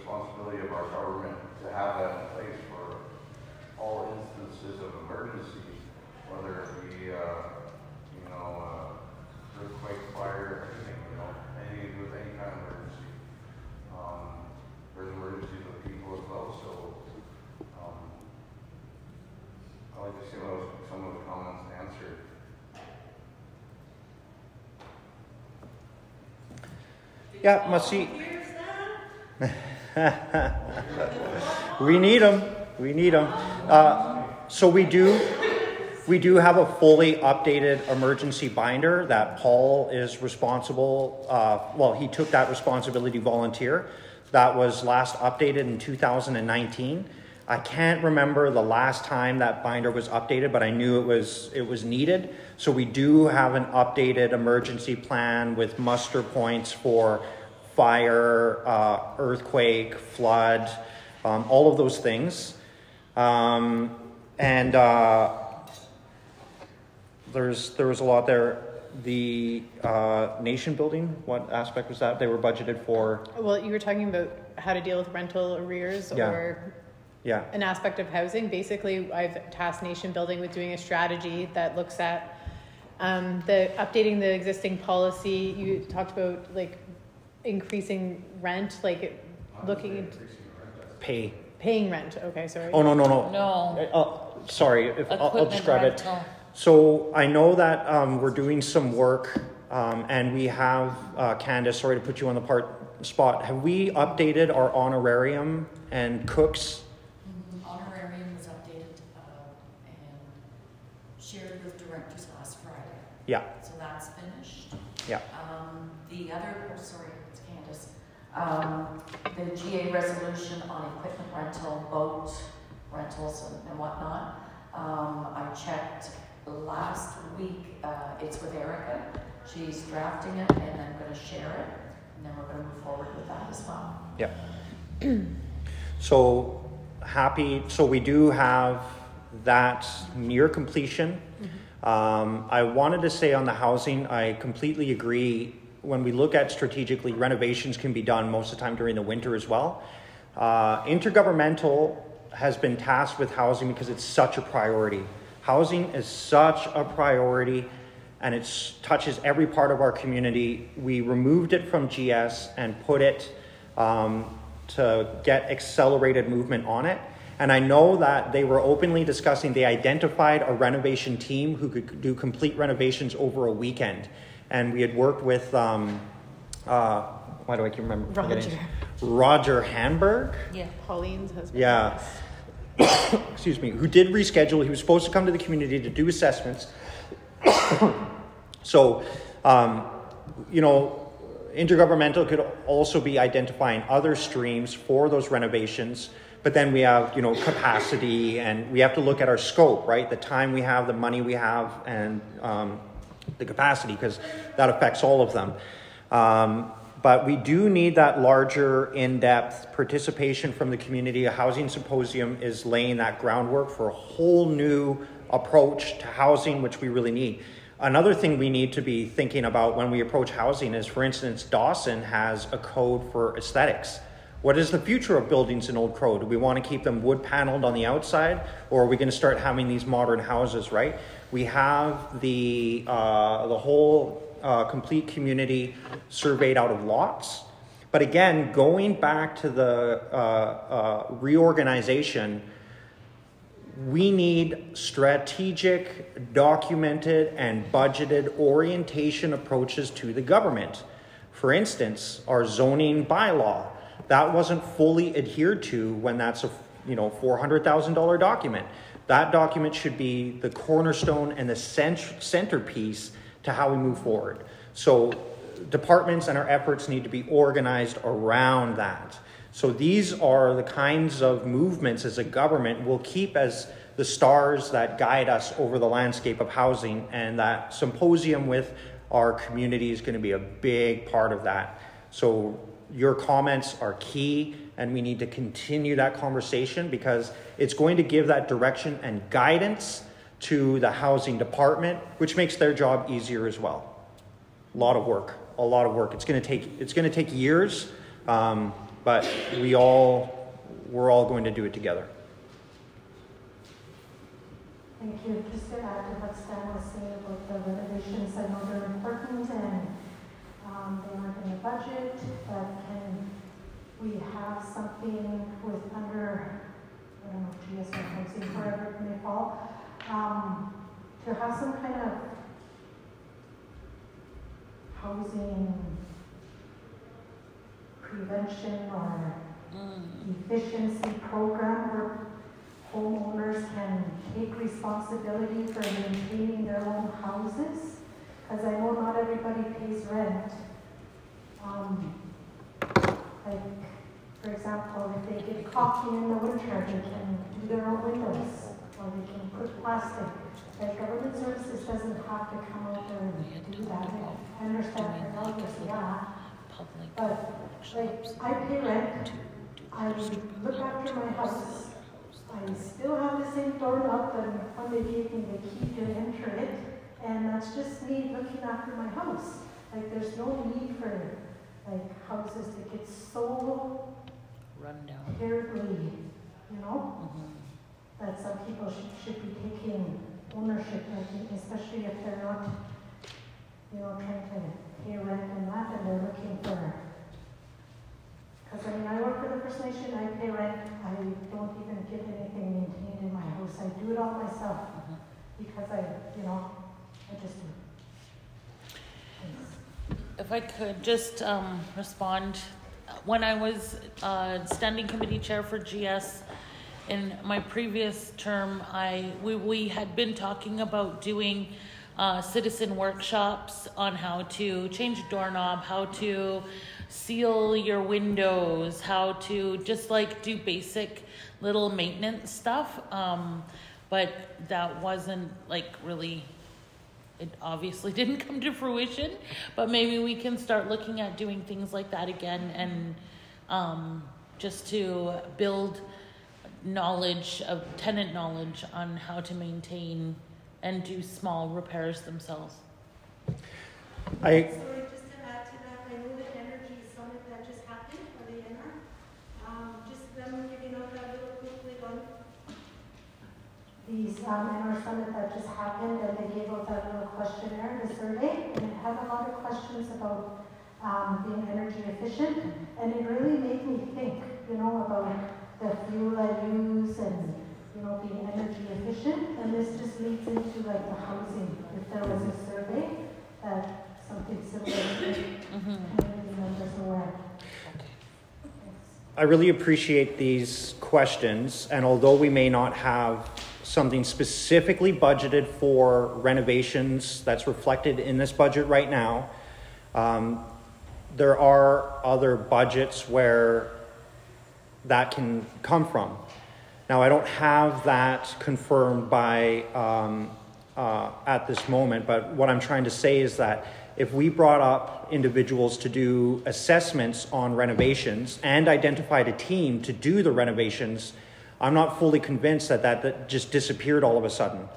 Yeah, Mahsi. We need them. We need them. So we do have a fully updated emergency binder that Paul is responsible. He took that responsibility volunteer. That was last updated in 2019. I can't remember the last time that binder was updated, but I knew it was needed. So we do have an updated emergency plan with muster points for fire, earthquake, flood, all of those things. There was a lot there. The nation building, what aspect was that? They were budgeted for? Well, you were talking about how to deal with rental arrears or an aspect of housing. Basically, I've tasked nation building with doing a strategy that looks at updating the existing policy. You talked about like increasing rent, like looking at paying rent. Okay, sorry. Oh, no. No. Sorry, I'll describe it. So I know that we're doing some work, and we have, Candace, sorry to put you on the spot. Have we updated our honorarium and cooks? Honorarium was updated and shared with directors last Friday. Yeah. So that's finished. Yeah. The other, it's Candace. The GA resolution on equipment rental, boat rentals and whatnot. I checked last week. It's with Erica. She's drafting it and I'm going to share it, and then we're going to move forward with that as well. Yeah. So happy. So we do have that near completion. I wanted to say on the housing, I completely agree. When we look at strategically, renovations can be done most of the time during the winter as well. Intergovernmental has been tasked with housing because it's such a priority. Housing is such a priority, and it touches every part of our community. We removed it from GS and put it to get accelerated movement on it. And I know that they were openly discussing, they identified a renovation team who could do complete renovations over a weekend. And we had worked with, why do I keep remembering? Roger Hamburg. Yeah, Pauline's husband. Yeah. Excuse me, who did reschedule. He was supposed to come to the community to do assessments. So, intergovernmental could also be identifying other streams for those renovations. But then we have, capacity, and we have to look at our scope, right? The time we have, the money we have, and the capacity, because that affects all of them. But we do need that larger, in-depth participation from the community. A housing symposium is laying that groundwork for a whole new approach to housing, which we really need. Another thing we need to be thinking about when we approach housing is, for instance, Dawson has a code for aesthetics. What is the future of buildings in Old Crow? Do we want to keep them wood paneled on the outside, or are we going to start having these modern houses, right? We have the whole complete community surveyed out of lots. But again, going back to the reorganization, we need strategic, documented, and budgeted orientation approaches to the government. For instance, our zoning bylaw, that wasn't fully adhered to when that's a $400,000 document. That document should be the cornerstone and the centerpiece to how we move forward. So departments and our efforts need to be organized around that. So these are the kinds of movements as a government we'll keep as the stars that guide us over the landscape of housing, and that symposium with our community is going to be a big part of that. So your comments are key, and we need to continue that conversation because it's going to give that direction and guidance to the housing department, which makes their job easier as well. A lot of work. It's going to take years, but we're all going to do it together. Thank you. Just to add to what Stan was saying about the renovations, I know they're important and they weren't in the budget, but can we have something with under, I don't know, GS or housing, wherever it may fall, to have some kind of housing prevention or efficiency program where homeowners can take responsibility for maintaining their own houses? Because I know not everybody pays rent. Like, for example, if they get coffee in the winter, they can do their own windows, or they can put plastic. Like, government services doesn't have to come out there and do that. I understand for elders, yeah. But, like, I pay rent, I look after my house, I still have the same doorknob that when they gave me the key to enter it, and that's just me looking after my house. Like, there's no need for, like, houses that get so run down terribly, you know? That some people should be taking ownership, like, especially if they're not, you know, trying to pay rent and that, and they're looking for. Because I mean, I work for the First Nation, I pay rent, I don't even get anything maintained in my house. I do it all myself because I just do. Thanks. If I could just respond. When I was standing committee chair for GS in my previous term, we had been talking about doing citizen workshops on how to change a doorknob, how to seal your windows, how to just like do basic little maintenance stuff. But that wasn't like really, it obviously didn't come to fruition, but maybe we can start looking at doing things like that again, and just to build knowledge of tenant knowledge on how to maintain and do small repairs themselves. Sorry, just to add to that, I know the energy summit that just happened for the NR. Just them giving out that little quickly on the NR summit that just happened, and they gave out that little questionnaire, the survey, and it had a lot of questions about being energy efficient, and it really made me think, about the fuel I use and being energy efficient, and this just leads into like the housing. If there was a survey that something similar to community members aware. I really appreciate these questions, and although we may not have something specifically budgeted for renovations that's reflected in this budget right now, there are other budgets where that can come from. Now, I don't have that confirmed by at this moment, but what I'm trying to say is that if we brought up individuals to do assessments on renovations and identified a team to do the renovations, I'm not fully convinced that just disappeared all of a sudden.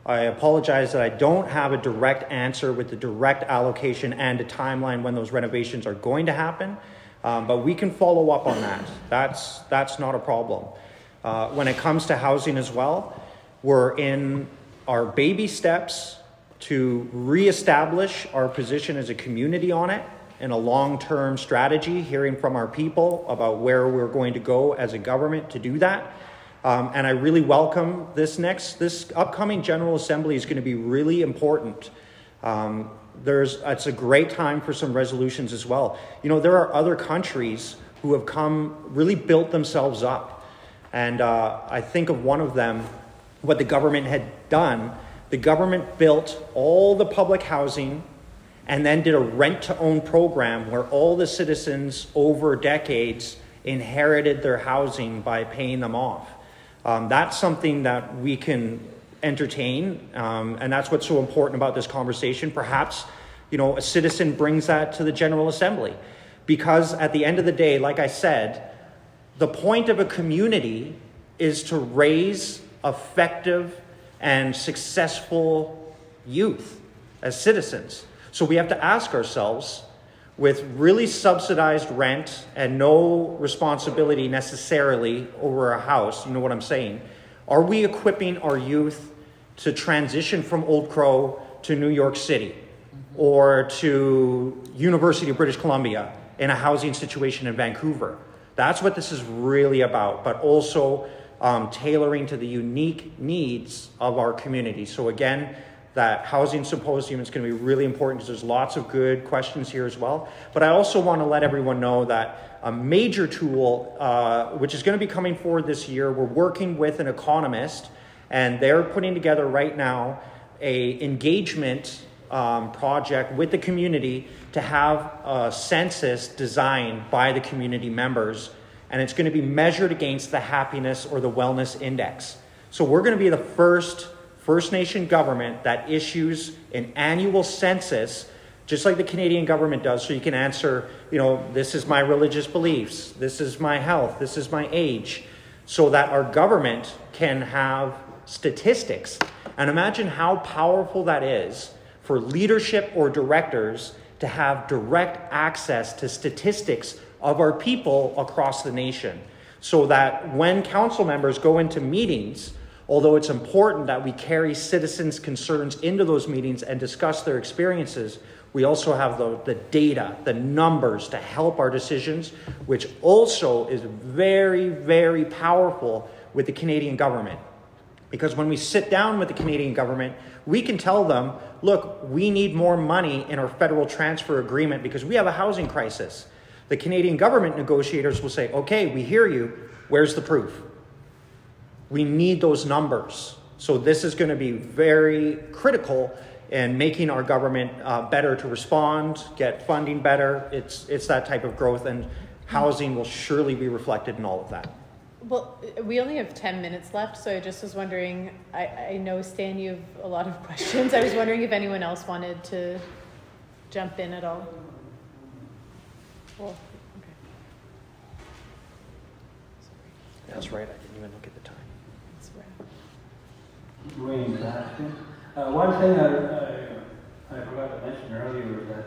I apologize that I don't have a direct answer with the direct allocation and a timeline when those renovations are going to happen, but we can follow up on that. That's not a problem. When it comes to housing as well, we're in our baby steps to reestablish our position as a community on it in a long-term strategy, hearing from our people about where we're going to go as a government to do that. And I really welcome this upcoming General Assembly is going to be really important. It's a great time for some resolutions as well. There are other countries who have really built themselves up. And I think of one of them, what the government had done. The government built all the public housing and then did a rent-to-own program where all the citizens over decades inherited their housing by paying them off. That's something that we can entertain, and that's what's so important about this conversation. Perhaps, a citizen brings that to the General Assembly, because at the end of the day, like I said, the point of a community is to raise effective and successful youth as citizens. So we have to ask ourselves, with really subsidized rent and no responsibility necessarily over a house, you know what I'm saying, are we equipping our youth to transition from Old Crow to New York City or to University of British Columbia in a housing situation in Vancouver? That's what this is really about, but also tailoring to the unique needs of our community. So again, that housing symposium is going to be really important because there's lots of good questions here as well. But I also want to let everyone know that a major tool, which is going to be coming forward this year, we're working with an economist, and they're putting together right now a engagement project with the community to have a census designed by the community members, and it's going to be measured against the happiness or the wellness index. So we're going to be the first First Nation government that issues an annual census, just like the Canadian government does, so you can answer, this is my religious beliefs, this is my health, this is my age, so that our government can have statistics. And imagine how powerful that is for leadership or directors to have direct access to statistics of our people across the nation, so that when council members go into meetings, although it's important that we carry citizens' concerns into those meetings and discuss their experiences, we also have the data, the numbers to help our decisions, which also is very, very powerful with the Canadian government. Because when we sit down with the Canadian government, we can tell them, look, we need more money in our federal transfer agreement because we have a housing crisis. The Canadian government negotiators will say, okay, we hear you, where's the proof? We need those numbers. So this is going to be very critical in making our government better to respond, get funding better. It's that type of growth, and housing will surely be reflected in all of that. Well, we only have 10 minutes left, so I just was wondering, I know, Stan, you have a lot of questions. I was wondering if anyone else wanted to jump in at all. Well, okay. Sorry. That's right, I didn't even look at the time. Wayne Baskin. One thing I forgot to mention earlier was that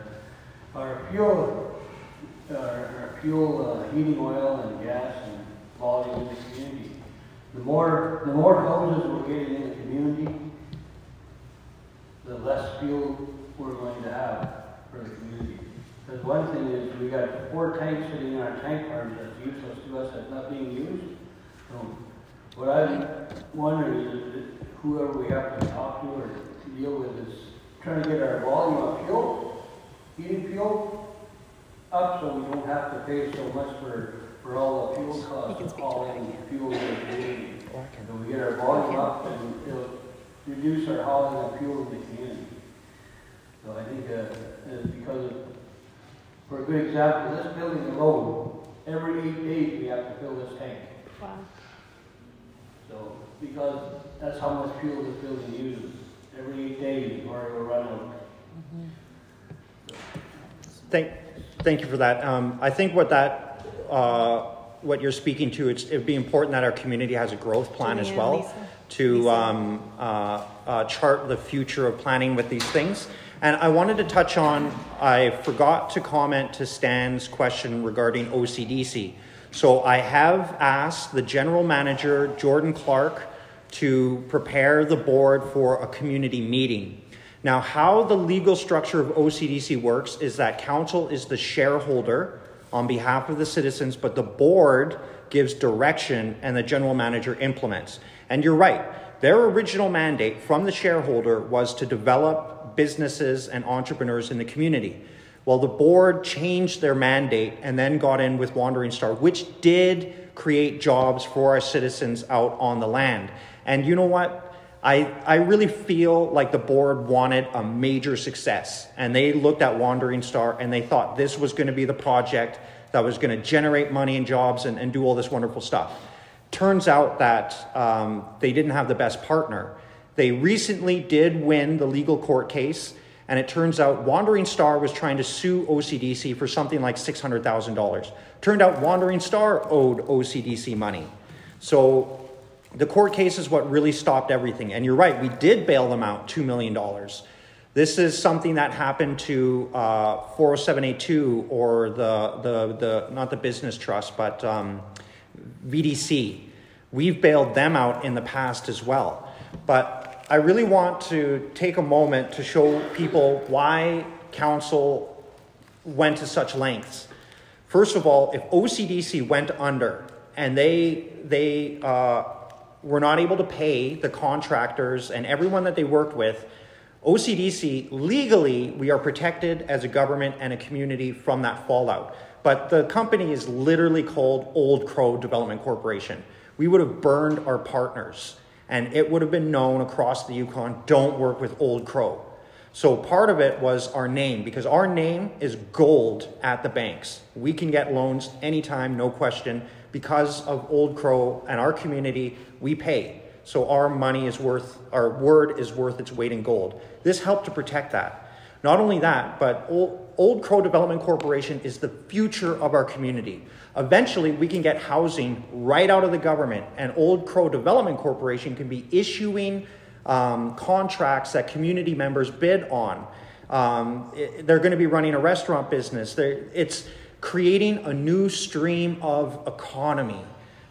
our fuel, heating oil and gas and volume in the community, the more houses we're getting in the community, the less fuel we're going to have for the community. Because one thing is we got 4 tanks sitting in our tank farms that's useless to us, that's not being used. So what I'm wondering is whoever we have to talk to or to deal with is trying to get our volume of fuel, heating fuel, up so we don't have to pay so much for all the fuel costs of hauling fuel in the community. So we get our volume up and it'll reduce our hauling of fuel in the community. So I think because for a good example, this building alone, every 8 days we have to fill this tank. Wow. So, because that's how much fuel this building uses. Every 8 days or it will run out. Thank you for that. I think what you're speaking to, it'd be important that our community has a growth plan as well to chart the future of planning with these things. And I wanted to touch on, I forgot to comment to Stan's question regarding OCDC. So I have asked the general manager, Jordan Clark, to prepare the board for a community meeting. Now, how the legal structure of OCDC works is that council is the shareholder on behalf of the citizens, but the board gives direction and the general manager implements. And you're right, their original mandate from the shareholder was to develop businesses and entrepreneurs in the community. Well, the board changed their mandate and then got in with Wandering Star, which did create jobs for our citizens out on the land. And you know what? I really feel like the board wanted a major success, and they looked at Wandering Star and they thought this was going to be the project that was going to generate money and jobs and do all this wonderful stuff. Turns out that they didn't have the best partner. They recently did win the legal court case, and it turns out Wandering Star was trying to sue OCDC for something like $600,000. Turned out Wandering Star owed OCDC money. So the court case is what really stopped everything. And you're right, we did bail them out $2 million. This is something that happened to 40782 or the not the business trust, but VDC. We've bailed them out in the past as well. But I really want to take a moment to show people why council went to such lengths. First of all, if OCDC went under and they were not able to pay the contractors and everyone that they worked with, OCDC, legally, we are protected as a government and a community from that fallout. But the company is literally called Old Crow Development Corporation. We would have burned our partners, and it would have been known across the Yukon, don't work with Old Crow. So part of it was our name, because our name is gold at the banks. We can get loans anytime, no question. Because of Old Crow and our community, we pay. So our money is worth, our word is worth its weight in gold. This helped to protect that. Not only that, but Old Crow Development Corporation is the future of our community. Eventually, we can get housing right out of the government, and Old Crow Development Corporation can be issuing contracts that community members bid on. They're going to be running a restaurant business. It's creating a new stream of economy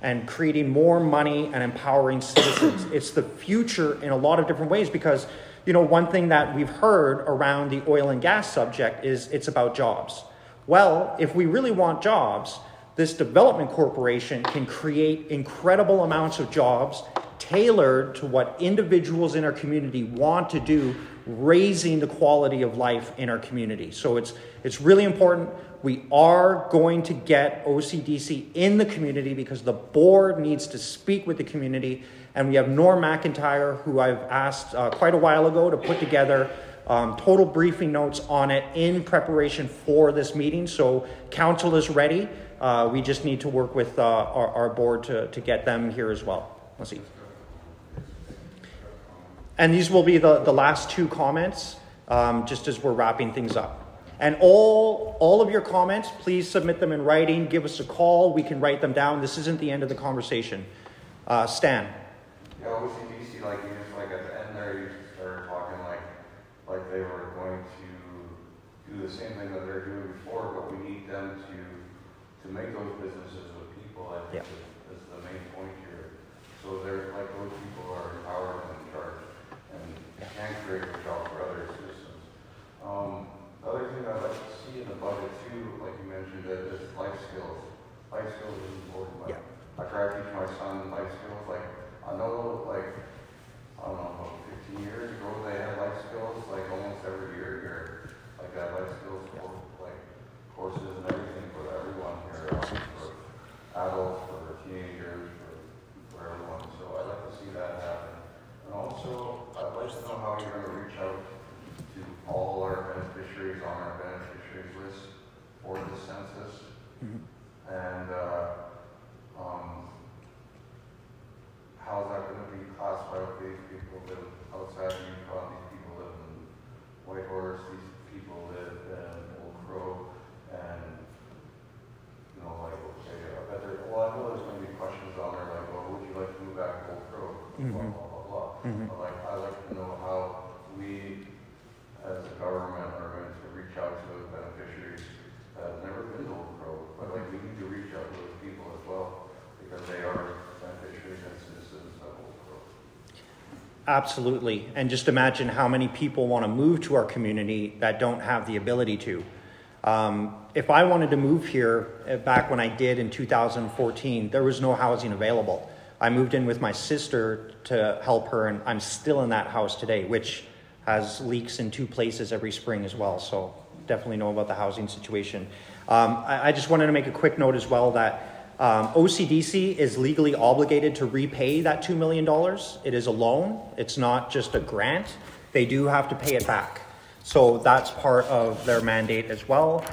and creating more money and empowering citizens. It's the future in a lot of different ways because, you know, one thing that we've heard around the oil and gas subject is it's about jobs. Well, if we really want jobs, this development corporation can create incredible amounts of jobs tailored to what individuals in our community want to do, raising the quality of life in our community. So it's really important. We are going to get OCDC in the community because the board needs to speak with the community. And we have Norm McIntyre, who I've asked quite a while ago to put together total briefing notes on it in preparation for this meeting. So council is ready. We just need to work with our board to get them here as well. Let's see. And these will be the last two comments, just as we're wrapping things up. And all of your comments, please submit them in writing. Give us a call. We can write them down. This isn't the end of the conversation. Stan. Yeah, OCDC, like you just like at the end there, you started talking like they were going to do the same thing that they're doing before, but we need them to make those businesses with people. I think is the main point here. So they're like those people are empowered and in charge and can create a job for other citizens. The other thing I'd like to see in the budget too, like you mentioned, is life skills. Life skills is important. Like, I try to teach my son life skills. Like I know, like I don't know, about 15 years ago they had life skills like almost every year here. Like they had life skills like courses and everything for everyone here, for adults, for teenagers, for everyone. So I'd like to see that happen. And also, I'd like to know how you're going to reach out to all our beneficiaries on our beneficiaries list for the census. And how's that going to be classified? These people live outside of Yukon, these people live in Whitehorse, these people live in Old Crow, and you know, like, okay, I bet I know there's going to be questions on there like, well, would you like to move back to Old Crow? Blah, blah, blah, blah. But like, I'd like to know how we, as a government, are going to reach out to the beneficiaries that have never been to Old Crow, but like, we need to reach out to those people as well, because they are beneficiaries and citizens of Old Crow. Absolutely. And just imagine how many people want to move to our community that don't have the ability to. If I wanted to move here back when I did in 2014, there was no housing available. I moved in with my sister to help her, and I'm still in that house today, which has leaks in 2 places every spring as well. So definitely know about the housing situation. I just wanted to make a quick note as well that OCDC is legally obligated to repay that $2 million. It is a loan. It's not just a grant. They do have to pay it back. So that's part of their mandate as well.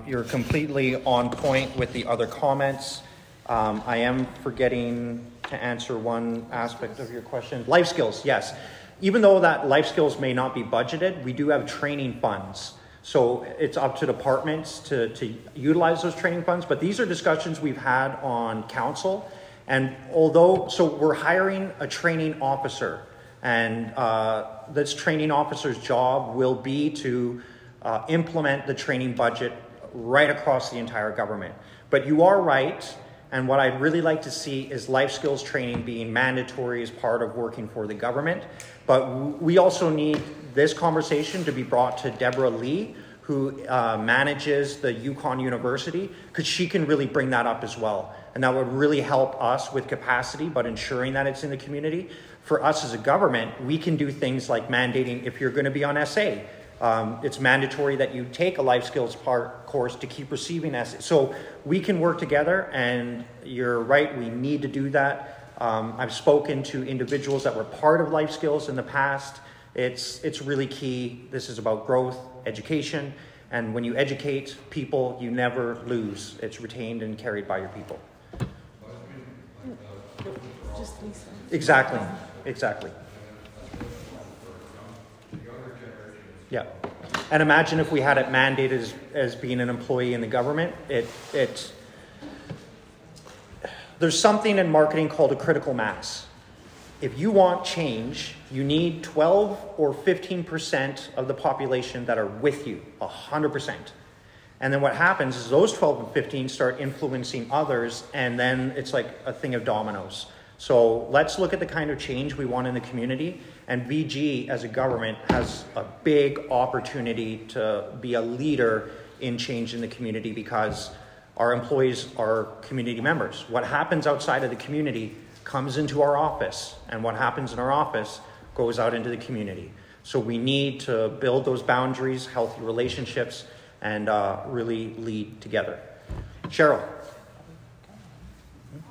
You're completely on point with the other comments. I am forgetting to answer one aspect of your question. Life skills, yes. Even though that life skills may not be budgeted, we do have training funds. So it's up to departments to utilize those training funds. But these are discussions we've had on council. And so we're hiring a training officer. And this training officer's job will be to implement the training budget right across the entire government. But you are right. And what I'd really like to see is life skills training being mandatory as part of working for the government. But we also need this conversation to be brought to Deborah Lee, who manages the Yukon University, because she can really bring that up as well. And that would really help us with capacity, but ensuring that it's in the community. for us as a government, we can do things like mandating if you're going to be on SA. It's mandatory that you take a life skills course to keep receiving SA. So we can work together, and you're right, we need to do that. I've spoken to individuals that were part of life skills in the past. It's really key. This is about growth, education, and when you educate people, you never lose. It's retained and carried by your people. Just Lisa. Exactly. Yeah. And imagine if we had it mandated as being an employee in the government. There's something in marketing called a critical mass. If you want change, you need 12 or 15% of the population that are with you, 100%. And then what happens is those 12 and 15 start influencing others, and then it's like a thing of dominoes. So let's look at the kind of change we want in the community, and VG as a government has a big opportunity to be a leader in change in the community, because our employees are community members. What happens outside of the community comes into our office, and what happens in our office goes out into the community. So we need to build those boundaries, healthy relationships, and really lead together. Cheryl.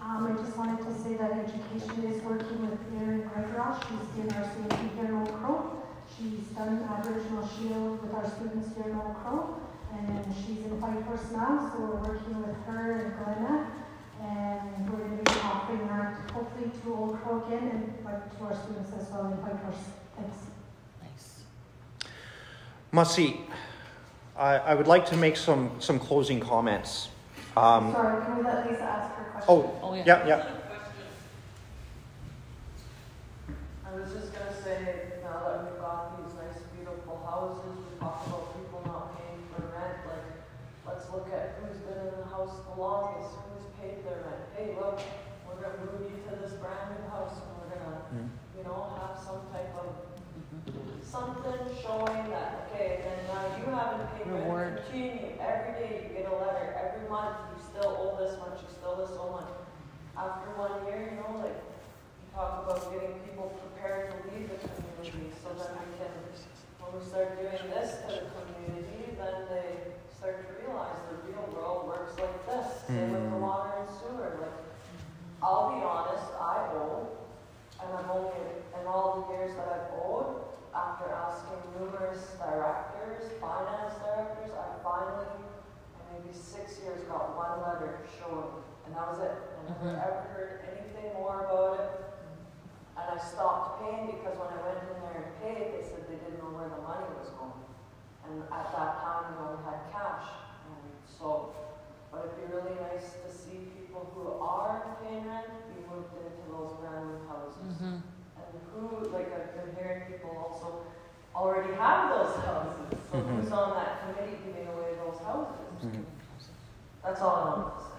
I just wanted to say that education is working with Erin Gregoros. She's in our safety here in Old Crow. She's done Aboriginal Shield with our students here in Old Crow, and she's in White Horse now, so we're working with her and Glenna, and we're going to be offering that hopefully to Old Crow again, and to our students as well in White Horse. Thanks. Nice. Mahsi, I would like to make some closing comments. Sorry, can we let Lisa ask her question? Oh, yeah. I was just going to say, now that we've got these nice, beautiful houses, we talk about people not paying for rent, like, let's look at who's been in the house the longest, who's paid their rent. Hey, look, we're going to move you to this brand new house, and we're going to, have some type of something showing that, okay, then now you haven't paid rent. Continue, every day you get a letter, every month you still owe this much, you still owe this so much. After 1 year, like, you talk about getting people prepared to leave the community, so that we can, when we start doing this to the community, then they start to realize the real world works like this. Same with the water and sewer. Like, I'll be honest, I owe, and I've only, in all the years that I've owed, after asking numerous directors, finance directors, I finally, maybe 6 years, got one letter showing, and that was it. I never ever heard anything more about it. And I stopped paying because when I went in there and paid, they said they didn't know where the money was going. And at that time, we only had cash. And so, but it'd be really nice to see people who are paying rent be moved into those brand new houses. And who, like, I've been hearing people also already have those houses. So who's on that committee giving away those houses? That's all I want to say.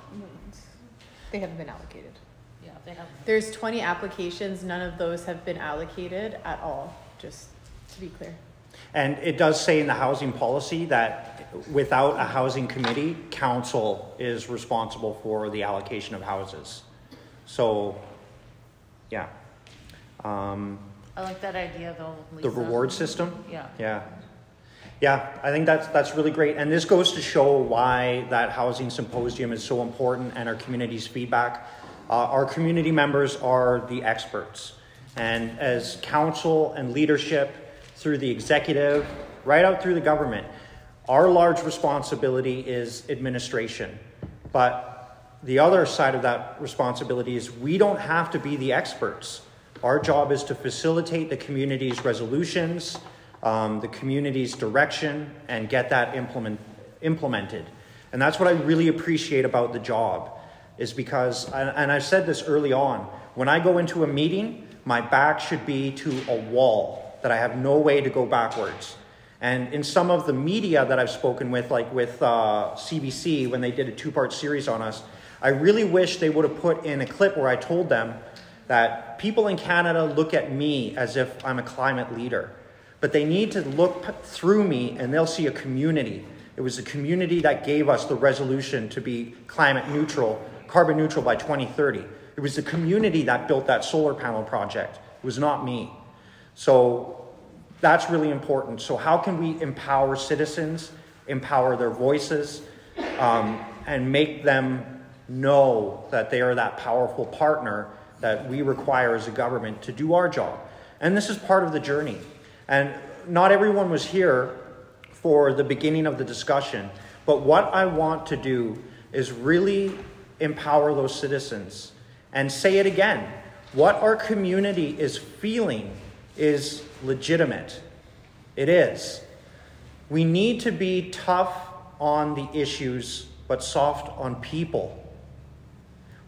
They haven't been allocated. Yeah, they have. There's 20 applications. None of those have been allocated at all, just to be clear. And it does say in the housing policy that without a housing committee, council is responsible for the allocation of houses. So, yeah. I like that idea, though, Lisa. The reward system? Yeah. Yeah, I think that's really great. And this goes to show why that housing symposium is so important and our community's feedback. Our community members are the experts. And as council and leadership, through the executive, right out through the government, our large responsibility is administration. But the other side of that responsibility is we don't have to be the experts. Our job is to facilitate the community's resolutions, the community's direction, and get that implemented. And that's what I really appreciate about the job, is because, and I said this early on, when I go into a meeting, my back should be to a wall that I have no way to go backwards. And in some of the media that I've spoken with, like with CBC, when they did a 2-part series on us, I really wish they would have put in a clip where I told them that people in Canada look at me as if I'm a climate leader. But they need to look through me and they'll see a community. It was a community that gave us the resolution to be climate neutral, carbon neutral by 2030. It was the community that built that solar panel project. It was not me. So that's really important. So how can we empower citizens, empower their voices, and make them know that they are that powerful partner that we require as a government to do our job? And this is part of the journey. And not everyone was here for the beginning of the discussion, but what I want to do is really empower those citizens and say it again. What our community is feeling is legitimate. It is. We need to be tough on the issues, but soft on people.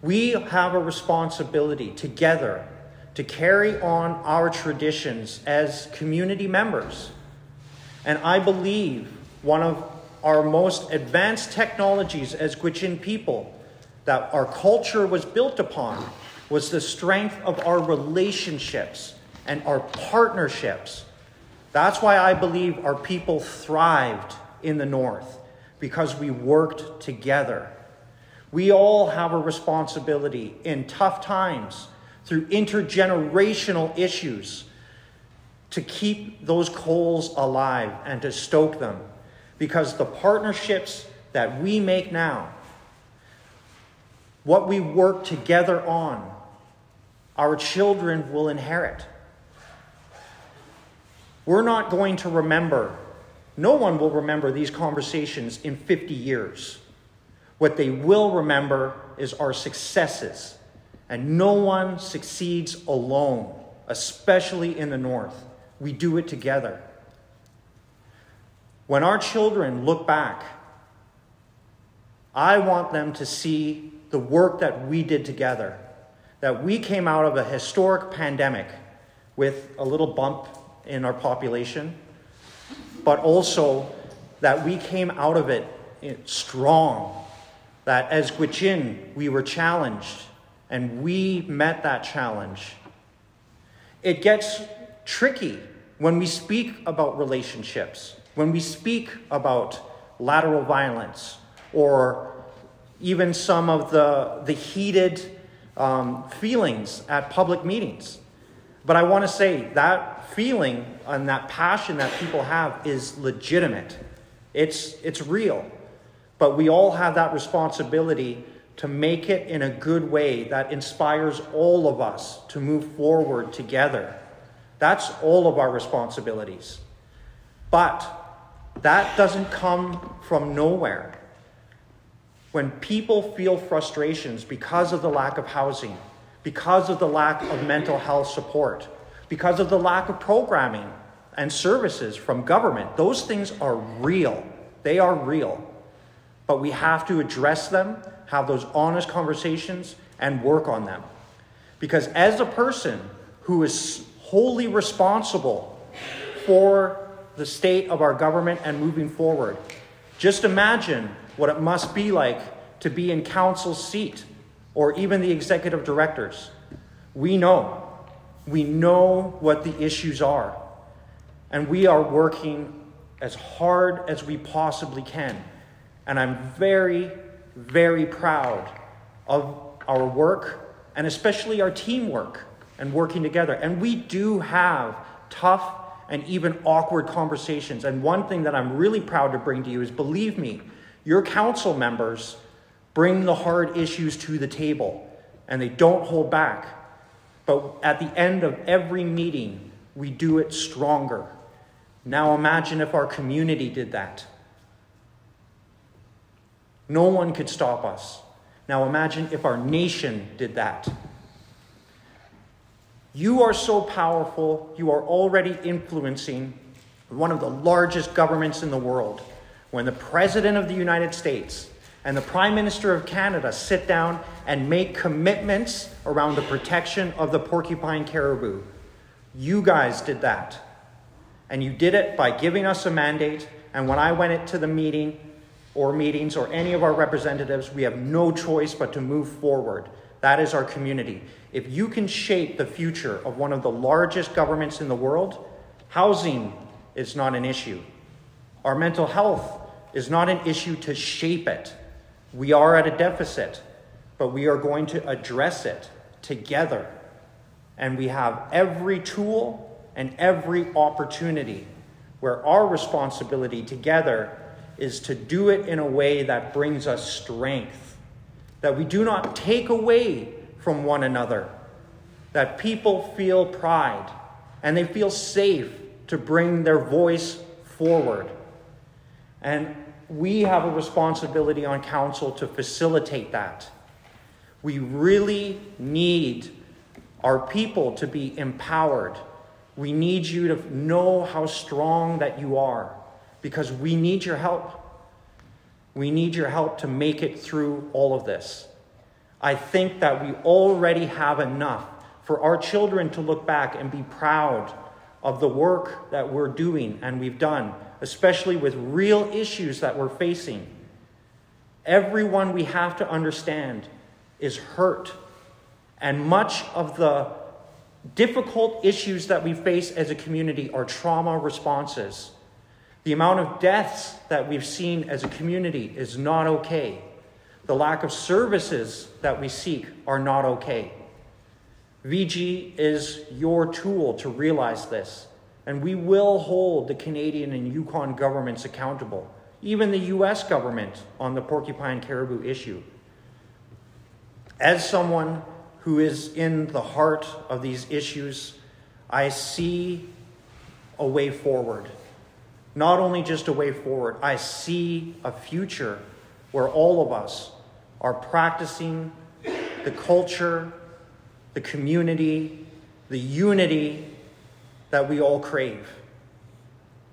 We have a responsibility together to carry on our traditions as community members. And I believe one of our most advanced technologies as Gwich'in people that our culture was built upon was the strength of our relationships and our partnerships. That's why I believe our people thrived in the North, because we worked together. We all have a responsibility in tough times through intergenerational issues to keep those coals alive and to stoke them, because the partnerships that we make now, what we work together on, our children will inherit. We're not going to remember, no one will remember these conversations in 50 years. What they will remember is our successes. And no one succeeds alone, especially in the North. We do it together. When our children look back, I want them to see the work that we did together, that we came out of a historic pandemic with a little bump in our population, but also that we came out of it strong, that as Gwich'in we were challenged and we met that challenge. It gets tricky when we speak about relationships, when we speak about lateral violence, or even some of the heated feelings at public meetings. But I want to say that feeling and that passion that people have is legitimate. It's real. But we all have that responsibility to make it in a good way that inspires all of us to move forward together. That's all of our responsibilities. But that doesn't come from nowhere. When people feel frustrations because of the lack of housing, because of the lack of mental health support, because of the lack of programming and services from government, those things are real. They are real. But we have to address them, have those honest conversations, and work on them. Because as a person who is wholly responsible for the state of our government and moving forward, just imagine what it must be like to be in council's seat or even the executive directors. We know what the issues are. And we are working as hard as we possibly can. And I'm very, very proud of our work, and especially our teamwork and working together. And we do have tough and even awkward conversations. And one thing that I'm really proud to bring to you is, believe me, your council members bring the hard issues to the table, and they don't hold back. But at the end of every meeting, we do it stronger. Now imagine if our community did that. No one could stop us. Now imagine if our nation did that. You are so powerful. You are already influencing one of the largest governments in the world. When the President of the United States and the Prime Minister of Canada sit down and make commitments around the protection of the porcupine caribou, you guys did that. And you did it by giving us a mandate. And when I went into the meetings or any of our representatives, we have no choice but to move forward. That is our community. If you can shape the future of one of the largest governments in the world, housing is not an issue. Our mental health is not an issue to shape it. We are at a deficit, but we are going to address it together. And we have every tool and every opportunity where our responsibility together is to do it in a way that brings us strength, that we do not take away from one another, that people feel pride and they feel safe to bring their voice forward. And we have a responsibility on council to facilitate that. We really need our people to be empowered. We need you to know how strong that you are, because we need your help. We need your help to make it through all of this. I think that we already have enough for our children to look back and be proud of the work that we're doing and we've done, especially with real issues that we're facing. Everyone, we have to understand, is hurt. And much of the difficult issues that we face as a community are trauma responses. The amount of deaths that we've seen as a community is not okay. The lack of services that we seek are not okay. VG is your tool to realize this, and we will hold the Canadian and Yukon governments accountable, even the US government, on the porcupine caribou issue. As someone who is in the heart of these issues, I see a way forward. Not only just a way forward, I see a future where all of us are practicing the culture, the community, the unity that we all crave.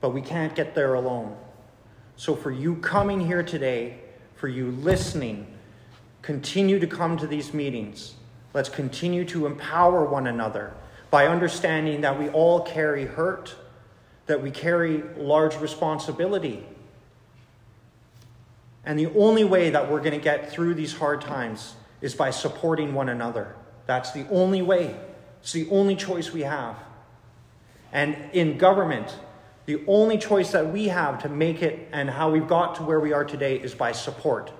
But we can't get there alone. So for you coming here today, for you listening, continue to come to these meetings. Let's continue to empower one another by understanding that we all carry hurt, that we carry large responsibility. And the only way that we're going to get through these hard times is by supporting one another. That's the only way. It's the only choice we have. And in government, the only choice that we have to make it and how we've got to where we are today is by support.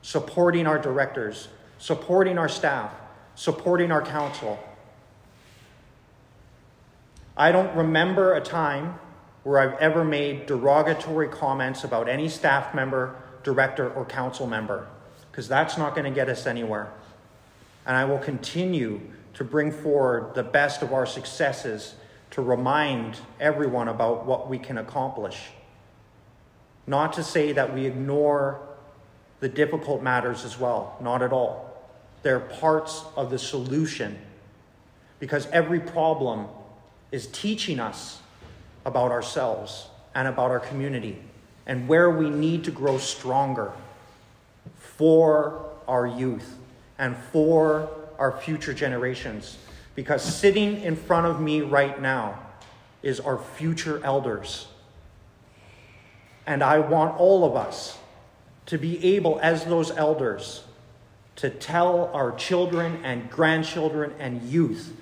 Supporting our directors, supporting our staff, supporting our council. I don't remember a time where I've ever made derogatory comments about any staff member, director, or council member, because that's not going to get us anywhere. And I will continue to bring forward the best of our successes to remind everyone about what we can accomplish. Not to say that we ignore the difficult matters as well, not at all. They're parts of the solution, because every problem is teaching us about ourselves and about our community and where we need to grow stronger for our youth and for our future generations. Because sitting in front of me right now is our future elders. And I want all of us to be able, as those elders, to tell our children and grandchildren and youth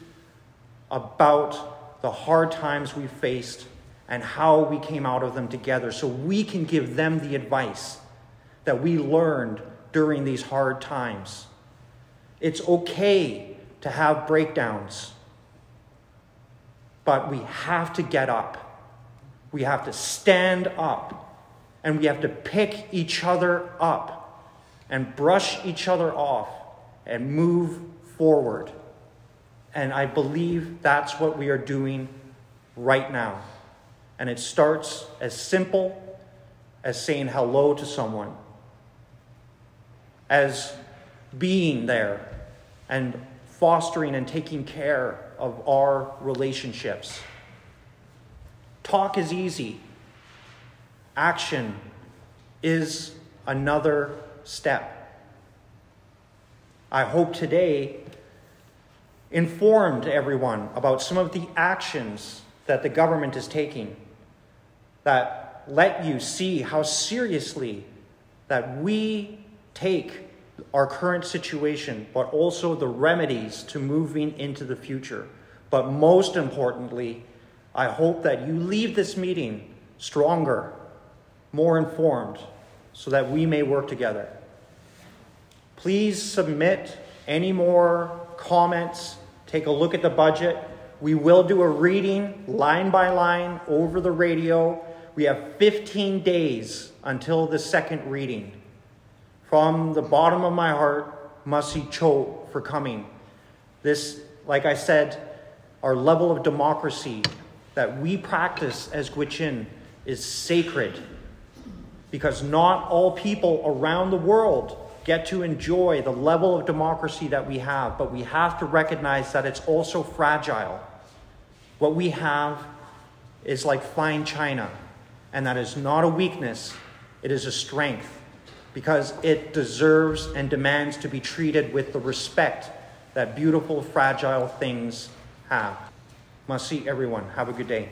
about the hard times we faced and how we came out of them together, so we can give them the advice that we learned during these hard times. It's okay to have breakdowns, but we have to get up. We have to stand up, and we have to pick each other up and brush each other off and move forward. And I believe that's what we are doing right now. And it starts as simple as saying hello to someone, as being there and fostering and taking care of our relationships. Talk is easy. Action is another step. I hope today informed everyone about some of the actions that the government is taking, that let you see how seriously that we take our current situation, but also the remedies to moving into the future. But most importantly, I hope that you leave this meeting stronger, more informed, so that we may work together. Please submit any more comments to take a look at the budget. We will do a reading line by line over the radio. We have 15 days until the second reading. From the bottom of my heart, Mahsi Cho for coming. This, like I said, our level of democracy that we practice as Gwich'in is sacred, because not all people around the world get to enjoy the level of democracy that we have, but we have to recognize that it's also fragile. What we have is like fine china, and that is not a weakness, it is a strength, because it deserves and demands to be treated with the respect that beautiful, fragile things have. Mahsi, everyone. Have a good day.